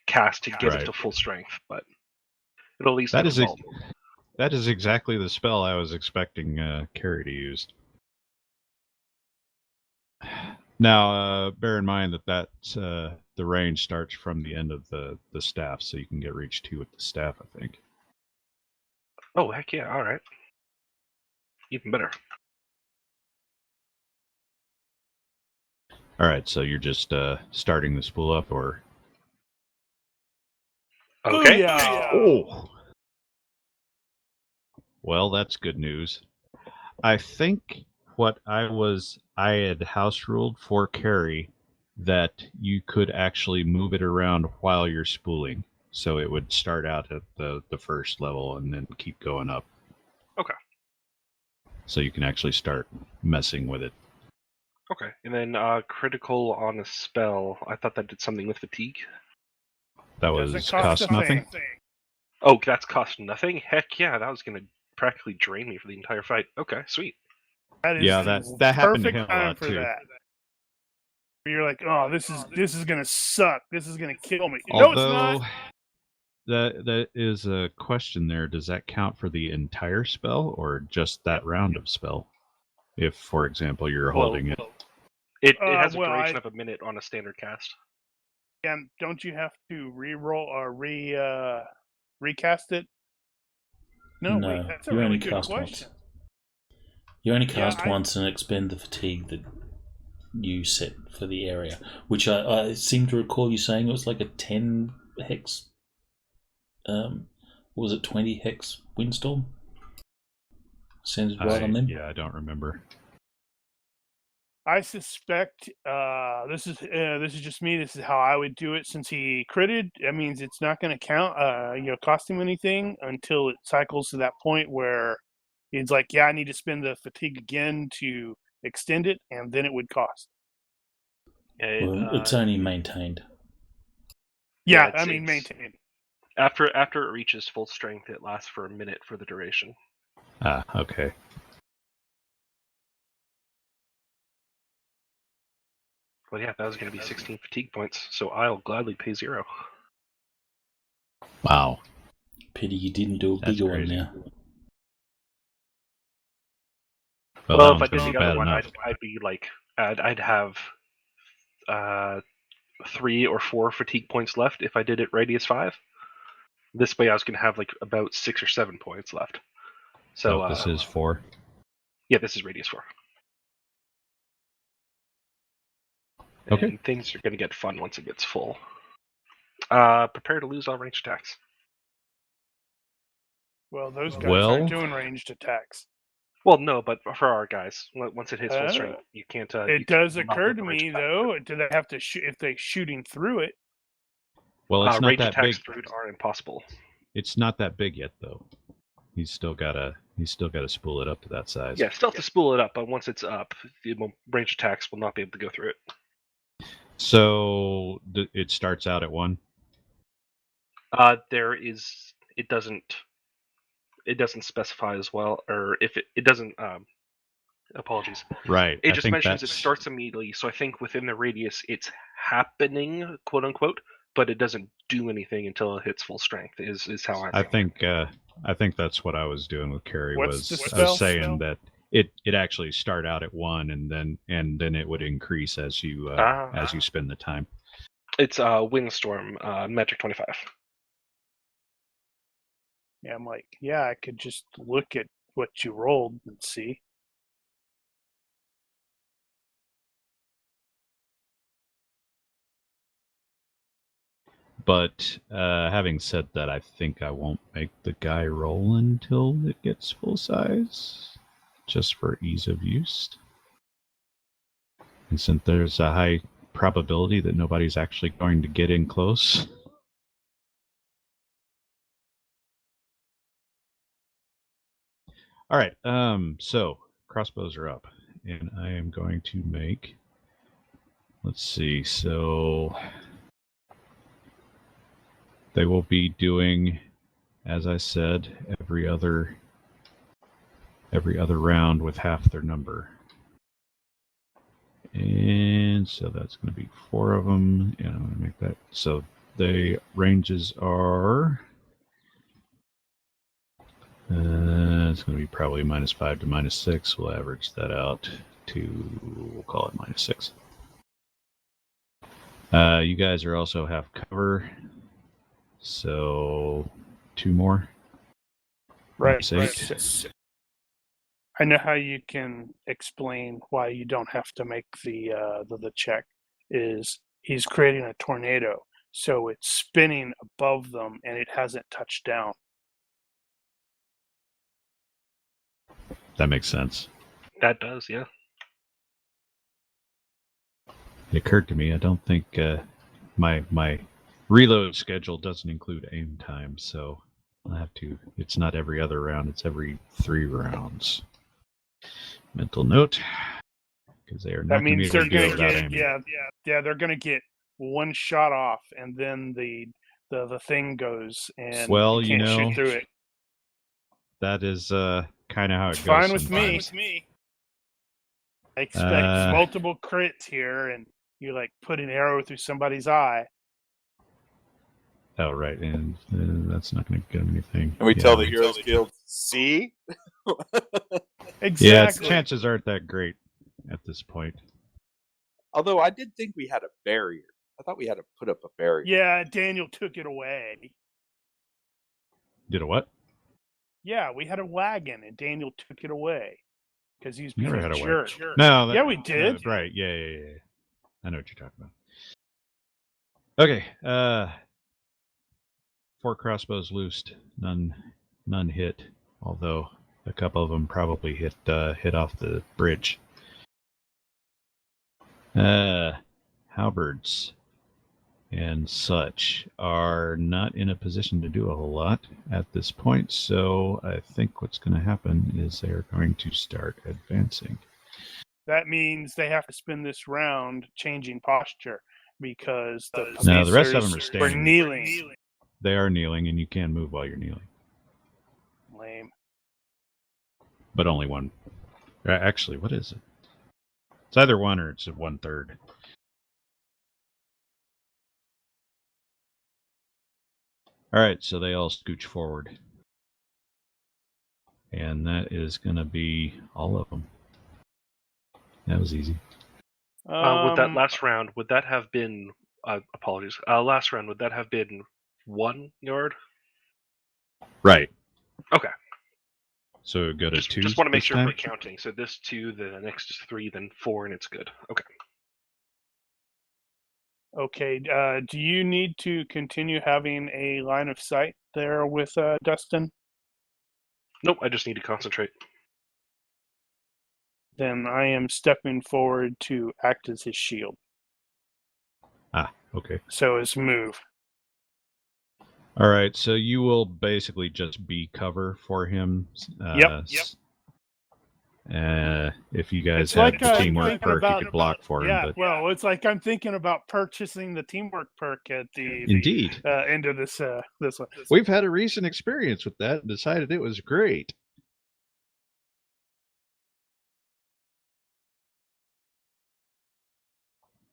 cast to get it to full strength. But it'll at least That have is a bulb. that is exactly the spell I was expecting Carrie to use. Now, bear in mind that the range starts from the end of the staff, so you can get reach 2 with the staff, I think. Oh, heck yeah. All right. Even better. All right, so you're just starting the spool up, or... Okay. Booyah! Oh! Well, that's good news. I think what I had house ruled for Carrie that you could actually move it around while you're spooling. So it would start out at the first level and then keep going up. Okay. So you can actually start messing with it. Okay. And then critical on a spell. I thought that did something with fatigue. That Doesn't was cost cost a nothing? thing. Oh, that's cost nothing? Heck yeah, that was going to practically drain me for the entire fight. Okay, sweet. That is Yeah, the that happened to perfect him a time lot, for too. that. You're like, oh, this is gonna suck. This is gonna kill me. No, it's Although, not. that is a question there. Does that count for the entire spell or just that round of spell? If, for example, you're holding it. It has a well, duration of a minute on a standard cast. And don't you have to re-roll or recast it? No, wait, that's a you really only good cast question. once. You only Yeah, cast once and expend the fatigue that you set for the area, which I seem to recall you saying it was like a 10 hex. Was it 20 hex windstorm? Sounded right on them. Yeah, I don't remember. I suspect this is just me. This is how I would do it. Since he critted, that means it's not going to count. Cost him anything until it cycles to that point where he's like, "Yeah, I need to spend the fatigue again to extend it," and then it would cost. It's only maintained. Yeah, I mean maintained. After it reaches full strength, it lasts for a minute for the duration. Ah, okay. Well, yeah, that was going to be 16 fatigue points, so I'll gladly pay 0. Wow. Pity you didn't do a bigger one now. Well, if I did the other one, I'd be like, I'd have 3 or 4 fatigue points left if I did it radius 5. This way, I was going to have like about 6 or 7 points left. So this is 4. Yeah, this is radius 4. Okay. And things are going to get fun once it gets full. Prepare to lose all ranged attacks. Well, those guys aren't doing ranged attacks. Well, no, but for our guys, once it hits full strength, you can't. It does occur to me, though, do they have to shoot if they're shooting through it? Well, it's not ranged that attacks big. through it are impossible. It's not that big yet, though. He's still gotta spool it up to that size. Yeah, still have to spool it up, but once it's up, the ranged attacks will not be able to go through it. So it starts out at 1. It doesn't specify as well, or if it doesn't. Apologies. Right. It just mentions it starts immediately, so I think within the radius it's happening, quote unquote, but it doesn't do anything until it hits full strength. Is how I think. I think that's what I was doing with Carrie. I was saying that it actually start out at 1 and then it would increase as you spend the time. It's Windstorm, Magic 25. Yeah, I'm like, yeah, I could just look at what you rolled and see. But having said that, I think I won't make the guy roll until it gets full size, just for ease of use. And since there's a high probability that nobody's actually going to get in close. All right, so crossbows are up, and I am going to make, let's see, so they will be doing, as I said, every other every other round with half their number. And so that's going to be 4 of them. And I'm going to make that. So the ranges are... it's going to be probably -5 to -6. We'll average that out to, we'll call it -6. You guys are also half cover. So 2 more. Right. That's 8. I know how you can explain why you don't have to make the check. Is he's creating a tornado, so it's spinning above them and it hasn't touched down. That makes sense. That does, yeah. It occurred to me, I don't think my reload schedule doesn't include aim time, so I'll have to. It's not every other round; it's every 3 rounds. Mental note, because they are not going to be able to do it without aiming. Yeah, they're going to get 1 shot off, and then the thing goes, and well, you can't shoot through it. That is kind of how it goes. Fine with me. I expect multiple crits here, and you like put an arrow through somebody's eye. Oh, right, and that's not going to get them anything. And we tell the Heroes Guild, see? Exactly. Yeah, chances aren't that great at this point. Although I did think we had a barrier. I thought we had to put up a barrier. Yeah, Daniel took it away. Did a what? Yeah, we had a wagon, and Daniel took it away because he's being Never had a jerk. No, yeah, we did. Right? Yeah. I know what you're talking about. Okay. 4 crossbows loosed. None hit. Although a couple of them probably hit off the bridge. Halberds and such are not in a position to do a whole lot at this point, so I think what's going to happen is they're going to start advancing. That means they have to spend this round changing posture because the rest of them are standing. We're kneeling. They are kneeling, and you can move while you're kneeling. Lame. But only one. Actually, what is it? It's either 1 or it's 1/3. All right, so they all scooch forward. And that is going to be all of them. That was easy. With that last round, would that have been... apologies. Last round, would that have been 1 yard? Right. Okay. So go to 2. Just want to make sure we're counting. So this 2, the next is 3, then 4, and it's good. Okay. Okay. Do you need to continue having a line of sight there with Dustin? Nope, I just need to concentrate. Then I am stepping forward to act as his shield. Okay. So his move. All right, so you will basically just be cover for him. Yep. If you guys It's had like the teamwork perk, you could block for him. But... well, it's like I'm thinking about purchasing the teamwork perk at the Indeed. End of this one. We've had a recent experience with that and decided it was great.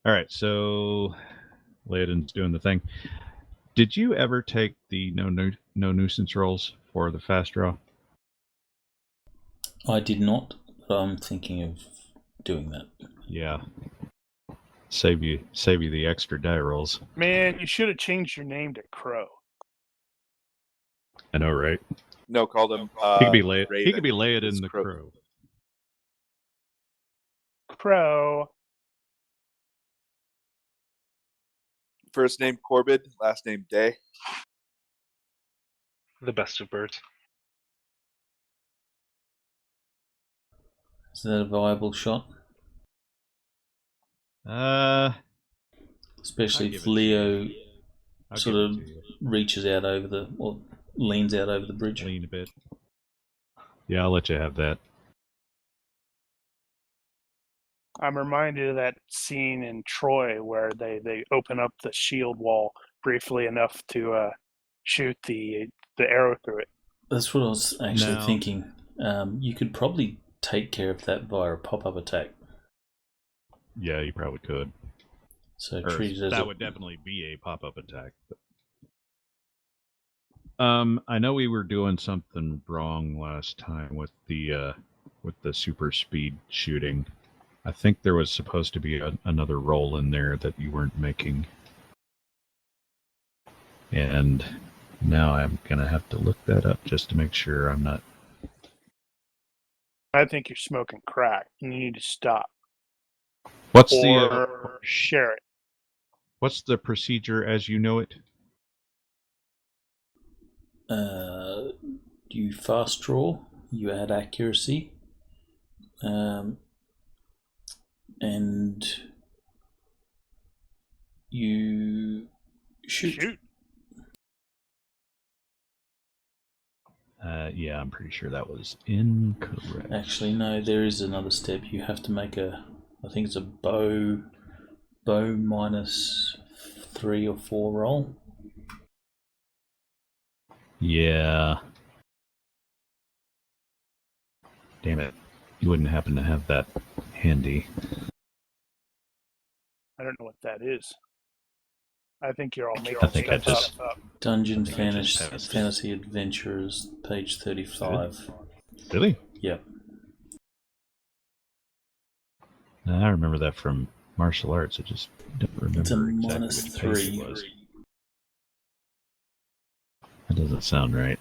All right, so Laden's doing the thing. Did you ever take the no nuisance rolls for the fast draw? I did not, but I'm thinking of doing that. Yeah. Save you the extra die rolls. Man, you should have changed your name to Crow. I know, right? No, called him. He could be Laden the Crow. Crow. First name Corbin, last name Day. The best of birds. Is that a viable shot? Especially if Leo sort of reaches out over or leans out over the bridge. Lean a bit. Yeah, I'll let you have that. I'm reminded of that scene in Troy where they open up the shield wall briefly enough to shoot the arrow through it. That's what I was actually thinking. You could probably take care of that via a pop-up attack. Yeah, you probably could. So Or treat it as that would definitely be a pop-up attack. I know we were doing something wrong last time with the super speed shooting. I think there was supposed to be another roll in there that you weren't making. And now I'm going to have to look that up just to make sure I'm not... I think you're smoking crack, and you need to stop. What's or share it. What's the procedure as you know it? You fast draw, you add accuracy, and you shoot. Yeah, I'm pretty sure that was incorrect. Actually, no, there is another step. You have to make I think it's a bow minus 3 or 4 roll. Yeah. Damn it. You wouldn't happen to have that handy. I don't know what that is. I think you're all making stuff up. Dungeon Fantasy Adventures, page 35. Really? Yep. I remember that from martial arts. I just don't remember It's a exactly minus which page 3. it was. That doesn't sound right.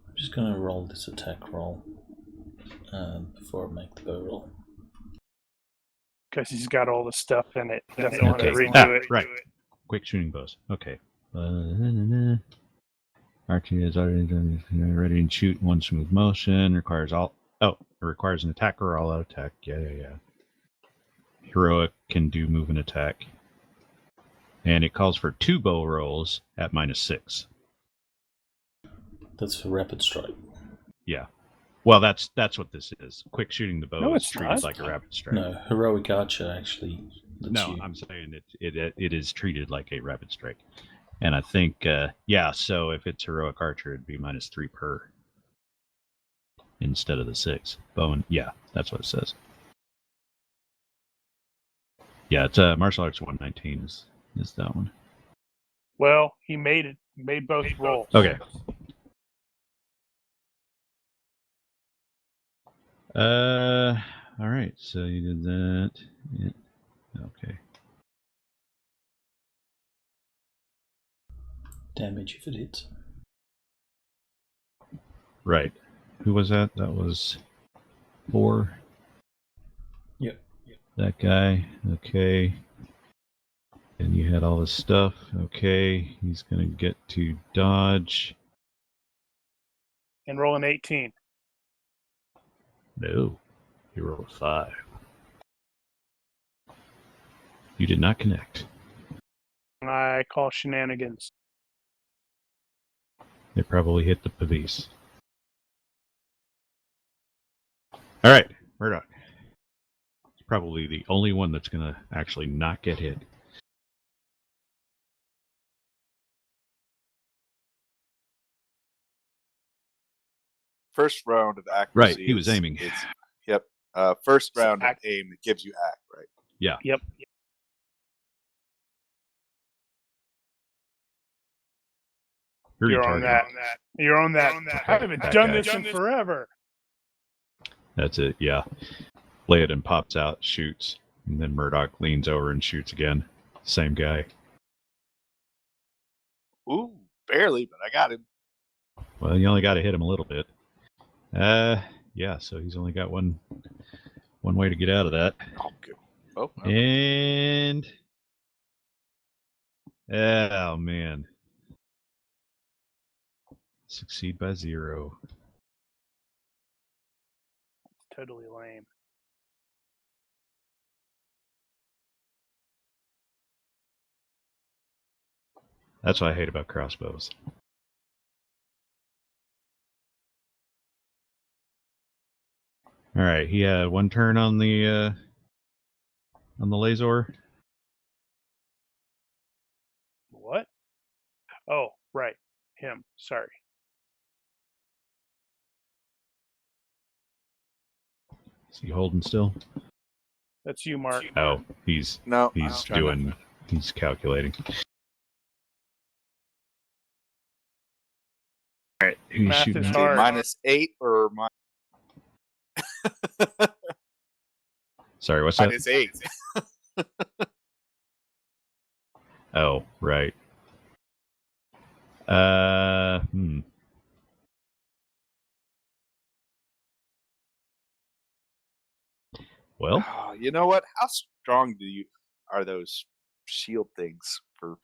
I'm just going to roll this attack roll before I make the bow roll. Because he's got all the stuff in it. Doesn't want to Okay. redo it. Right. Quick shooting bows. Okay. Archie is already done. Ready and shoot in one smooth motion. Requires all. Oh, it requires an attack or all out attack. Yeah. Heroic can do move and attack. And it calls for 2 bow rolls at -6. That's for rapid strike. Yeah. Well, that's what this is. Quick shooting the bow No, is it's treated not. like a rapid strike. No, heroic archer actually. No, I'm saying it is treated like a rapid strike. And I think, so if it's heroic archer, it'd be -3 per instead of the 6. Bow, yeah, that's what it says. Yeah, it's martial arts 119 is that one. Well, he made it. He made both rolls. Okay. All right. So you did that. Yeah. Okay. Damage if it hits. Right. Who was that? That was 4. Yep. That guy. Okay. And you had all this stuff. Okay. He's going to get to dodge. And roll an 18. No. He rolled a 5. You did not connect. I call shenanigans. It probably hit the police. All right. Murdoch. It's probably the only one that's going to actually not get hit. First round of accuracy. Right, he was aiming. Yep. First round of aim, it gives you act, right? Yeah. Yep. You're on that. You're on that. I haven't done this in forever. That's it, yeah. Laodin pops out, shoots, and then Murdoch leans over and shoots again. Same guy. Ooh, barely, but I got him. Well, you only got to hit him a little bit. Yeah, so he's only got one way to get out of that. Oh, and oh man. Succeed by 0. Totally lame. That's what I hate about crossbows. All right, he had 1 turn on the on the laser? What? Oh, right. Him. Sorry. Is he holding still? That's you, Mark. Oh, he's calculating. All right, who's Math shooting? is at? hard. -8 or Sorry, what's that? -8? Oh, right. Well, Oh, you know what? How strong are those shield things for?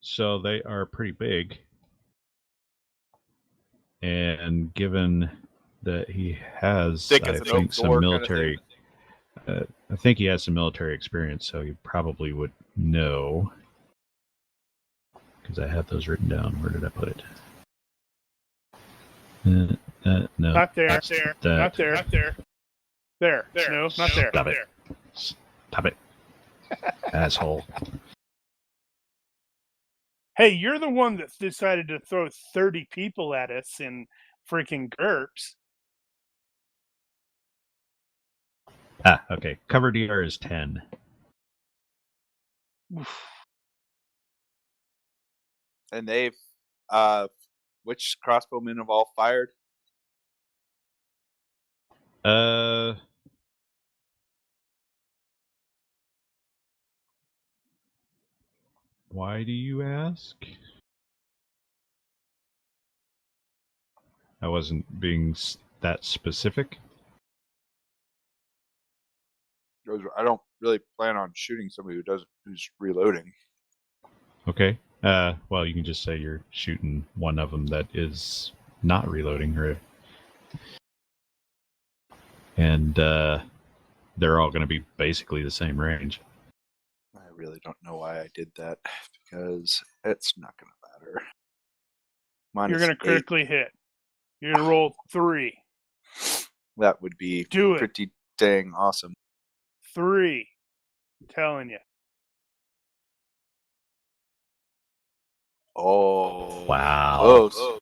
so they are pretty big, and given that he has, Thick I as an think, oak some door military. I think he has some military experience, so he probably would know. Because I have those written down. Where did I put it? No, Not there. that's Not that. there. Not there. There. No, not there. Stop it. Stop it. Asshole. Hey, you're the one that decided to throw 30 people at us in freaking GURPS. Ah, okay. Cover DR is 10. And they've, which crossbowmen have all fired? Why do you ask? I wasn't being that specific. I don't really plan on shooting somebody who's reloading. Okay. Well, you can just say you're shooting one of them that is not reloading, right? And they're all going to be basically the same range. I really don't know why I did that, because it's not going to matter. You're going to critically hit. You're going to roll 3. That would be pretty dang awesome. 3. I'm telling you. Oh. Wow. Close.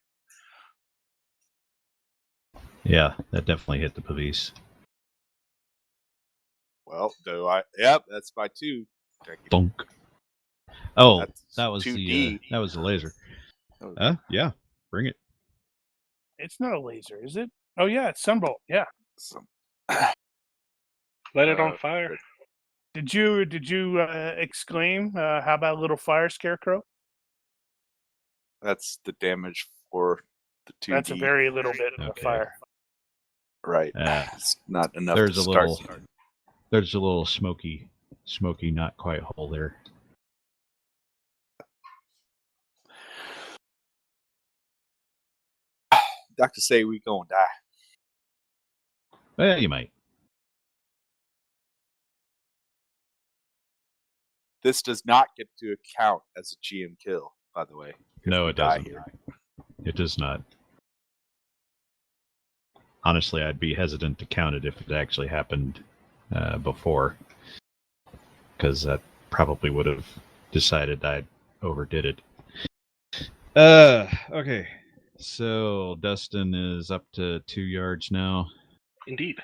Yeah, that definitely hit the police. Well, do I? Yep, that's my 2. Donk. Oh, That's that was 2D. that was the laser. Yeah, bring it. It's not a laser, is it? Oh yeah, it's Sunbolt. Yeah. Let it on fire. Did you exclaim? How about a little fire scarecrow? That's the damage for the 2D. That's a very little bit of fire. Right. It's not enough There's to a start. There's a little smoky, not quite hole there. Doctors say we gonna die. Well, you might. This does not get to account as a GM kill, by the way. No, it doesn't. It does not. Honestly, I'd be hesitant to count it if it actually happened before, because that probably would have decided I overdid it. Okay. So Dustin is up to 2 yards now. Indeed.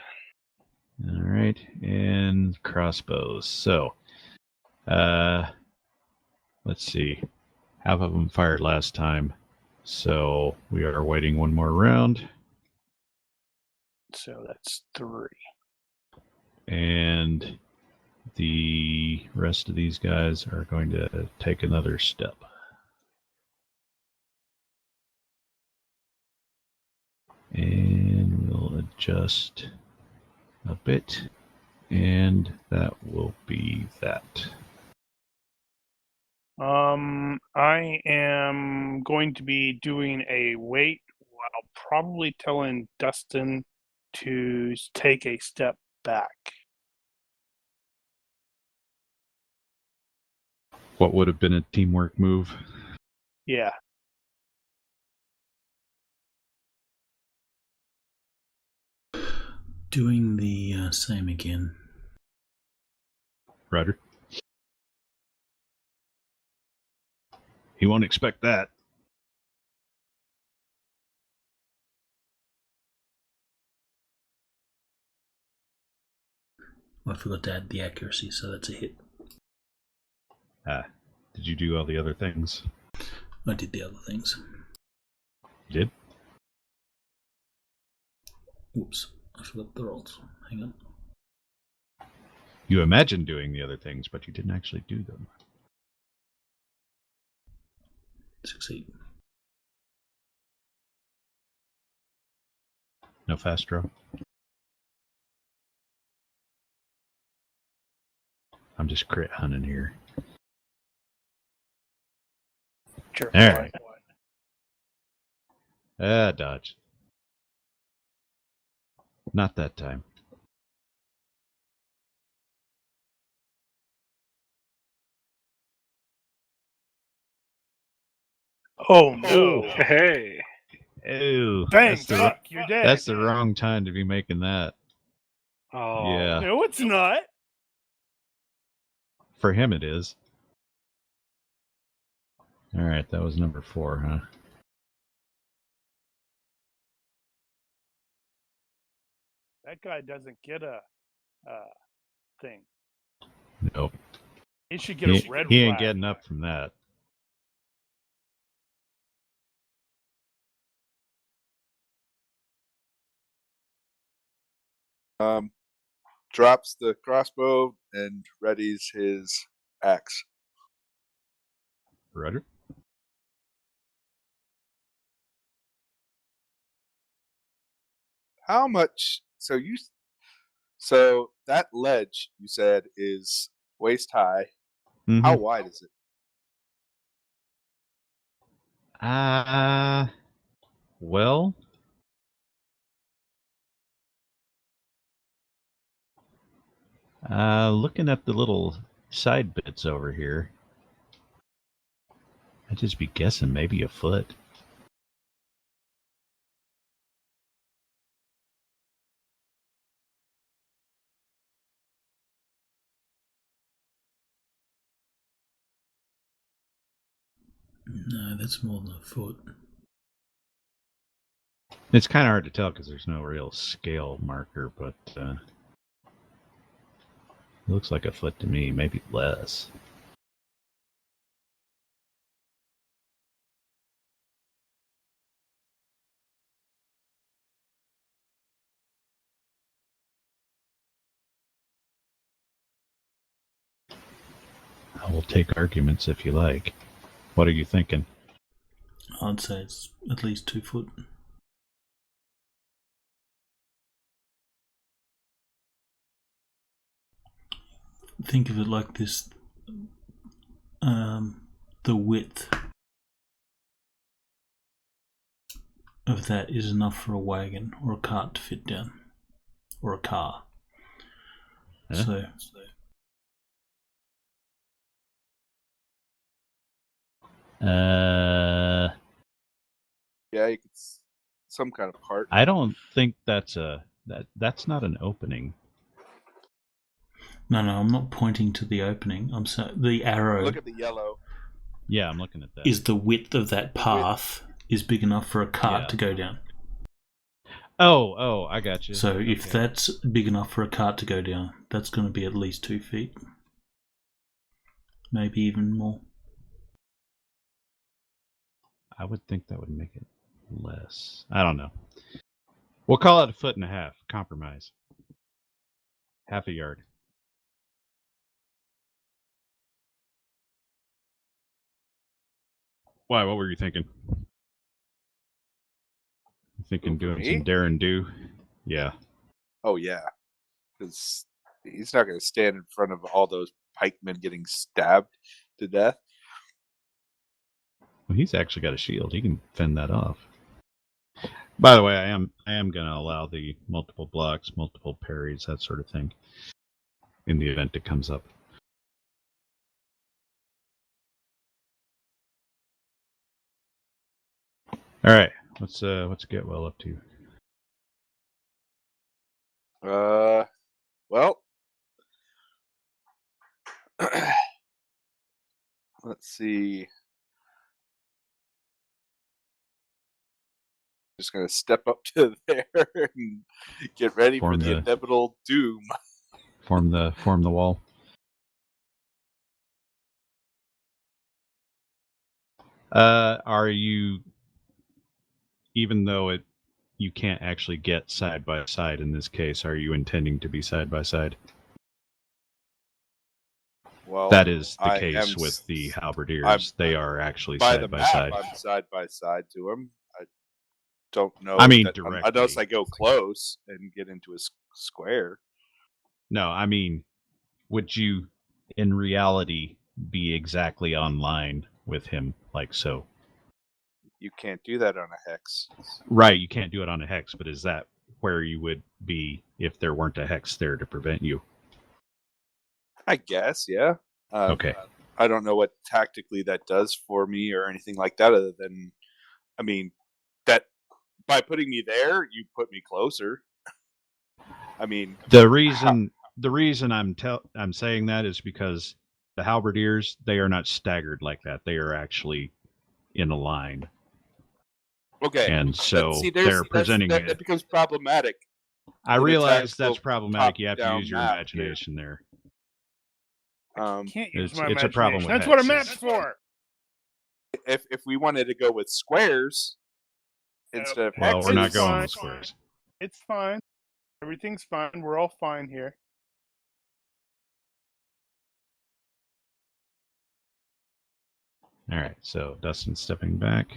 All right, and crossbows. So, let's see. Half of them fired last time, so we are waiting one more round. So that's 3. And the rest of these guys are going to take another step. And we'll adjust a bit, and that will be that. I am going to be doing a wait while probably telling Dustin to take a step back. What would have been a teamwork move? Yeah. Doing the same again. Rudder. He won't expect that. I forgot to add the accuracy, so that's a hit. Did you do all the other things? I did the other things. You did? Whoops, I forgot the rolls. Hang on. You imagined doing the other things, but you didn't actually do them. Succeed. No fast draw? I'm just crit hunting here. Sure. All right. Dodge. Not that time. Oh no! Hey. Ew. Bang! Fuck! You're dead. That's the wrong time to be making that. Oh. Yeah. No, it's not. For him it is. Alright, that was number 4, huh? That guy doesn't get a thing. Nope. He should get a red He ain't flag. getting up from that. Drops the crossbow and readies his axe. Rudder? How much? So that ledge you said is waist high. Mm-hmm. How wide is it? Well, looking at the little side bits over here, I'd just be guessing maybe a foot. No, that's more than a foot. It's kind of hard to tell because there's no real scale marker, but it looks like a foot to me, maybe less. I will take arguments if you like. What are you thinking? I'd say it's at least 2 foot. Think of it like this. The width of that is enough for a wagon or a cart to fit down. Or a car. Huh? So Yeah, you could. Some kind of part. I don't think that's that's not an opening. No, I'm not pointing to the opening. I'm saying the arrow. Look at the yellow. Yeah, I'm looking at that. Is the width of that path is big enough for a cart to go down. Oh, I got you. So if that's big enough for a cart to go down, that's going to be at least 2 feet. Maybe even more. I would think that would make it less. I don't know. We'll call it 1.5 feet. Compromise. Half a yard. Why? What were you thinking? You thinking doing me? some dare and do? Yeah. Oh yeah, because he's not going to stand in front of all those pikemen getting stabbed to death. Well, he's actually got a shield. He can fend that off. By the way, I am going to allow the multiple blocks, multiple parries, that sort of thing, in the event it comes up. All right, what's Getwell up to? Well, let's see. Just gonna step up to there and get ready for the inevitable doom. Form the wall. Are you, even though you can't actually get side by side in this case, are you intending to be side by side? Well, that is the case with the halberdiers. They are actually side by side. I'm side by side to them. I don't know. I mean, directly. Unless I go close and get into a square. No, I mean, would you, in reality, be exactly on line with him, like so? You can't do that on a hex. Right, you can't do it on a hex, but is that where you would be if there weren't a hex there to prevent you? I guess, yeah. Okay. I don't know what tactically that does for me or anything like that, other than, I mean, that by putting me there, you put me closer. I mean, the reason I'm saying that is because the halberdiers, they are not staggered like that. They are actually in a line. Okay. And so they're presenting it. That becomes problematic. I realize that's problematic. You have to use your imagination here. there. Can't use my it's imagination. A problem with that's hexes. what a map's for. If we wanted to go with squares instead of hexes. Well, we're not going with squares. It's fine. Everything's fine. We're all fine here. All right, so Dustin's stepping back.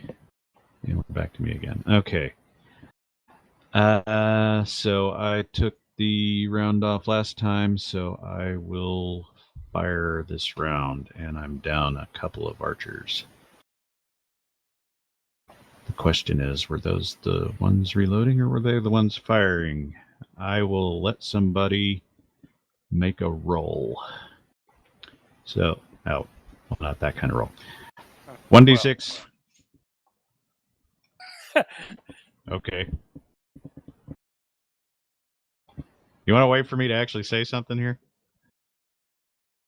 And we're back to me again. Okay. So I took the round off last time, so I will fire this round, and I'm down a couple of archers. The question is, were those the ones reloading, or were they the ones firing? I will let somebody make a roll. So, well, not that kind of roll. 1d6. Okay. You want to wait for me to actually say something here?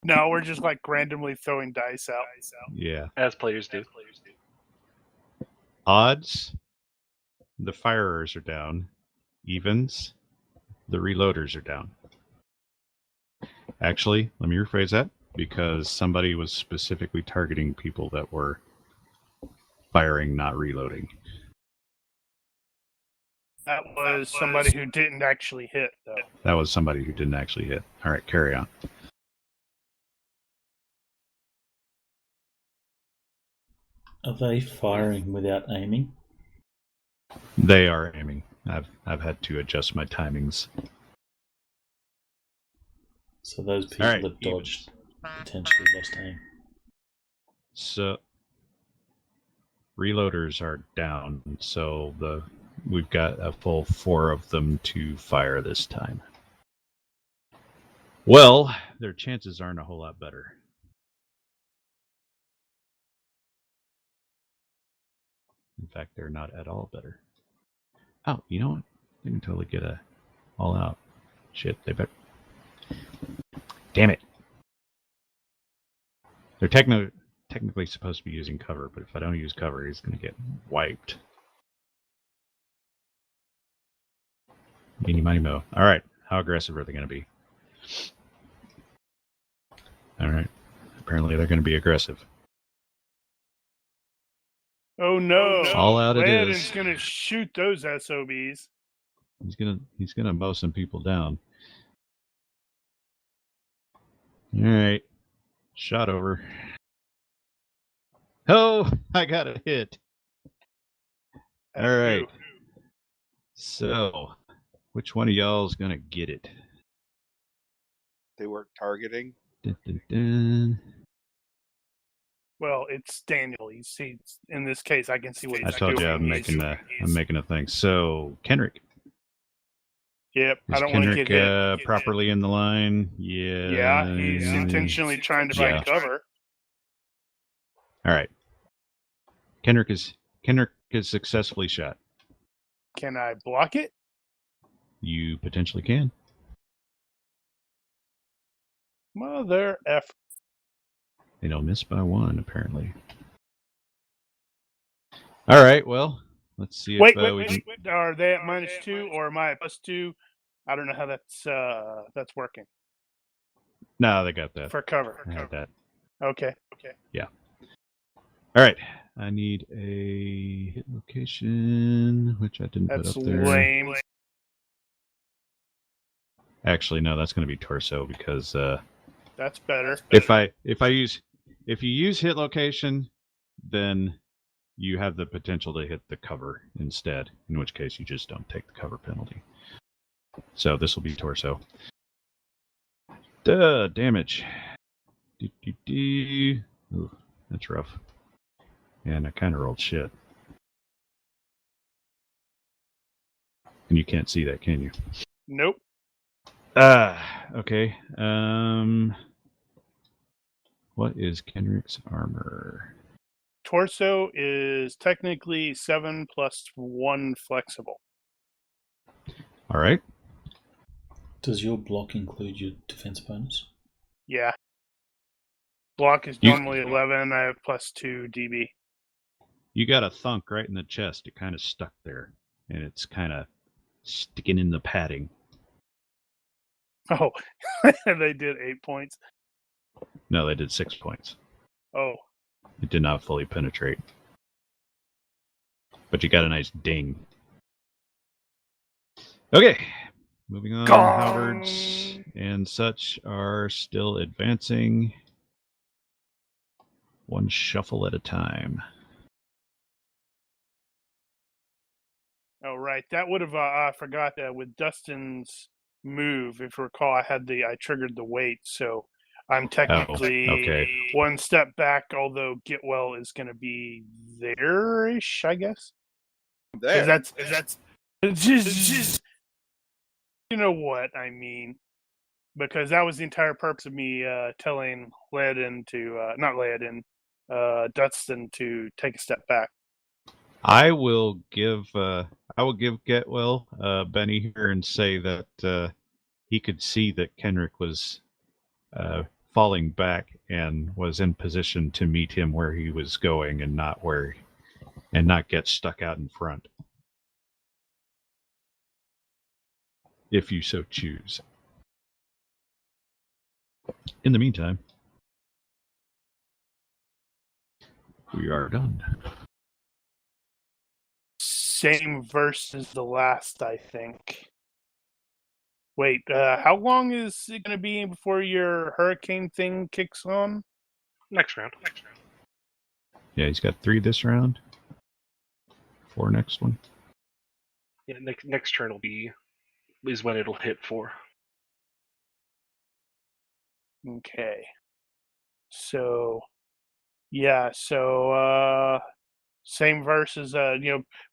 No, we're just like randomly throwing dice out. Yeah. As players do. Odds, the firers are down. Evens, the reloaders are down. Actually, let me rephrase that, because somebody was specifically targeting people that were firing, not reloading. That was somebody who didn't actually hit, though. That was somebody who didn't actually hit. All right, carry on. Are they firing without aiming? They are aiming. I've had to adjust my timings. So those people that dodged potentially lost aim. So reloaders are down, so we've got a full 4 of them to fire this time. Well, their chances aren't a whole lot better. In fact, they're not at all better. Oh, you know what? They can totally get a all out. Shit, they better. Damn it. They're technically supposed to be using cover, but if I don't use cover, he's going to get wiped. Meeny, miny, mo. All right. How aggressive are they going to be? All right. Apparently, they're going to be aggressive. Oh no! All out it is. Landon's going to shoot those SOBs. He's gonna mow some people down. All right. Shot over. Oh, I got a hit. All right. So, which one of y'all is gonna get it? They weren't targeting. Dun, dun, dun. Well, it's Daniel. He's in this case. I can see what he's I told doing. you I'm making a thing. So, Kenrick. Yep. Is I don't want to get hit. Properly in the line? Yeah. Yeah, he's intentionally trying to find cover. All right. Kenrick is successfully shot. Can I block it? You potentially can. Mother F. They don't miss by one, apparently. All right, well, let's see Wait, if we can... Are they at -2 or am I at +2? I don't know how that's working. No, they got that. For cover. I had that. Okay. Yeah. All right. I need a hit location, which I didn't That's put up there. lame. Actually, no, that's going to be torso because That's better. if you use hit location, then you have the potential to hit the cover instead, in which case you just don't take the cover penalty. So this will be torso. Damage. Ooh, that's rough. And I kind of rolled shit. And you can't see that, can you? Nope. Okay. What is Kenrick's armor? Torso is technically 7 + 1 flexible. All right. Does your block include your defense bonus? Yeah. Block is normally 11. I have +2 DB. You got a thunk right in the chest. It kind of stuck there, and it's kind of sticking in the padding. Oh, they did 8 points. No, they did 6 points. Oh. It did not fully penetrate. But you got a nice ding. Okay. Moving on. Gong! Halberds and such are still advancing. One shuffle at a time. Oh, right. That would have, I forgot that with Dustin's move, if you recall, I triggered the wait, so I'm technically one step back, although Getwell is going to be there-ish, I guess. There. That's just you know what I mean, because that was the entire purpose of me telling Dustin to take a step back. I will give Getwell Benny here and say that he could see that Kenrick was falling back and was in position to meet him where he was going and not get stuck out in front, if you so choose. In the meantime, we are done. Same verse as the last, I think. Wait, how long is it going to be before your hurricane thing kicks on? Next round. Yeah, he's got 3 this round. 4 next one. Yeah, next turn is when it'll hit 4. Okay. So, yeah, same verse as,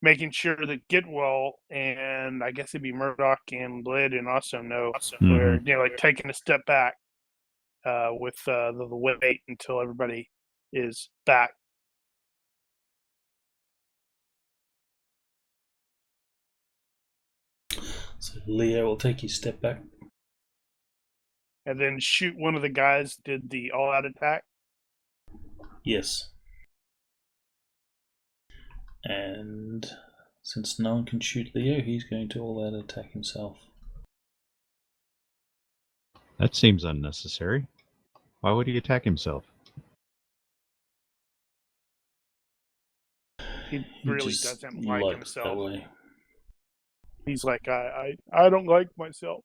making sure that Getwell and I guess it'd be Murdoch and Lid and also know where, taking a step back with the wait until everybody is back. So Leo will take his step back. And then shoot one of the guys did the all-out attack? Yes. And since no one can shoot Leo, he's going to all-out attack himself. That seems unnecessary. Why would he attack himself? He really doesn't like himself. That way. He's like, I don't like myself.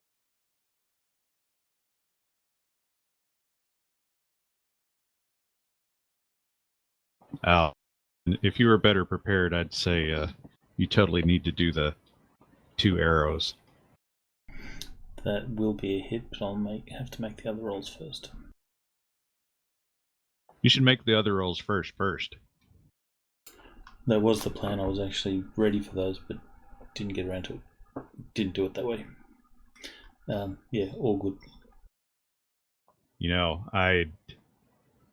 If you were better prepared, I'd say you totally need to do the 2 arrows. That will be a hit, but I'll have to make the other rolls first. You should make the other rolls first. That was the plan. I was actually ready for those, but didn't get around to it. Didn't do it that way. Yeah, all good.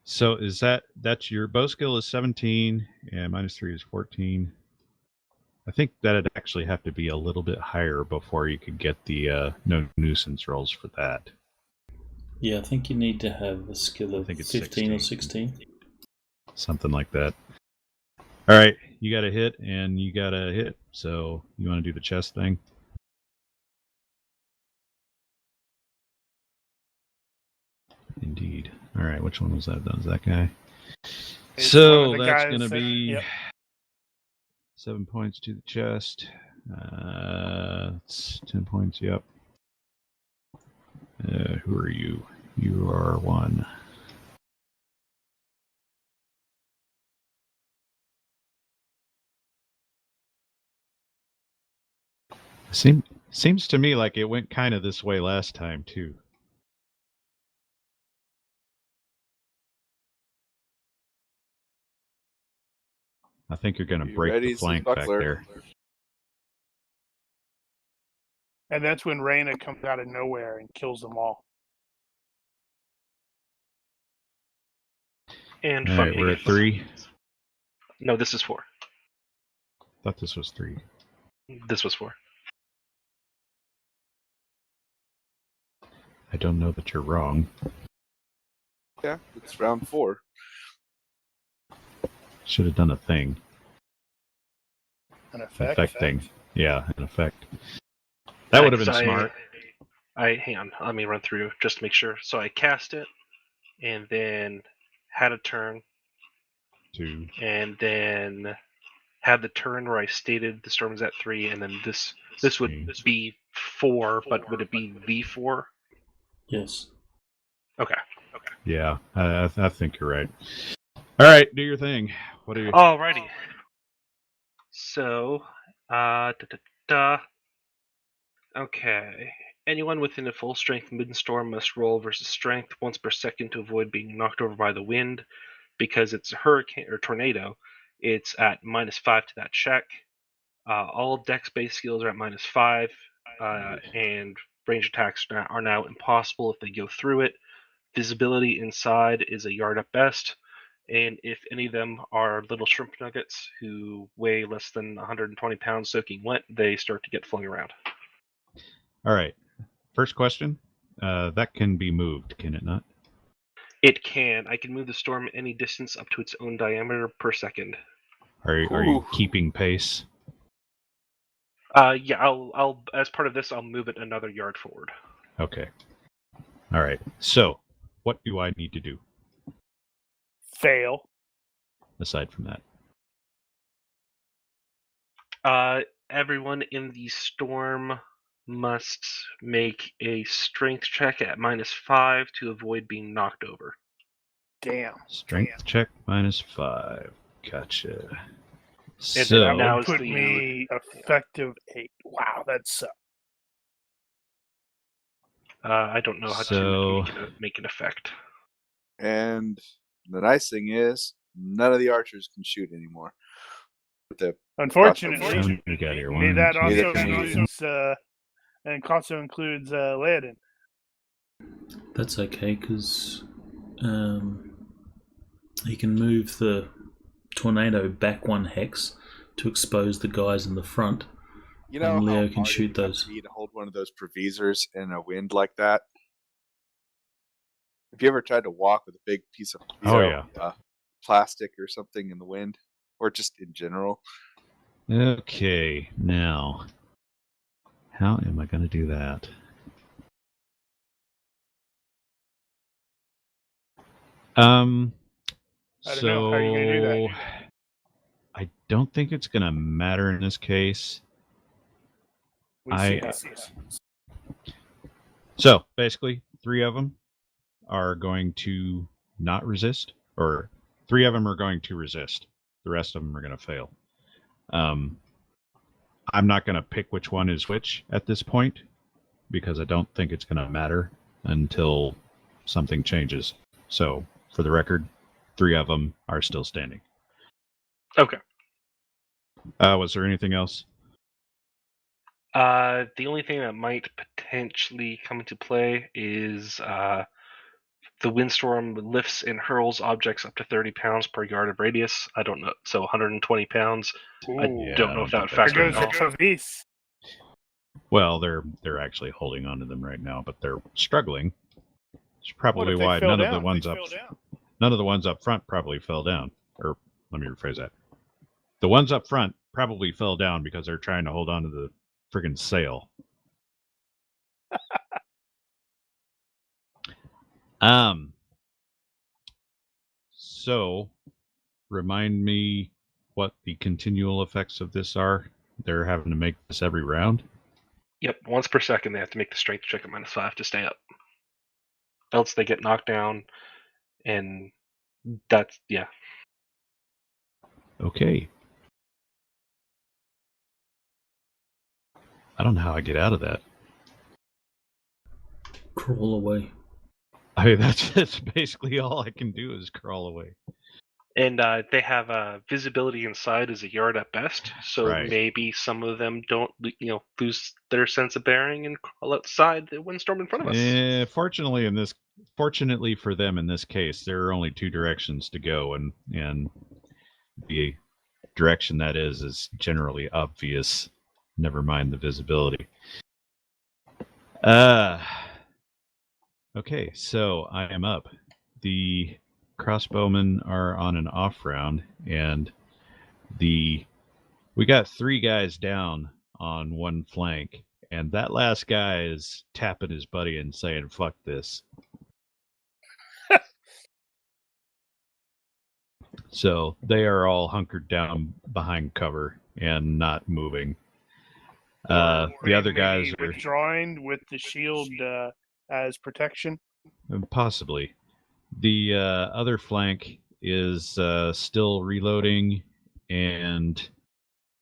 So is that's your bow skill is 17 and -3 is 14. I think that'd actually have to be a little bit higher before you could get the no nuisance rolls for that. Yeah, I think you need to have a skill of think it's 15 or 16. 16. Something like that. All right, you got a hit and you got a hit. So you want to do the chest thing? Indeed. All right, which one was that? That was that guy. It's So one of the that's guys going to that- be yep. 7 points to the chest. It's 10 points. Yep. Who are you? You are 1. Seems to me like it went kind of this way last time too. I think you're going to You break ready, the flank says back Buckler. there. And that's when Reyna comes out of nowhere and kills them all. And All fun right, we're at higgins. 3. No, this is 4. Thought this was 3. This was 4. I don't know that you're wrong. Yeah, it's round 4. Should have done a thing. An An effect. effect thing. Yeah, an effect. That would have been Because smart. hang on, let me run through just to make sure. So I cast it, and then had a turn, To and then had the turn where I stated the storm is at 3, and then this would be 4, but would it be V4? Yes. Okay. yeah, I think you're right. All right, do your thing. What are you? Alrighty. So, okay. Anyone within a full strength windstorm must roll versus strength once per second to avoid being knocked over by the wind. Because it's a hurricane or tornado, it's at -5 to that check. All dex-based skills are at -5, and range attacks are now impossible if they go through it. Visibility inside is a yard at best, and if any of them are little shrimp nuggets who weigh less than 120 pounds soaking wet, they start to get flung around. All right. First question. That can be moved, can it not? It can. I can move the storm any distance up to its own diameter per second. Are you keeping pace? Yeah, I'll as part of this, I'll move it another yard forward. Okay. All right. So, what do I need to do Fail. aside from that? Everyone in the storm must make a strength check at -5 to avoid being knocked over. Damn. Strength check -5. Gotcha. And So that now would is put the- me effective 8. Wow, that sucks. I don't know how to make an effect. And the nice thing is, none of the archers can shoot anymore. Unfortunately, how many we got here? that One, two, also three. includes Laden. That's okay, because he can move the tornado back 1 hex to expose the guys in the front. You know And Leo how can hard shoot it would have those. to be to hold one of those previsors in a wind like that? Have you ever tried to walk with a big piece of plastic or something in the wind, or just in general? Okay, now how am I going to do that? I don't know. How are you gonna do that? I don't think it's going to matter in this case. So basically, 3 of them are going to not resist, or 3 of them are going to resist. The rest of them are going to fail. I'm not going to pick which one is which at this point, because I don't think it's going to matter until something changes. So, for the record, 3 of them are still standing. Okay. Was there anything else? The only thing that might potentially come into play is the windstorm lifts and hurls objects up to 30 pounds per yard of radius. I don't know, so 120 pounds. I don't know if that would There factor in. goes the police. Well, they're actually holding on to them right now, but they're struggling. It's probably What if they why fell none of down? the ones up front probably fell down. Or let me rephrase that. The ones up front probably fell down because they're trying to hold on to the friggin' sail. So remind me what the continual effects of this are. They're having to make this every round. Yep, once per second they have to make the strength check at -5 to stay up. Else they get knocked down, and that's yeah. Okay. I don't know how I get out of that. Crawl away. I mean, that's basically all I can do is crawl away. And they have visibility inside is a yard at best, so Right. maybe some of them don't, lose their sense of bearing and crawl outside the windstorm in front of us. Fortunately for them in this case, there are only two directions to go, and the direction that is generally obvious. Never mind the visibility. Okay, so I am up. The crossbowmen are on an off round, and we got 3 guys down on one flank, and that last guy is tapping his buddy and saying, "Fuck this." So they are all hunkered down behind cover and not moving. The other guys are withdrawing with the shield as protection. Possibly. The other flank is still reloading, and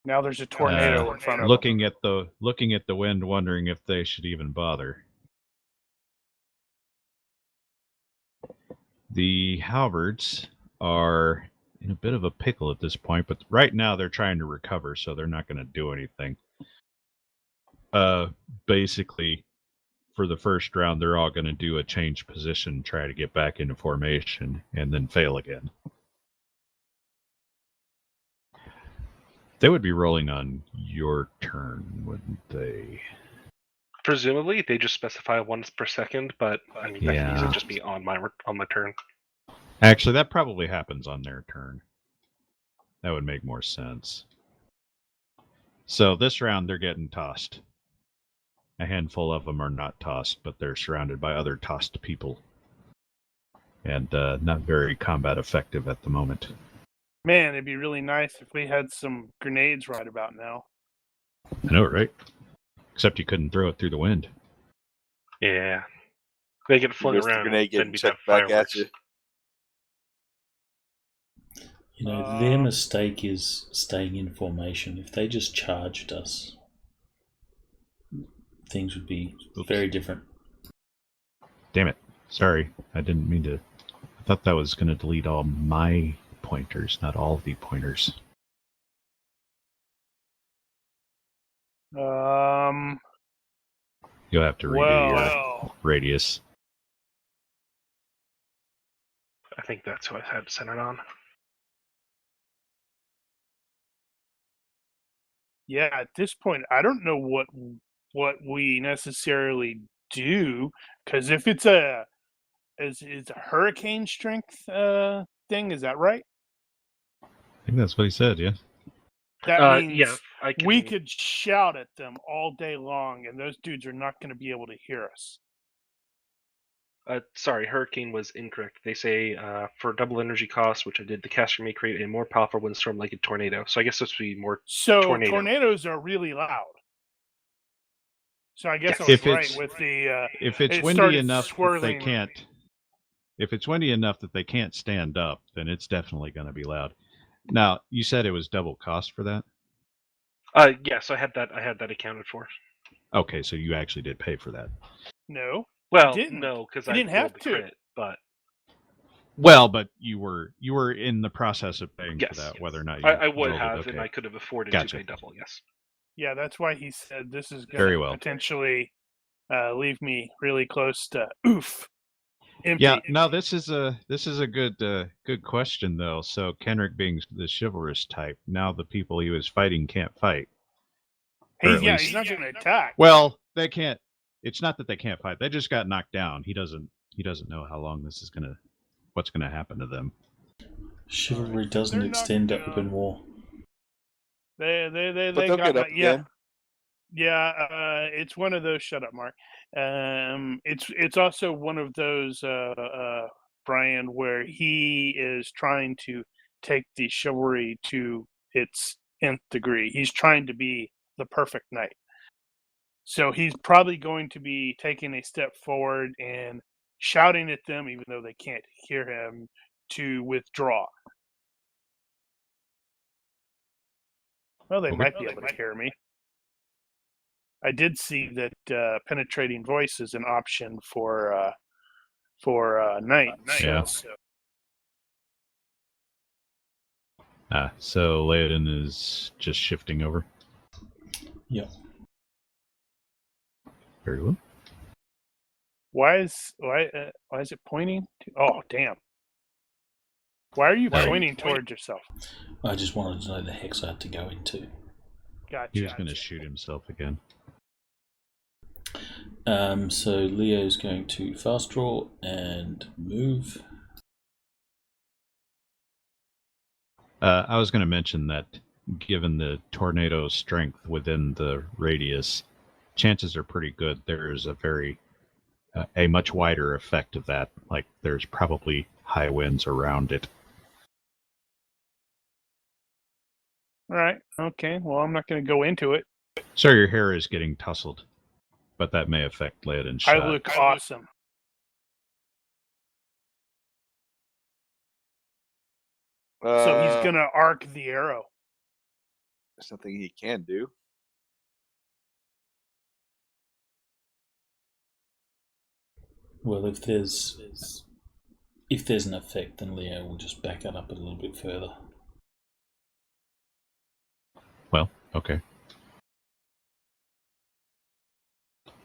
now there's a tornado in front of looking them. at the wind, wondering if they should even bother. The halberds are in a bit of a pickle at this point, but right now they're trying to recover, so they're not going to do anything. Basically, for the first round, they're all going to do a change position, try to get back into formation, and then fail again. They would be rolling on your turn, wouldn't they? Presumably, they just specify once per second, but I mean that could easily Yeah. just be on my turn. Actually, that probably happens on their turn. That would make more sense. So this round, they're getting tossed. A handful of them are not tossed, but they're surrounded by other tossed people. And not very combat effective at the moment. Man, it'd be really nice if we had some grenades right about now. I know, right? Except you couldn't throw it through the wind. Yeah. They get flung You risk the around, grenade then getting we checked have back at you. You know, their mistake is staying in formation. If they just charged us, things would be very different. Damn it. Sorry. I didn't mean to. I thought that was going to delete all my pointers, not all the pointers. Well, You'll have to redo your radius. I think that's who I had to send it on. Yeah, at this point, I don't know what we necessarily do, because if it's a hurricane strength thing, is that right? I think that's what he said, yeah. That means yeah, we could shout at them all day long, and those dudes are not going to be able to hear us. Sorry, hurricane was incorrect. They say for double energy cost, which I did, the caster may create a more powerful windstorm like a tornado. So I guess this would be more tornado. Tornadoes are really loud. So I guess Yes. I was right with the. If it's windy enough that they can't. If it's windy enough that they can't stand up, then it's definitely going to be loud. Now, you said it was double cost for that? Yeah, so I had that accounted for. Okay, so you actually did pay for that. No. Well, didn't. no, because I I didn't have rolled the to. crit, but but you were in the process of paying for that, whether or not you I would rolled have, it. Okay. and I could have afforded Gotcha. to pay double. Yes. Yeah, that's why he said this is Very going well. to potentially leave me really close to oof. Empty. Yeah. No, this is a good question though. So Kenrick being the chivalrous type, now the people he was fighting can't fight. He's not going to attack. Well, they can't. It's not that they can't fight. They just got knocked down. He doesn't he doesn't know how long this is what's gonna happen to them. Chivalry doesn't extend to open war. They But they'll get up again. Yeah, it's one of those. Shut up, Mark. It's also one of those, Brian, where he is trying to take the chivalry to its nth degree. He's trying to be the perfect knight. So he's probably going to be taking a step forward and shouting at them, even though they can't hear him, to withdraw. Well, they might be able to hear me. I did see that penetrating voice is an option for night. Yeah. So Laodin is just shifting over. Yep. Very well. Why is it pointing? Oh, damn! Why are you pointing towards yourself? I just wanted to know the hex I had to go into. Gotcha. He was going to shoot himself again. So Leo's going to fast draw and move. I was going to mention that given the tornado strength within the radius, chances are pretty good there's a much wider effect of that. Like there's probably high winds around it. All right. Okay. Well, I'm not going to go into it. So your hair is getting tousled, but that may affect Laodin's shot. I look awesome. So he's going to arc the arrow. There's nothing he can do. Well, if there's an effect, then Leo will just back it up a little bit further. Well, okay.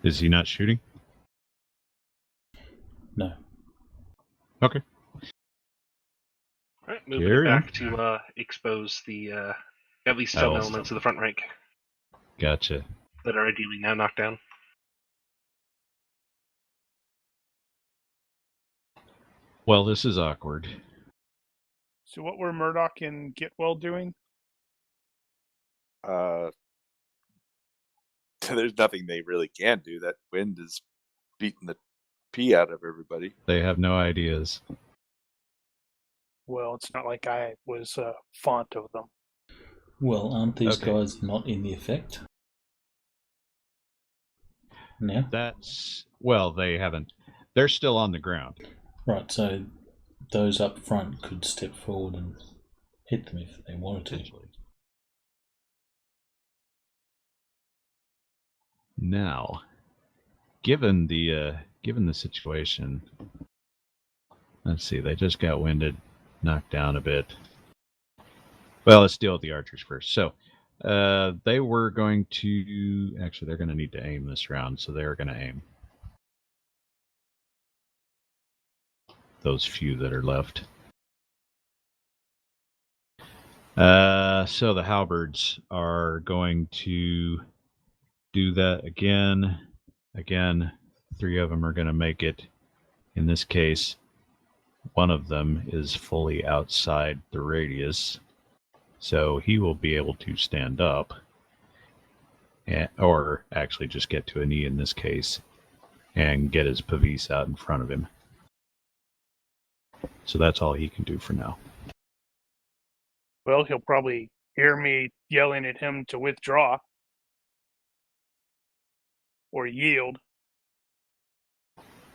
Is he not shooting? No. Okay. All right, moving it back to expose the at least some elements of the front rank. Gotcha. That are ideally now knocked down. Well, this is awkward. So what were Murdoch and Getwell doing? There's nothing they really can do. That wind is beating the pee out of everybody. They have no ideas. Well, it's not like I was fond of them. Well, aren't these guys not in the effect? Now? They haven't. They're still on the ground. Right, so those up front could step forward and hit them if they wanted to. Now, given the situation, let's see. They just got winded, knocked down a bit. Well, let's deal with the archers first. So, they were going to actually. They're going to need to aim this round, so they're going to aim. Those few that are left. So the halberds are going to do that again. Again, 3 of them are going to make it. In this case, one of them is fully outside the radius, so he will be able to stand up, or actually just get to a knee in this case, and get his pavis out in front of him. So that's all he can do for now. Well, he'll probably hear me yelling at him to withdraw or yield.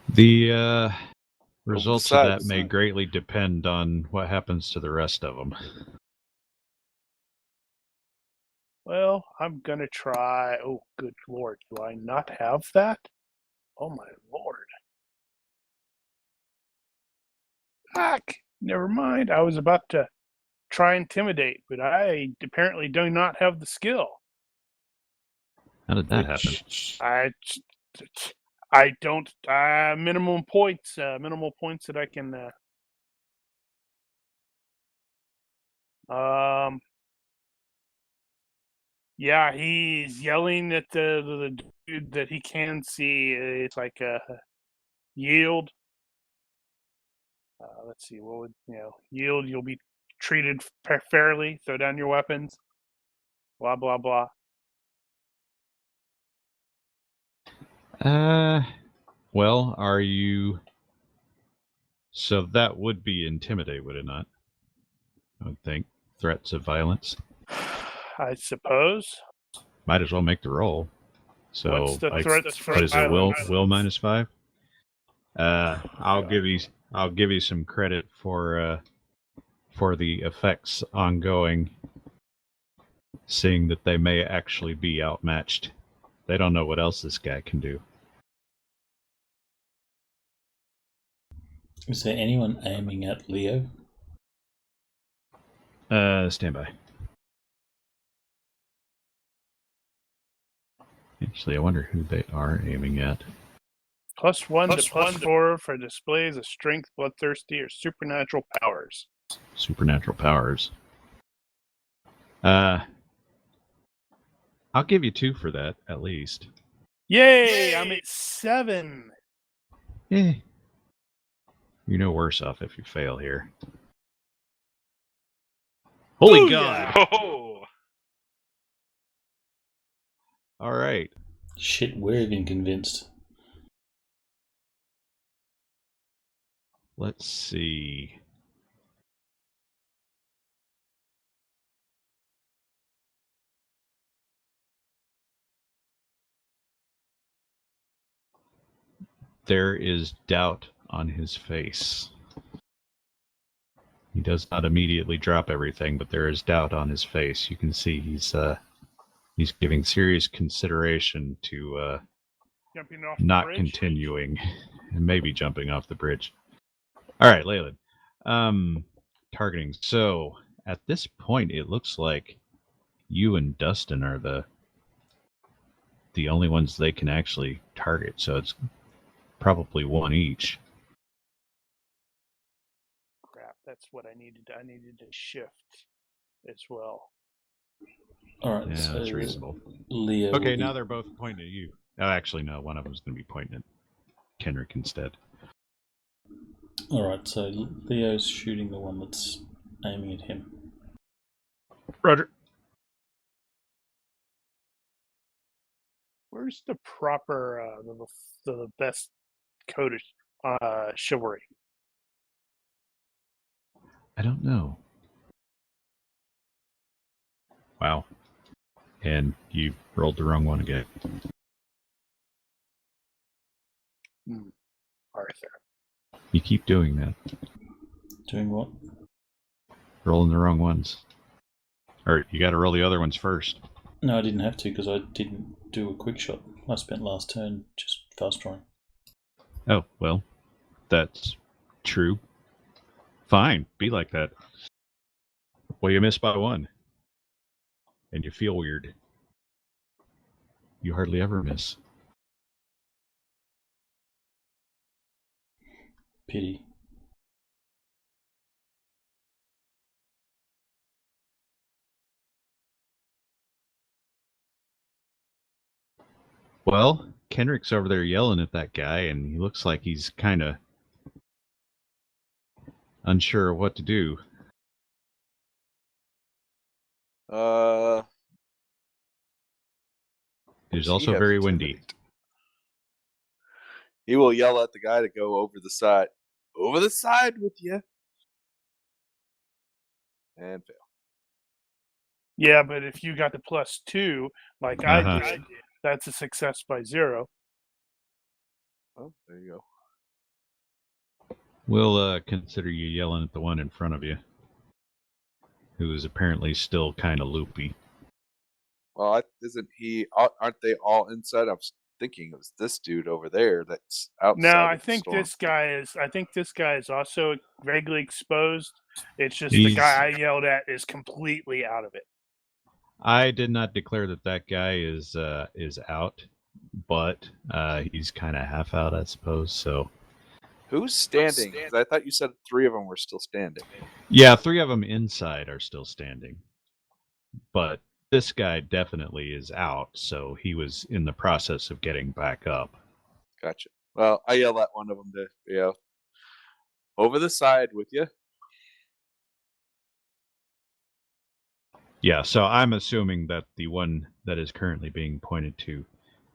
The results of that may greatly depend on what happens to the rest of them. Well, I'm going to try. Oh, good Lord. Do I not have that? Oh, my Lord. Fuck. Never mind. I was about to try intimidate, but I apparently do not have the skill. How did that happen? I don't. Minimal points that I can. Yeah, he's yelling at the dude that he can see. It's like a yield. Let's see. What would yield? You'll be treated fairly. Throw down your weapons. Blah blah blah. Well, are you? So that would be intimidate, would it not? I would think threats of violence. I suppose. Might as well make the roll. So What's the threat? What is it? Will -5. I'll give you some credit for the effects ongoing, seeing that they may actually be outmatched. They don't know what else this guy can do. Is there anyone aiming at Leo? Stand by. Actually, I wonder who they are aiming at. +1 to +4 for displays of strength, bloodthirsty, or supernatural powers. Supernatural powers. I'll give you 2 for that, at least. Yay! I'm at 7. Eh. You're no worse off if you fail here. Holy Booyah! God! Oh, All right. Shit, we're even convinced. Let's see. There is doubt on his face. He does not immediately drop everything, but there is doubt on his face. You can see he's giving serious consideration to Jumping off not the bridge. continuing and maybe jumping off the bridge. All right, Leyland. Targeting. So at this point, it looks like you and Dustin are the only ones they can actually target. So it's probably 1 each. Crap, that's what I needed. I needed to shift as well. All right, Yeah, so that's reasonable. Leo. Okay, will be- now they're both pointing at you. Oh, actually, no. One of them is going to be pointing at Kenrick instead. All right, so Leo's shooting the one that's aiming at him. Roger. Where's the proper, the best code of chivalry? I don't know. Wow. And you rolled the wrong one again. Arthur. You keep doing that. Doing what? Rolling the wrong ones. Or you got to roll the other ones first. No, I didn't have to because I didn't do a quick shot. I spent last turn just fast drawing. Oh, well, that's true. Fine, be like that. Well, you missed by 1. And you feel weird. You hardly ever miss. Pity. Well, Kenrick's over there yelling at that guy, and he looks like he's kind of unsure of what to do. It is also very windy. He will yell at the guy to go over the side. Over the side with you. And fail. Yeah, but if you got the +2, like I did, that's a success by 0. Oh, there you go. We'll consider you yelling at the one in front of you, who is apparently still kind of loopy. Well, aren't they all inside? I was thinking it was this dude over there that's outside. No, I think this guy is also vaguely exposed. It's just the guy I yelled at is completely out of it. I did not declare that guy is out, but he's kind of half out, I suppose. So who's standing? 'Cause I thought you said 3 of them were still standing. Yeah, 3 of them inside are still standing, but this guy definitely is out. So he was in the process of getting back up. Gotcha. Well, I yell at one of them to, Over the side with you. Yeah, so I'm assuming that the one that is currently being pointed to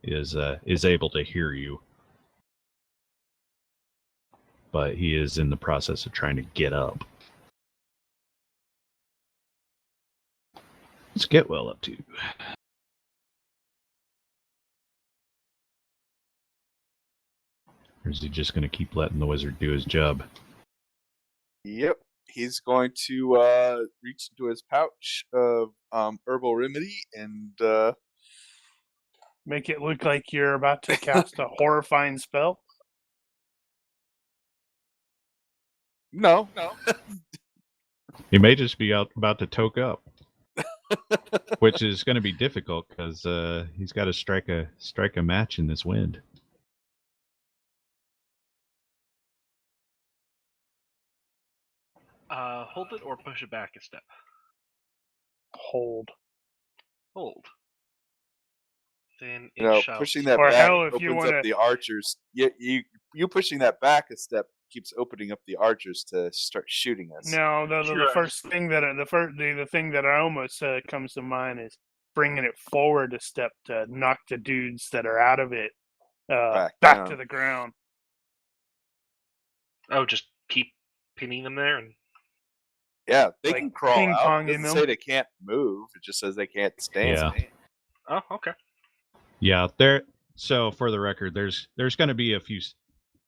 is able to hear you. But he is in the process of trying to get up. What's Getwell up to? Or is he just going to keep letting the wizard do his job? Yep. He's going to reach into his pouch of herbal remedy and Make it look like you're about to cast a horrifying spell. no. He may just be about to toke up, which is going to be difficult because he's got to strike a match in this wind. Hold it or push it back a step. Hold. Then it shall. Pushing that Or back hell, if you opens wanna- up the archers. You pushing that back a step keeps opening up the archers to start shooting us. No, the Sure. first thing that the thing that I almost comes to mind is bringing it forward a step to knock the dudes that are out of it back down. to the ground. Oh, just keep pinning them there, and Yeah, they Like can crawl out. It ping-ponging doesn't them. say they can't move. It just says they can't stand. Yeah. oh, okay. Yeah, there. So for the record, there's going to be a few.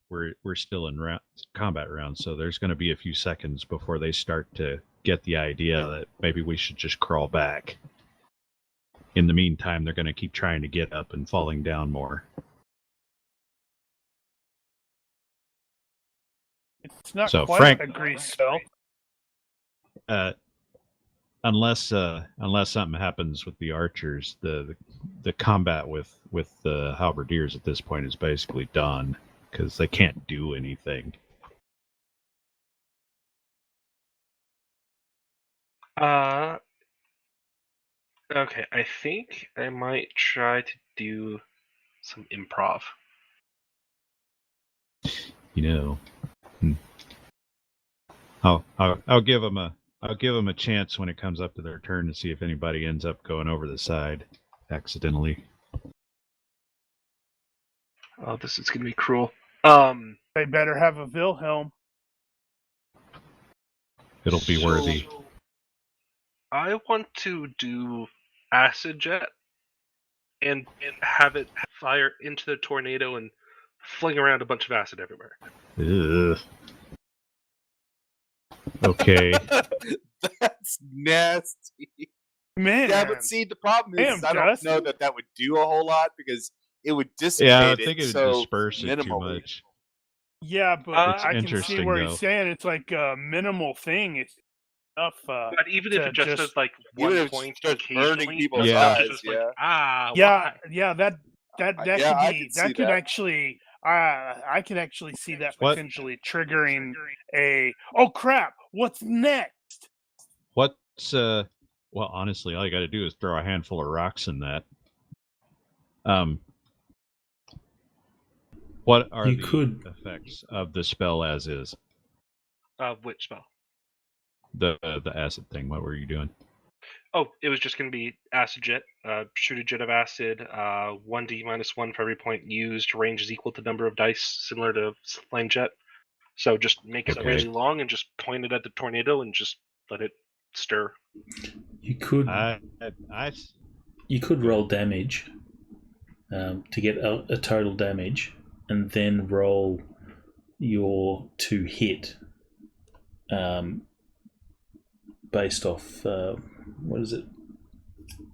We're still in combat rounds, so there's going to be a few seconds before they start to get the idea that maybe we should just crawl back. In the meantime, they're going to keep trying to get up and falling down more. It's not So, quite Frank- a grease spell. Unless something happens with the archers, the combat with the halberdiers at this point is basically done because they can't do anything. Okay, I think I might try to do some improv. I'll give them a chance when it comes up to their turn to see if anybody ends up going over the side accidentally. Oh, this is gonna be cruel. They better have a Wilhelm. It'll be worthy. I want to do acid jet and have it fire into the tornado and fling around a bunch of acid everywhere. Ugh. Okay. That's nasty. Man, Yeah, but see, the problem is Damn, I don't Dustin. know that would do a whole lot because it would dissipate Yeah, I think it would so disperse it too minimally. much. yeah, but It's I can see interesting, where though. he's saying it's like a minimal thing. It's enough. But even if to it just just- does like Even one if it point starts burning occasionally, people's Yeah. it's eyes, just yeah. like, yeah, why? yeah, that Yeah, could I be could see that could that. actually. I can actually see that What? potentially triggering a. Oh crap! What's next? What's well, honestly, all you got to do is throw a handful of rocks in that. What are You the could- effects of the spell as is? Which spell? The acid thing. What were you doing? Oh, it was just going to be acid jet. Shoot a jet of acid. 1d -1 for every point used. Range is equal to number of dice, similar to flame jet. So just make it Okay. really long and just point it at the tornado and just let it stir. You could I you could roll damage to get a total damage, and then roll your to hit based off what is it,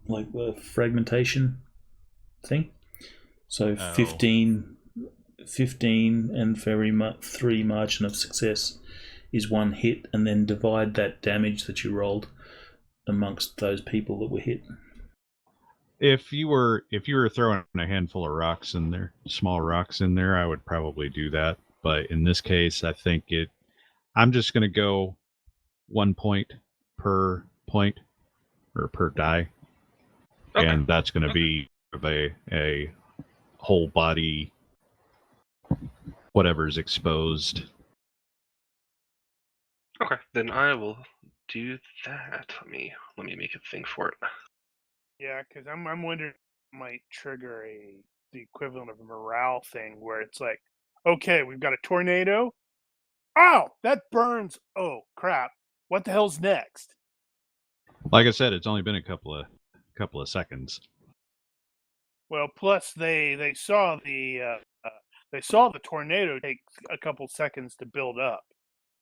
like the fragmentation thing. So Oh. 15 and for every 3 margin of success is one hit, and then divide that damage that you rolled amongst those people that were hit. if you were throwing a handful of rocks in there, small rocks in there, I would probably do that. But in this case, I think I'm just going to go 1 point per point or per die, Okay. and that's going to be a whole body, whatever's exposed. Okay, then I will do that. Let me make a thing for it. Yeah, because I'm wondering if it might trigger the equivalent of a morale thing where it's like, okay, we've got a tornado. Oh, that burns. Oh crap! What the hell's next? Like I said, it's only been a couple of seconds. Well, plus they saw the tornado take a couple seconds to build up.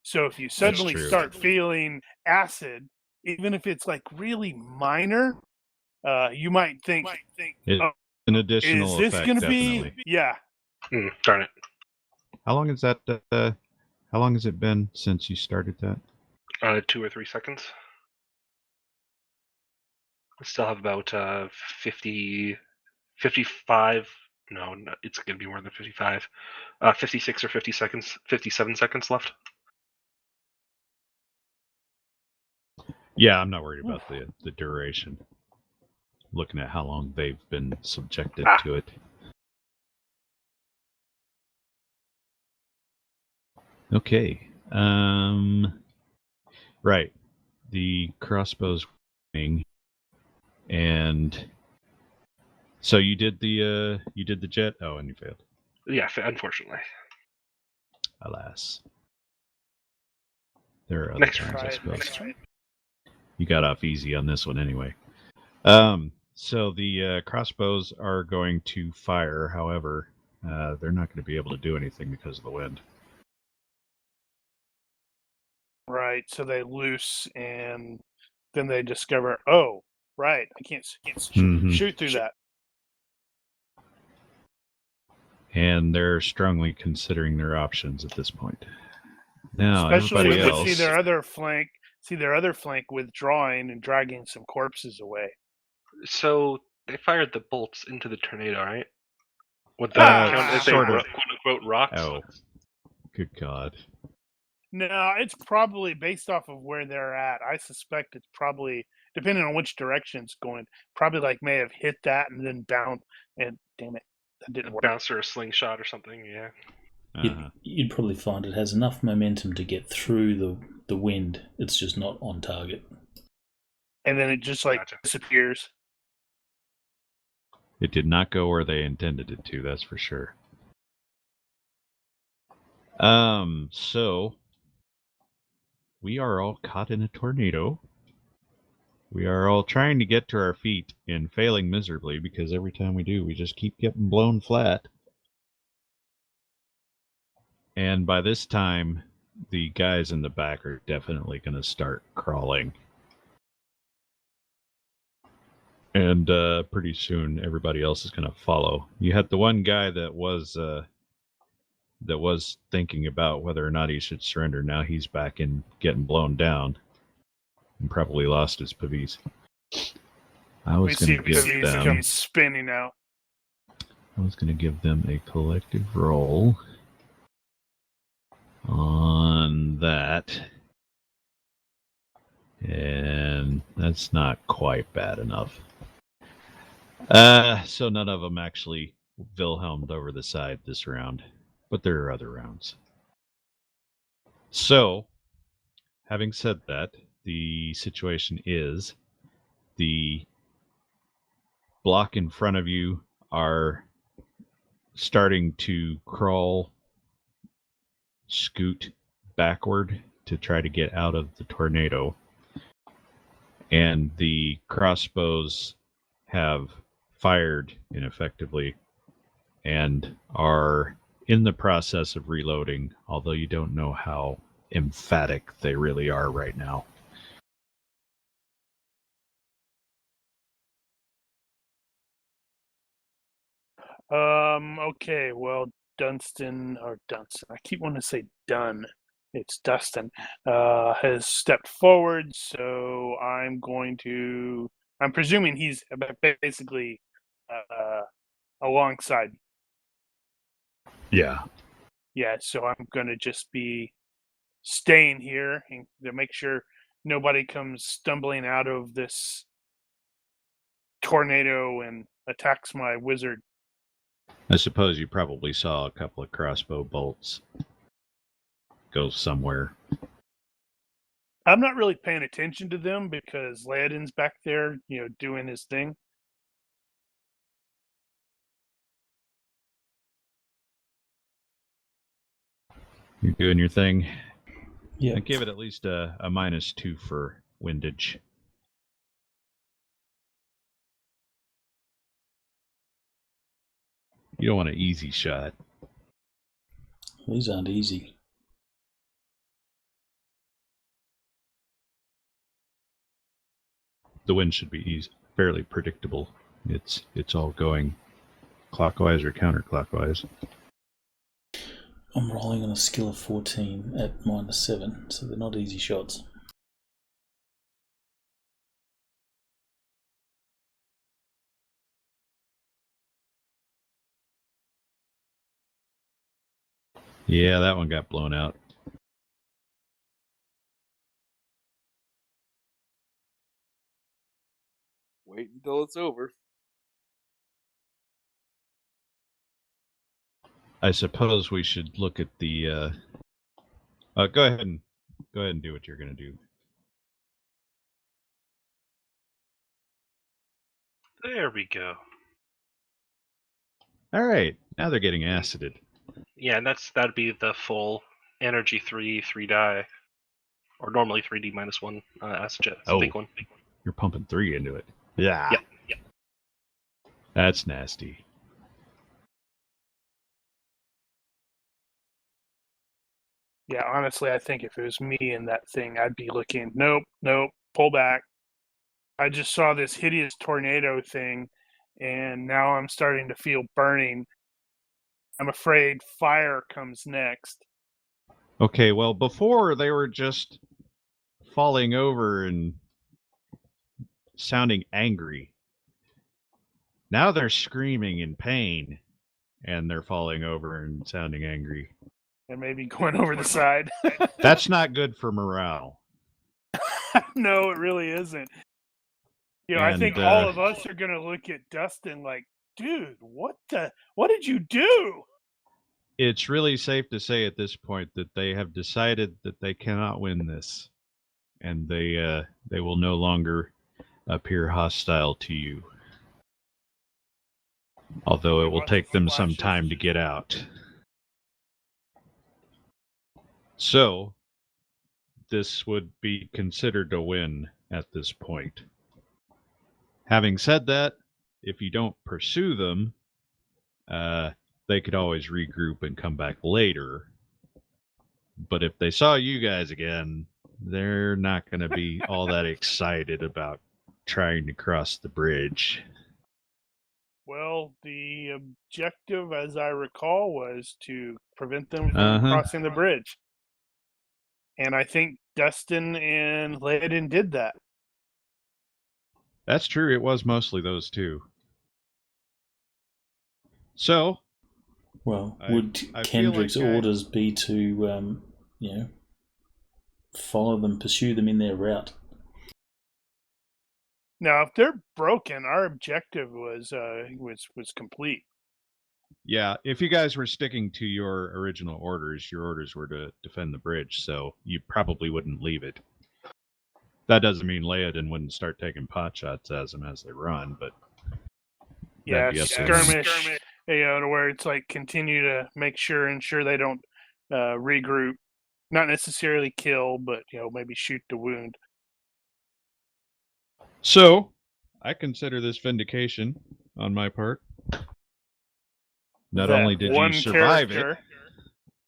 So if you suddenly true. start feeling acid, even if it's like really minor, you might think, It's oh, an is additional this effect, going to definitely. be? Yeah. Darn it. How long is that? How long has it been since you started that? 2 or 3 seconds. I still have about 55. No, it's going to be more than 55. 56 or 50 seconds, 57 seconds left. Yeah, I'm not worried about the duration. Looking at how long they've been subjected to it. Okay. Right. The crossbow's wing, and so you did the jet. Oh, and you failed. Yeah, unfortunately. Alas. There are other Next times, I Try it suppose. next time. You got off easy on this one anyway. So the crossbows are going to fire. However, they're not going to be able to do anything because of the wind. Right. So they loose, and then they discover, oh, right, I can't shoot through that. And they're strongly considering their options at this point. Now, Especially everybody when else. they see their other flank withdrawing and dragging some corpses away. So they fired the bolts into the tornado, right? Would that count as sort a of. quote-unquote rocks? Oh, good God. No, it's probably based off of where they're at. I suspect it's probably, depending on which direction it's going, probably like may have hit that and then bound. And damn it, that didn't work. Bouncer, a slingshot or something, yeah. You'd probably find it has enough momentum to get through the wind. It's just not on target. And then it just like disappears. It did not go where they intended it to, that's for sure. So we are all caught in a tornado. We are all trying to get to our feet and failing miserably because every time we do, we just keep getting blown flat. And by this time, the guys in the back are definitely going to start crawling. And pretty soon, everybody else is going to follow. You had the one guy that was thinking about whether or not he should surrender. Now he's back in getting blown down and probably lost his pavis. I was going to give them spinning out. I was going to give them a collective roll on that. And that's not quite bad enough. So none of them actually Wilhelmed over the side this round, but there are other rounds. So, having said that, the situation is the block in front of you are starting to crawl, scoot backward to try to get out of the tornado. And the crossbows have fired ineffectively and are in the process of reloading, although you don't know how emphatic they really are right now. Okay, well, Dunstan. I keep wanting to say Dunn. It's Dustin. Has stepped forward, so I'm presuming he's basically alongside. Yeah. Yeah, so I'm going to just be staying here and to make sure nobody comes stumbling out of this tornado and attacks my wizard. I suppose you probably saw a couple of crossbow bolts go somewhere. I'm not really paying attention to them because Ladin's back there, doing his thing. You're doing your thing. Yeah. I give it at least a -2 for windage. You don't want an easy shot. These aren't easy. The wind should be easy, fairly predictable. It's all going clockwise or counterclockwise. I'm rolling on a skill of 14 at -7, so they're not easy shots. Yeah, that one got blown out. Wait until it's over. I suppose we should look at the. Go ahead and do what you're going to do. There we go. All right, now they're getting acided. Yeah, and that'd be the full energy 3 die, or normally 3D -1 acid jet. It's a big one. You're pumping 3 into it. Yeah. Yep. That's nasty. Yeah, honestly, I think if it was me in that thing, I'd be looking, nope, pull back. I just saw this hideous tornado thing, and now I'm starting to feel burning. I'm afraid fire comes next. Okay, well, before they were just falling over and sounding angry. Now they're screaming in pain, and they're falling over and sounding angry. And maybe going over the side. That's not good for morale. No, it really isn't. I think all of us are going to look at Dustin like, dude, what did you do? It's really safe to say at this point that they have decided that they cannot win this, and they will no longer appear hostile to you. Although it will take them some time to get out. So, this would be considered a win at this point. Having said that, if you don't pursue them, they could always regroup and come back later. But if they saw you guys again, they're not going to be all that excited about trying to cross the bridge. Well, the objective, as I recall, was to prevent them from crossing the bridge. And I think Dustin and Ladin did that. That's true. It was mostly those two. So, well, would Kendrick's orders be to, follow them, pursue them in their route? Now, if they're broken, our objective was complete. Yeah, if you guys were sticking to your original orders, your orders were to defend the bridge, so you probably wouldn't leave it. That doesn't mean Layadin wouldn't start taking pot shots at them as they run, but yeah, skirmish, to where it's like continue to ensure they don't regroup, not necessarily kill, but maybe shoot to wound. So, I consider this vindication on my part. Not only did you survive it,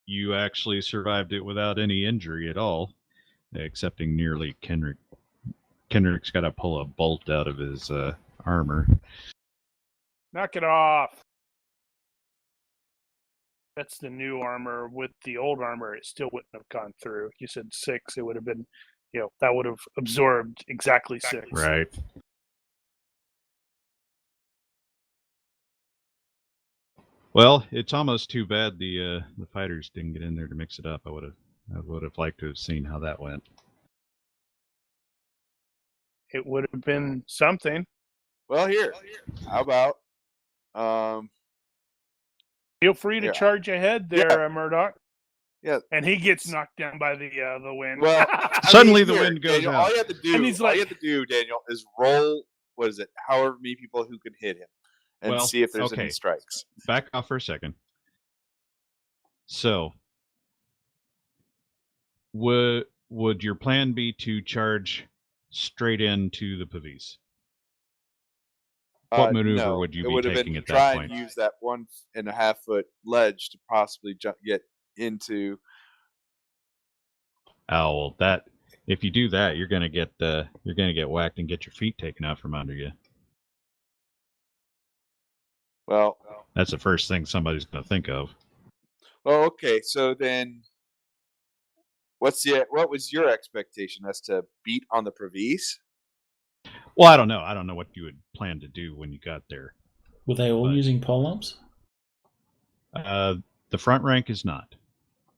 you actually survived it without any injury at all, excepting nearly Kendrick. Kendrick's got to pull a bolt out of his armor. Knock it off. That's the new armor. With the old armor, it still wouldn't have gone through. You said 6. It would have been, that would have absorbed exactly 6. Right. Well, it's almost too bad the fighters didn't get in there to mix it up. I would have liked to have seen how that went. It would have been something. Well, here. How about feel free to charge ahead there, Murdoch. Yeah. And he gets knocked down by the wind. Well, Suddenly the wind goes Daniel, out. All you have to do, And he's like- Daniel, is roll. What is it? However many people who can hit him, and see if there's any strikes. Back off for a second. So, would your plan be to charge straight into the Pavis? What maneuver No, would you it be would have taking been at that try point? and use that 1.5 foot ledge to possibly get into. Oh, well, that if you do that, you're gonna get whacked and get your feet taken out from under you. Well, That's the first thing somebody's gonna think of. well, okay. So then, what was your expectation as to beat on the Previs? Well, I don't know. I don't know what you would plan to do when you got there. Were they all using polearms? The front rank is not.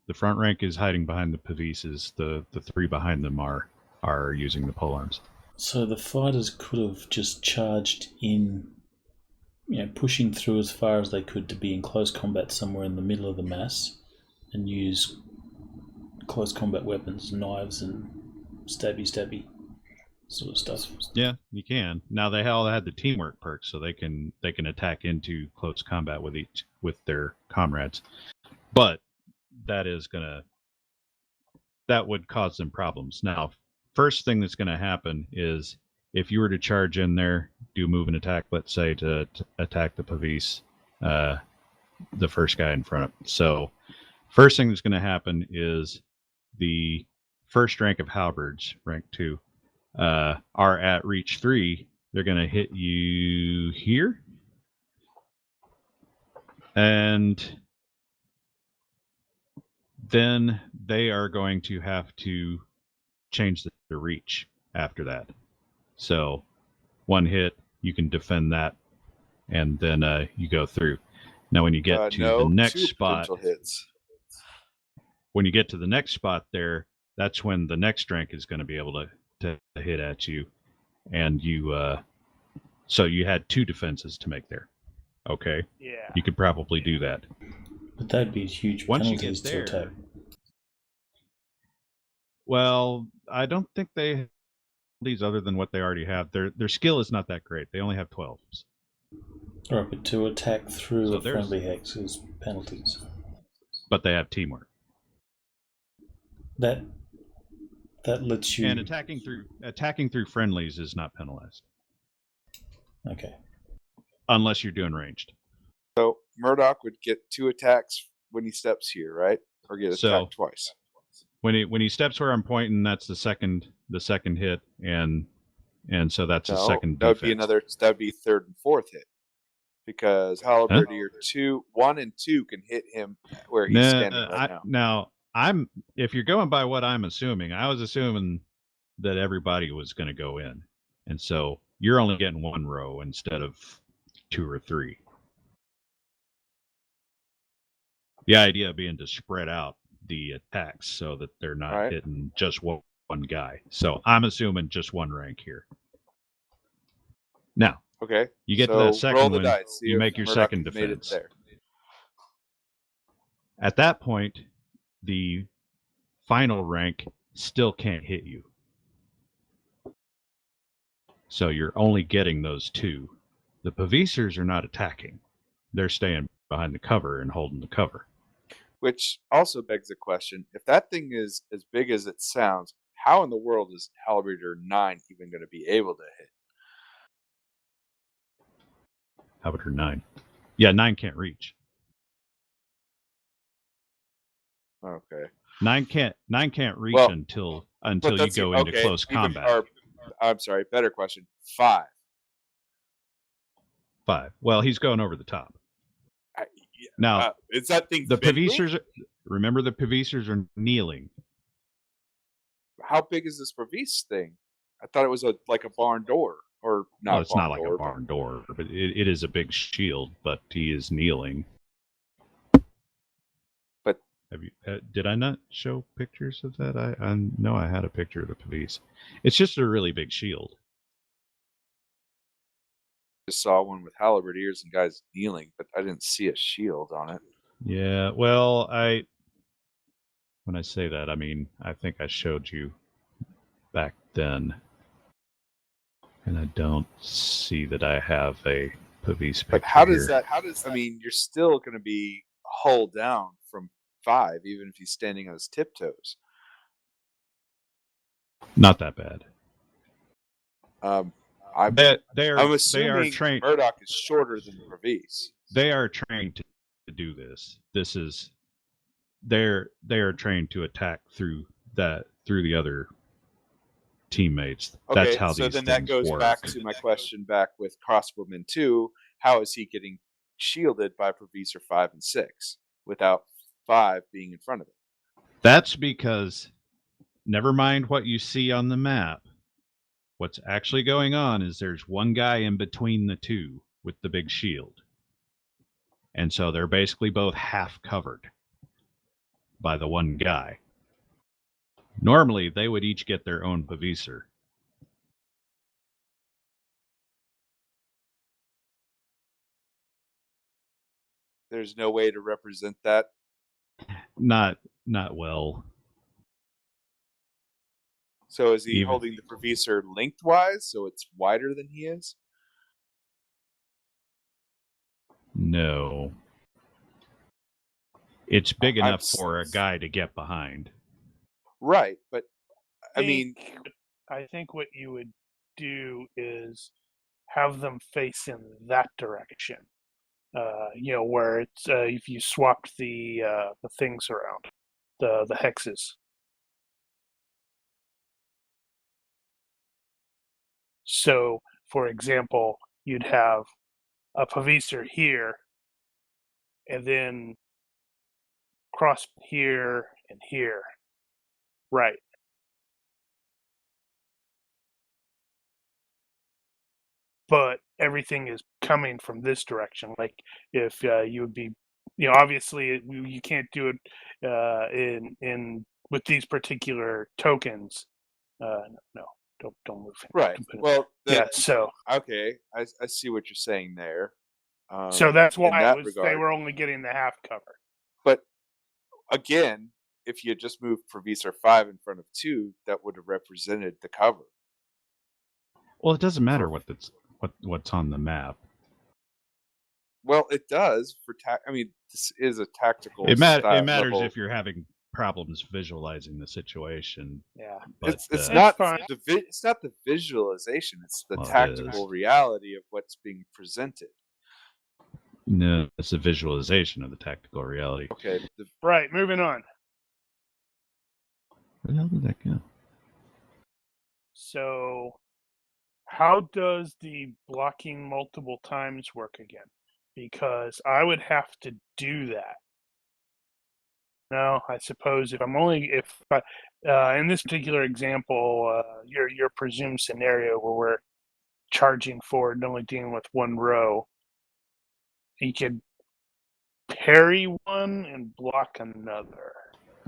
The front rank is hiding behind the Pavises. The three behind them are using the polearms. So the fighters could have just charged in, pushing through as far as they could to be in close combat somewhere in the middle of the mass, and use close combat weapons, knives and stabby sort of stuff. Yeah, you can. Now they all had the teamwork perk, so they can attack into close combat with their comrades. But that would cause them problems. Now, first thing that's going to happen is if you were to charge in there, do move and attack, let's say, to attack the Pavis, the first guy in front of it. So first thing that's going to happen is the first rank of halberds, rank 2, are at reach 3. They're going to hit you here. And then they are going to have to change the reach after that. So one hit, you can defend that, and then you go through. Now when you get to the next spot, hits. When you get to the next spot there, that's when the next rank is going to be able to hit at you. And so you had 2 defenses to make there. Okay? Yeah. You could probably do that. But that'd be huge Once you penalties get to there, attack. well, I don't think they have these other than what they already have. Their skill is not that great. They only have 12s. Alright, but to attack through So a friendly hex is penalties. But they have teamwork. That lets you... And attacking through friendlies is not penalized. Okay. Unless you're doing ranged. So Murdoch would get 2 attacks when he steps here, right? Or get attacked twice. When he steps where I'm pointing, that's the second hit, and so that's a second defense. That would be 3rd and 4th hit. Because Halberdier 1 and 2 can hit him where he's standing right now. Now, if you're going by what I'm assuming, I was assuming that everybody was going to go in. And so you're only getting 1 row instead of 2 or 3. The idea being to spread out the attacks so that they're not hitting just one guy. So I'm assuming just 1 rank here. Now, okay, you get to that second one, dice, you make your second defense. At that point, the final rank still can't hit you. So you're only getting those 2. The Pavisers are not attacking. They're staying behind the cover and holding the cover. Which also begs the question, if that thing is as big as it sounds, how in the world is Halberdier 9 even going to be able to hit? Halberdier 9. Yeah, 9 can't reach. Okay. 9 can't reach until you go into close combat. I'm sorry, better question. 5. 5. Well, he's going over the top. Now, is that thing the Pavisers? Remember, the Pavisers are kneeling. How big is this Pavis thing? I thought it was like a barn door, or not. Well, it's not like a barn door, but it is a big shield. But he is kneeling. But did I not show pictures of that? I know I had a picture of the Pavis. It's just a really big shield. Just saw one with halberdiers and guys kneeling, but I didn't see a shield on it. Yeah, well, When I say that, I mean, I think I showed you back then. And I don't see that I have a Pavis picture. But how does here. that? I mean, you're still going to be hull down from 5, even if he's standing on his tiptoes. Not that bad. I'm assuming Murdoch is shorter than Pavis. They are trained to do this. They are trained to attack through the other teammates. Okay, that's how so these then things that goes work. back to my question back with Crossbowman 2. How is he getting shielded by Provisor 5 and 6 without 5 being in front of him? That's because, never mind what you see on the map, what's actually going on is there's one guy in between the two with the big shield. And so they're basically both half covered by the one guy. Normally, they would each get their own Pavisor. There's no way to represent that? Not well. So is he holding the Provisor lengthwise, so it's wider than he is? No. It's big enough for a guy to get behind. Right, but I think what you would do is have them face in that direction. Where it's if you swapped the things around, the hexes. So, for example, you'd have a Pavisor here, and then cross here and here. Right. But everything is coming from this direction. Like if you would be, obviously you can't do it in with these particular tokens. No, don't move. Right. Well, So okay, I see what you're saying there. So that's why they were only getting the half cover. But again, if you just moved Provisor 5 in front of 2, that would have represented the cover. Well, it doesn't matter what's on the map. Well, it does for this is a tactical. It matters if you're having problems visualizing the situation. Yeah, but it's not the visualization; it's the tactical reality of what's being presented. No, it's a visualization of the tactical reality. Okay. Right. Moving on. Where the hell did that go? So, how does the blocking multiple times work again? Because I would have to do that. No, I suppose if in this particular example, your presumed scenario where we're charging forward and only dealing with one row, you could parry one and block another.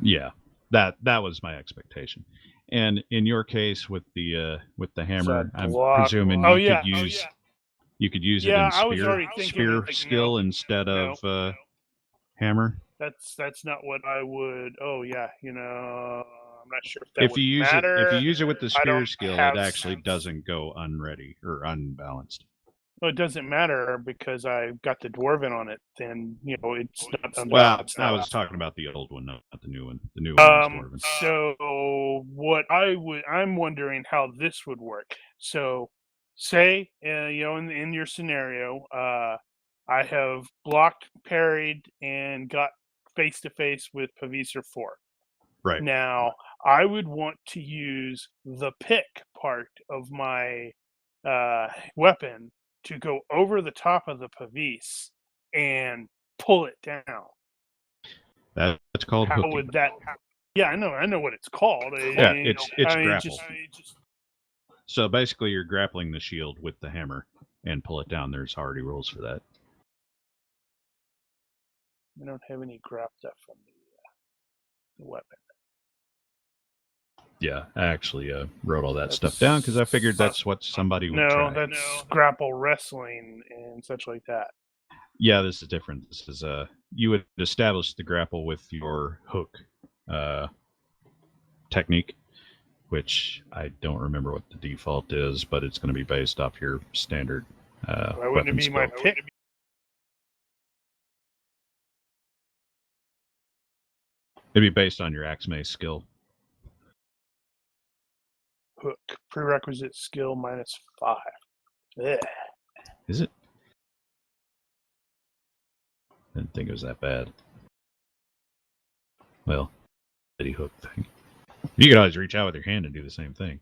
Yeah, that was my expectation. And in your case with the hammer, I'm presuming you could use it in spear skill instead of hammer. That's not what I would. Oh yeah, I'm not sure if that if would you use matter. If you use it with the spear skill, it actually doesn't go unready or unbalanced. Well, it doesn't matter because I've got the dwarven on it. Then it's not Well, unbalanced. I was talking about the old one, not the new one. The new one is dwarven. So what I'm wondering how this would work. So, say in your scenario, I have blocked, parried, and got face to face with Pavisor 4. Right. Now, I would want to use the pick part of my weapon to go over the top of the Pavis and pull it down. That's called hooking. How would that? Yeah, I know what it's called. Yeah, it's grapple. So basically, you're grappling the shield with the hammer and pull it down. There's already rules for that. I don't have any grab stuff from the weapon. Yeah, I actually wrote all that stuff down because I figured that's what somebody would try. No, that's grapple wrestling and such like that. Yeah, this is different. This is you would establish the grapple with your hook technique, which I don't remember what the default is, but it's going to be based off your standard Why wouldn't weapon it be skill. my pick? It'd be based on your axe mace skill. Hook. Prerequisite skill -5. Ugh. Is it? Didn't think it was that bad. Well, steady hook thing. You could always reach out with your hand and do the same thing.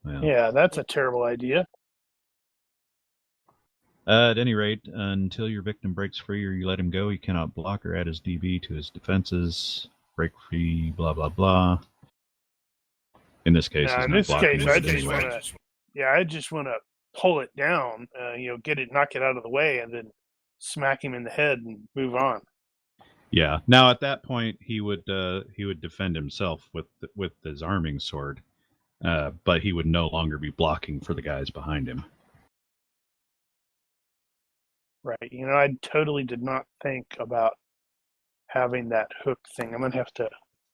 Well, Yeah, that's a terrible idea. At any rate, until your victim breaks free or you let him go, he cannot block or add his DB to his defenses. Break free, blah, blah, blah. In this case, Now, he's in not this blocking case, with I it just anyway. want to, I just want to pull it down, knock it out of the way, and then smack him in the head and move on. Yeah. Now, at that point, he would defend himself with his arming sword, but he would no longer be blocking for the guys behind him. Right. I totally did not think about having that hook thing. I'm going to have to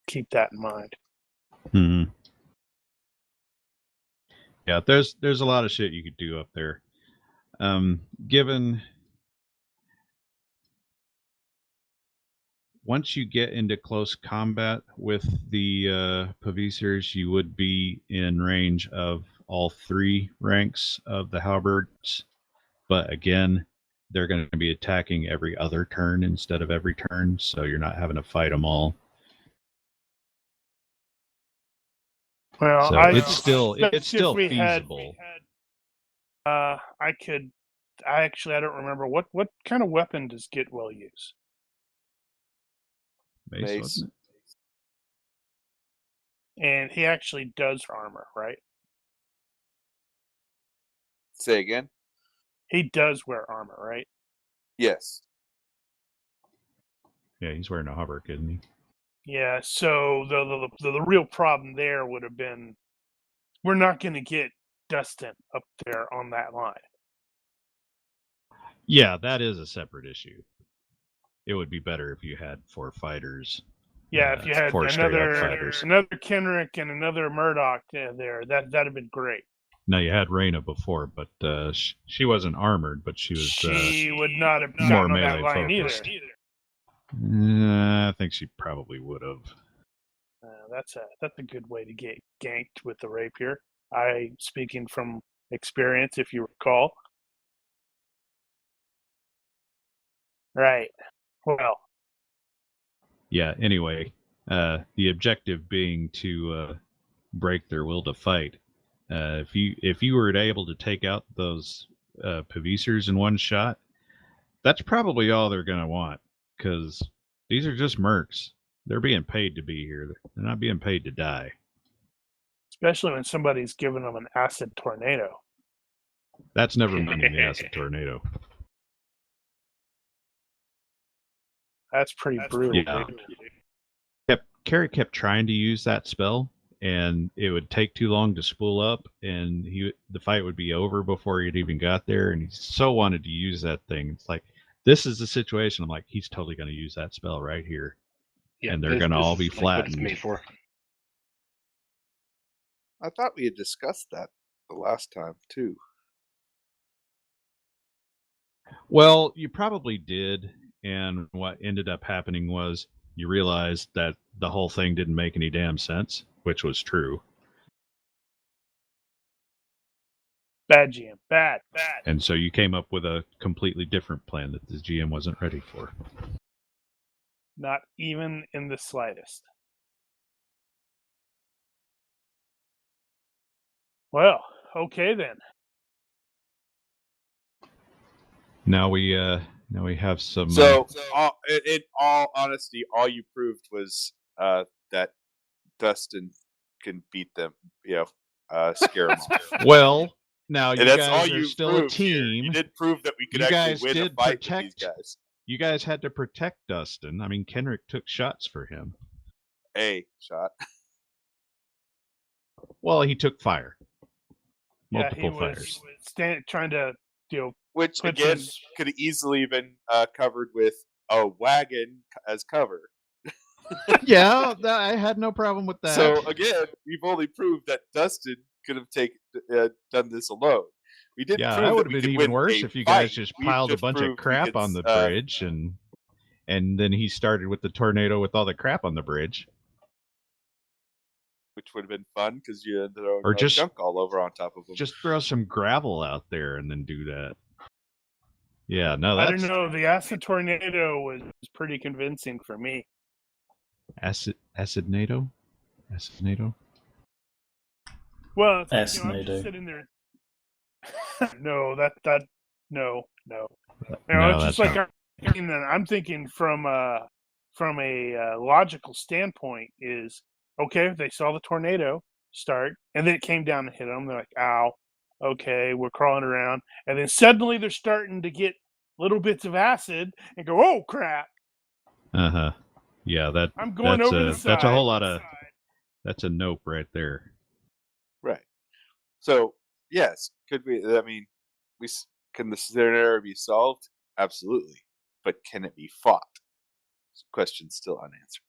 keep that in mind. Mm-hmm. Yeah, there's a lot of shit you could do up there. Given once you get into close combat with the Pavisers, you would be in range of all 3 ranks of the halberds. But again, they're going to be attacking every other turn instead of every turn, so you're not having to fight them all. Well, So it's still feasible. I don't remember what kind of weapon does Gitwell use? Mace, wasn't it? And he actually does armor, right? Say again? He does wear armor, right? Yes. Yeah, he's wearing a hauberk, isn't he? Yeah, so the real problem there would have been we're not going to get Dustin up there on that line. Yeah, that is a separate issue. It would be better if you had 4 fighters. Yeah, if you had 4 straight-up fighters. another Kenrick and another Murdoch there, that'd have been great. Now, you had Reyna before, but she wasn't armored, but she was she would not have more gotten on that melee line focused. either. I think she probably would have. That's a good way to get ganked with the rapier. I speaking from experience, if you recall. Right. Well. Yeah. Anyway, the objective being to break their will to fight. If you were able to take out those Pavisers in one shot, that's probably all they're gonna want, because these are just mercs. They're being paid to be here. They're not being paid to die. Especially when somebody's giving them an acid tornado. That's never been in the acid tornado. That's pretty brutal. Yeah. Carrie kept trying to use that spell, and it would take too long to spool up, and the fight would be over before he'd even got there, and he so wanted to use that thing. It's like, this is the situation. I'm like, he's totally going to use that spell right here. Yeah, and they're going to all be flattened. What it's made for. I thought we had discussed that the last time, too. Well, you probably did, and what ended up happening was you realized that the whole thing didn't make any damn sense, which was true. Bad GM. Bad. And so you came up with a completely different plan that the GM wasn't ready for. Not even in the slightest. Well, okay then. Now we have some. So, in all honesty, all you proved was that Dustin can beat them. Scare them off. Well, now you that's guys all are you still a proved here. team. You did prove that we could You actually guys win a did fight protect- with these guys. You guys had to protect Dustin. I mean, Kenrick took shots for him. A shot. Well, he took fire. Multiple Multiple fires. Trying to, Which again could have easily been covered with a wagon as cover. Yeah, I had no problem with that. So again, we've only proved that Dustin could have done this alone. We didn't Yeah, prove that would that have we been could even win worse a if you fight. guys just We've piled a just bunch of proved we crap could, on the bridge, and then he started with the tornado with all the crap on the bridge. which would have been fun because you ended up Or just junk all over on top of them. just throw some gravel out there and then do that. Yeah, no, I that's don't know. The acid tornado was pretty convincing for me. acid NATO. Well, it's like, I'm Acinado. just sitting there. No, no. No, It's that's just like not. I'm thinking from a logical standpoint is okay. They saw the tornado start, and then it came down and hit them. They're like, "Ow, okay, we're crawling around," and then suddenly they're starting to get little bits of acid and go, "Oh crap!" Yeah, I'm going over the side. that's a whole lot of that's a nope right there. Right. So yes, could we? I mean, can the scenario be solved? Absolutely, but can it be fought? Question still unanswered.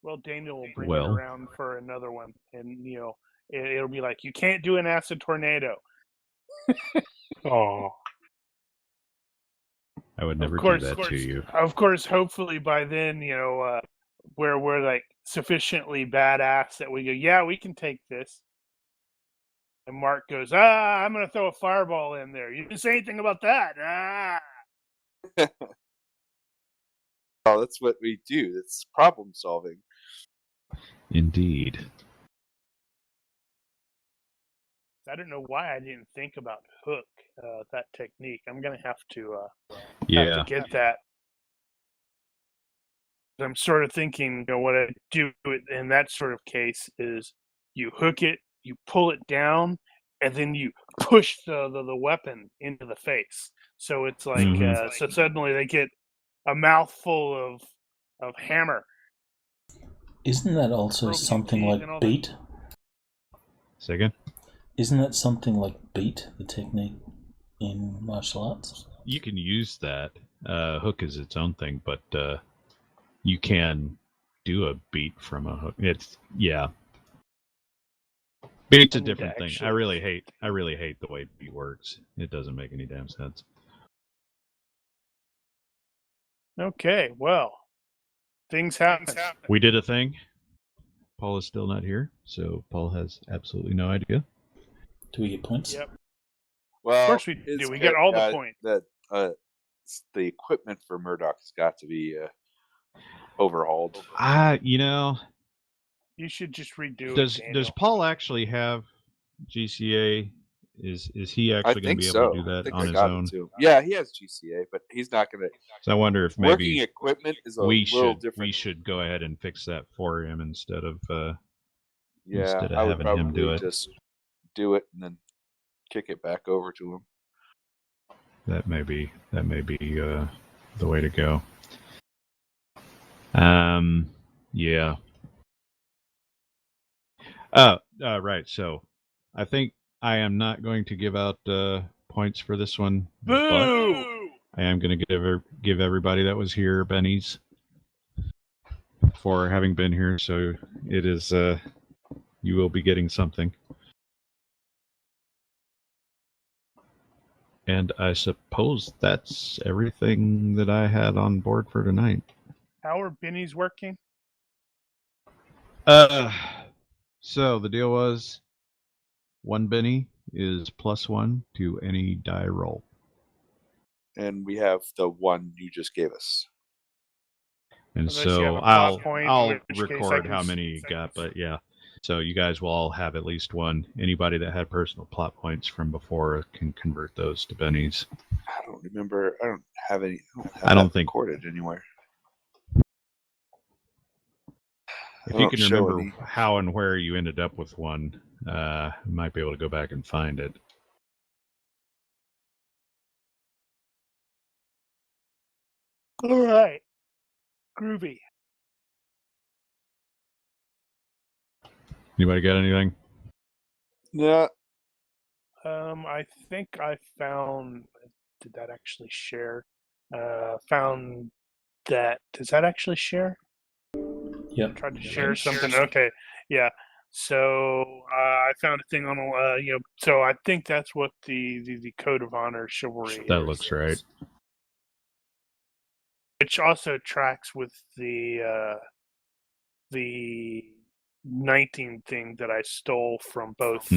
Well, Daniel will bring it Well, around for another one, and it'll be like, you can't do an acid tornado. Oh, I would never of course, do that to you. Of course, hopefully by then, where we're like sufficiently badass that we go, yeah, we can take this. And Mark goes, I'm going to throw a fireball in there. You didn't say anything about that. Oh, that's what we do. It's problem solving. Indeed. I don't know why I didn't think about hook, that technique. I'm going to have to get that. I'm sort of thinking, what I do in that sort of case is you hook it, you pull it down, and then you push the weapon into the face. So it's like, so suddenly they get a mouthful of hammer. Isn't that also something like beat? Say again? Isn't that something like beat, the technique in martial arts? You can use that. Hook is its own thing, but you can do a beat from a hook. Beat's a different thing. I really hate the way beat works. It doesn't make any damn sense. Okay, well, things happen. We did a thing. Paul is still not here, so Paul has absolutely no idea. Do we get points? Yep. Well, of course we do. We get all the points. That the equipment for Murdoch has got to be overhauled. You should just redo it. Does Paul actually have GCA? Is he actually going to be able to do that on his own? Yeah, he has GCA, but he's not going to. So I wonder if maybe working equipment is a little different. We should go ahead and fix that for him instead of having him do it. Just do it and then kick it back over to him. That may be the way to go. Yeah. Right. So I think I am not going to give out points for this one. Boo! I am going to give everybody that was here bennies for having been here. So it is you will be getting something. And I suppose that's everything that I had on board for tonight. How are bennies working? So the deal was 1 Benny is +1 to any die roll. And we have the one you just gave us. And so I'll record how many you got, but yeah. So you guys will all have at least one. Anybody that had personal plot points from before can convert those to bennies. I don't remember. I don't have any. I don't think recorded anywhere. If you can remember how and where you ended up with one, you might be able to go back and find it. All right. Groovy. Anybody got anything? Yeah. I think I found. Did that actually share? found that. Does that actually share? Yep. Tried to share something. Okay, yeah. So I found a thing on so I think that's what the code of honor chivalry That is, looks right. which also tracks with the 19 thing that I stole from both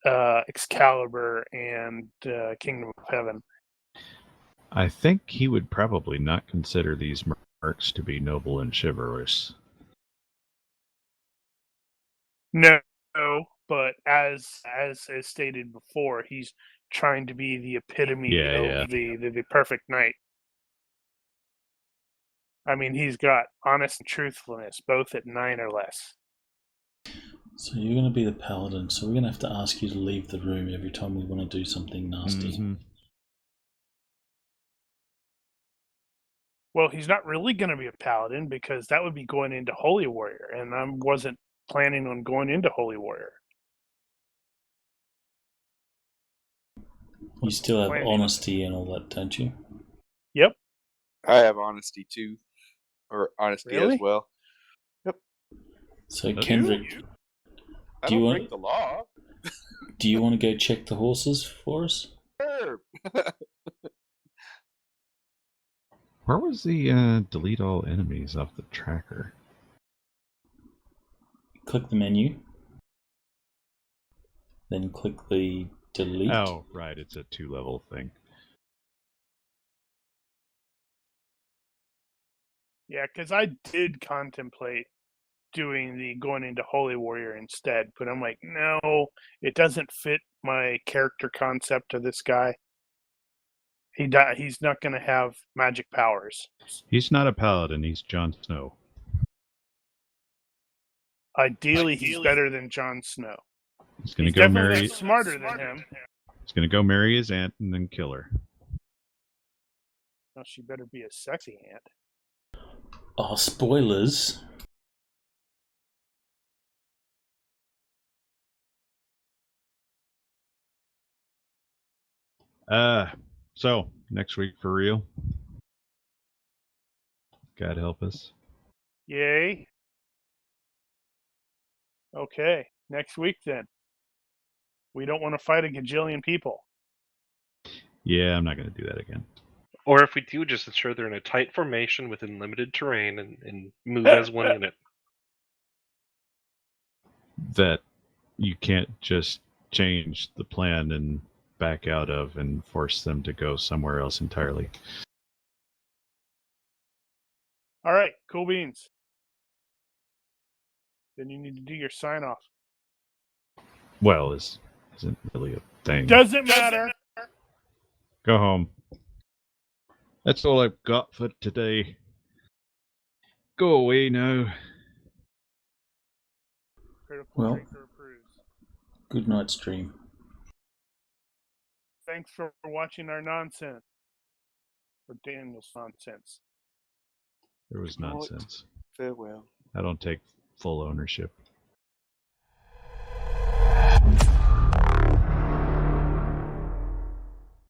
Excalibur and Kingdom of Heaven. I think he would probably not consider these marks to be noble and chivalrous. No, but as stated before, he's trying to be the epitome of the perfect knight. I mean, he's got honest and truthfulness, both at 9 or less. So you're going to be the paladin, so we're going to have to ask you to leave the room every time we want to do something nasty. Mm-hmm. Well, he's not really going to be a paladin because that would be going into Holy Warrior, and I wasn't planning on going into Holy Warrior. You still have honesty and all that, don't you? Yep. I have honesty too, or honesty Really? as well. Yep. So Kendrick, I do you don't want break the law. do you want to go check the horses for us? Sure. Where was the delete all enemies off the tracker? Click the menu, then click the delete. Oh, right, it's a 2-level thing. Yeah, because I did contemplate going into Holy Warrior instead, but I'm like, no, it doesn't fit my character concept of this guy. He's not going to have magic powers. He's not a paladin, he's Jon Snow. Ideally, he's better than Jon Snow. He's going to He's go definitely marry. smarter than him. He's going to go marry his aunt and then kill her. Well, she better be a sexy aunt. Oh, spoilers. So next week for real. God help us. Yay. Okay, next week then. We don't want to fight a gajillion people. Yeah, I'm not going to do that again. Or if we do, just ensure they're in a tight formation within limited terrain and move as one unit. That you can't just change the plan and back out of and force them to go somewhere else entirely. All right, cool beans. Then you need to do your sign off. Well, this isn't really a thing. Doesn't matter. Go home. That's all I've got for today. Go away now. Critical Well, Drinker approves. good night, stream. Thanks for watching our nonsense. Or Daniel's nonsense. There was nonsense. Farewell. I don't take full ownership.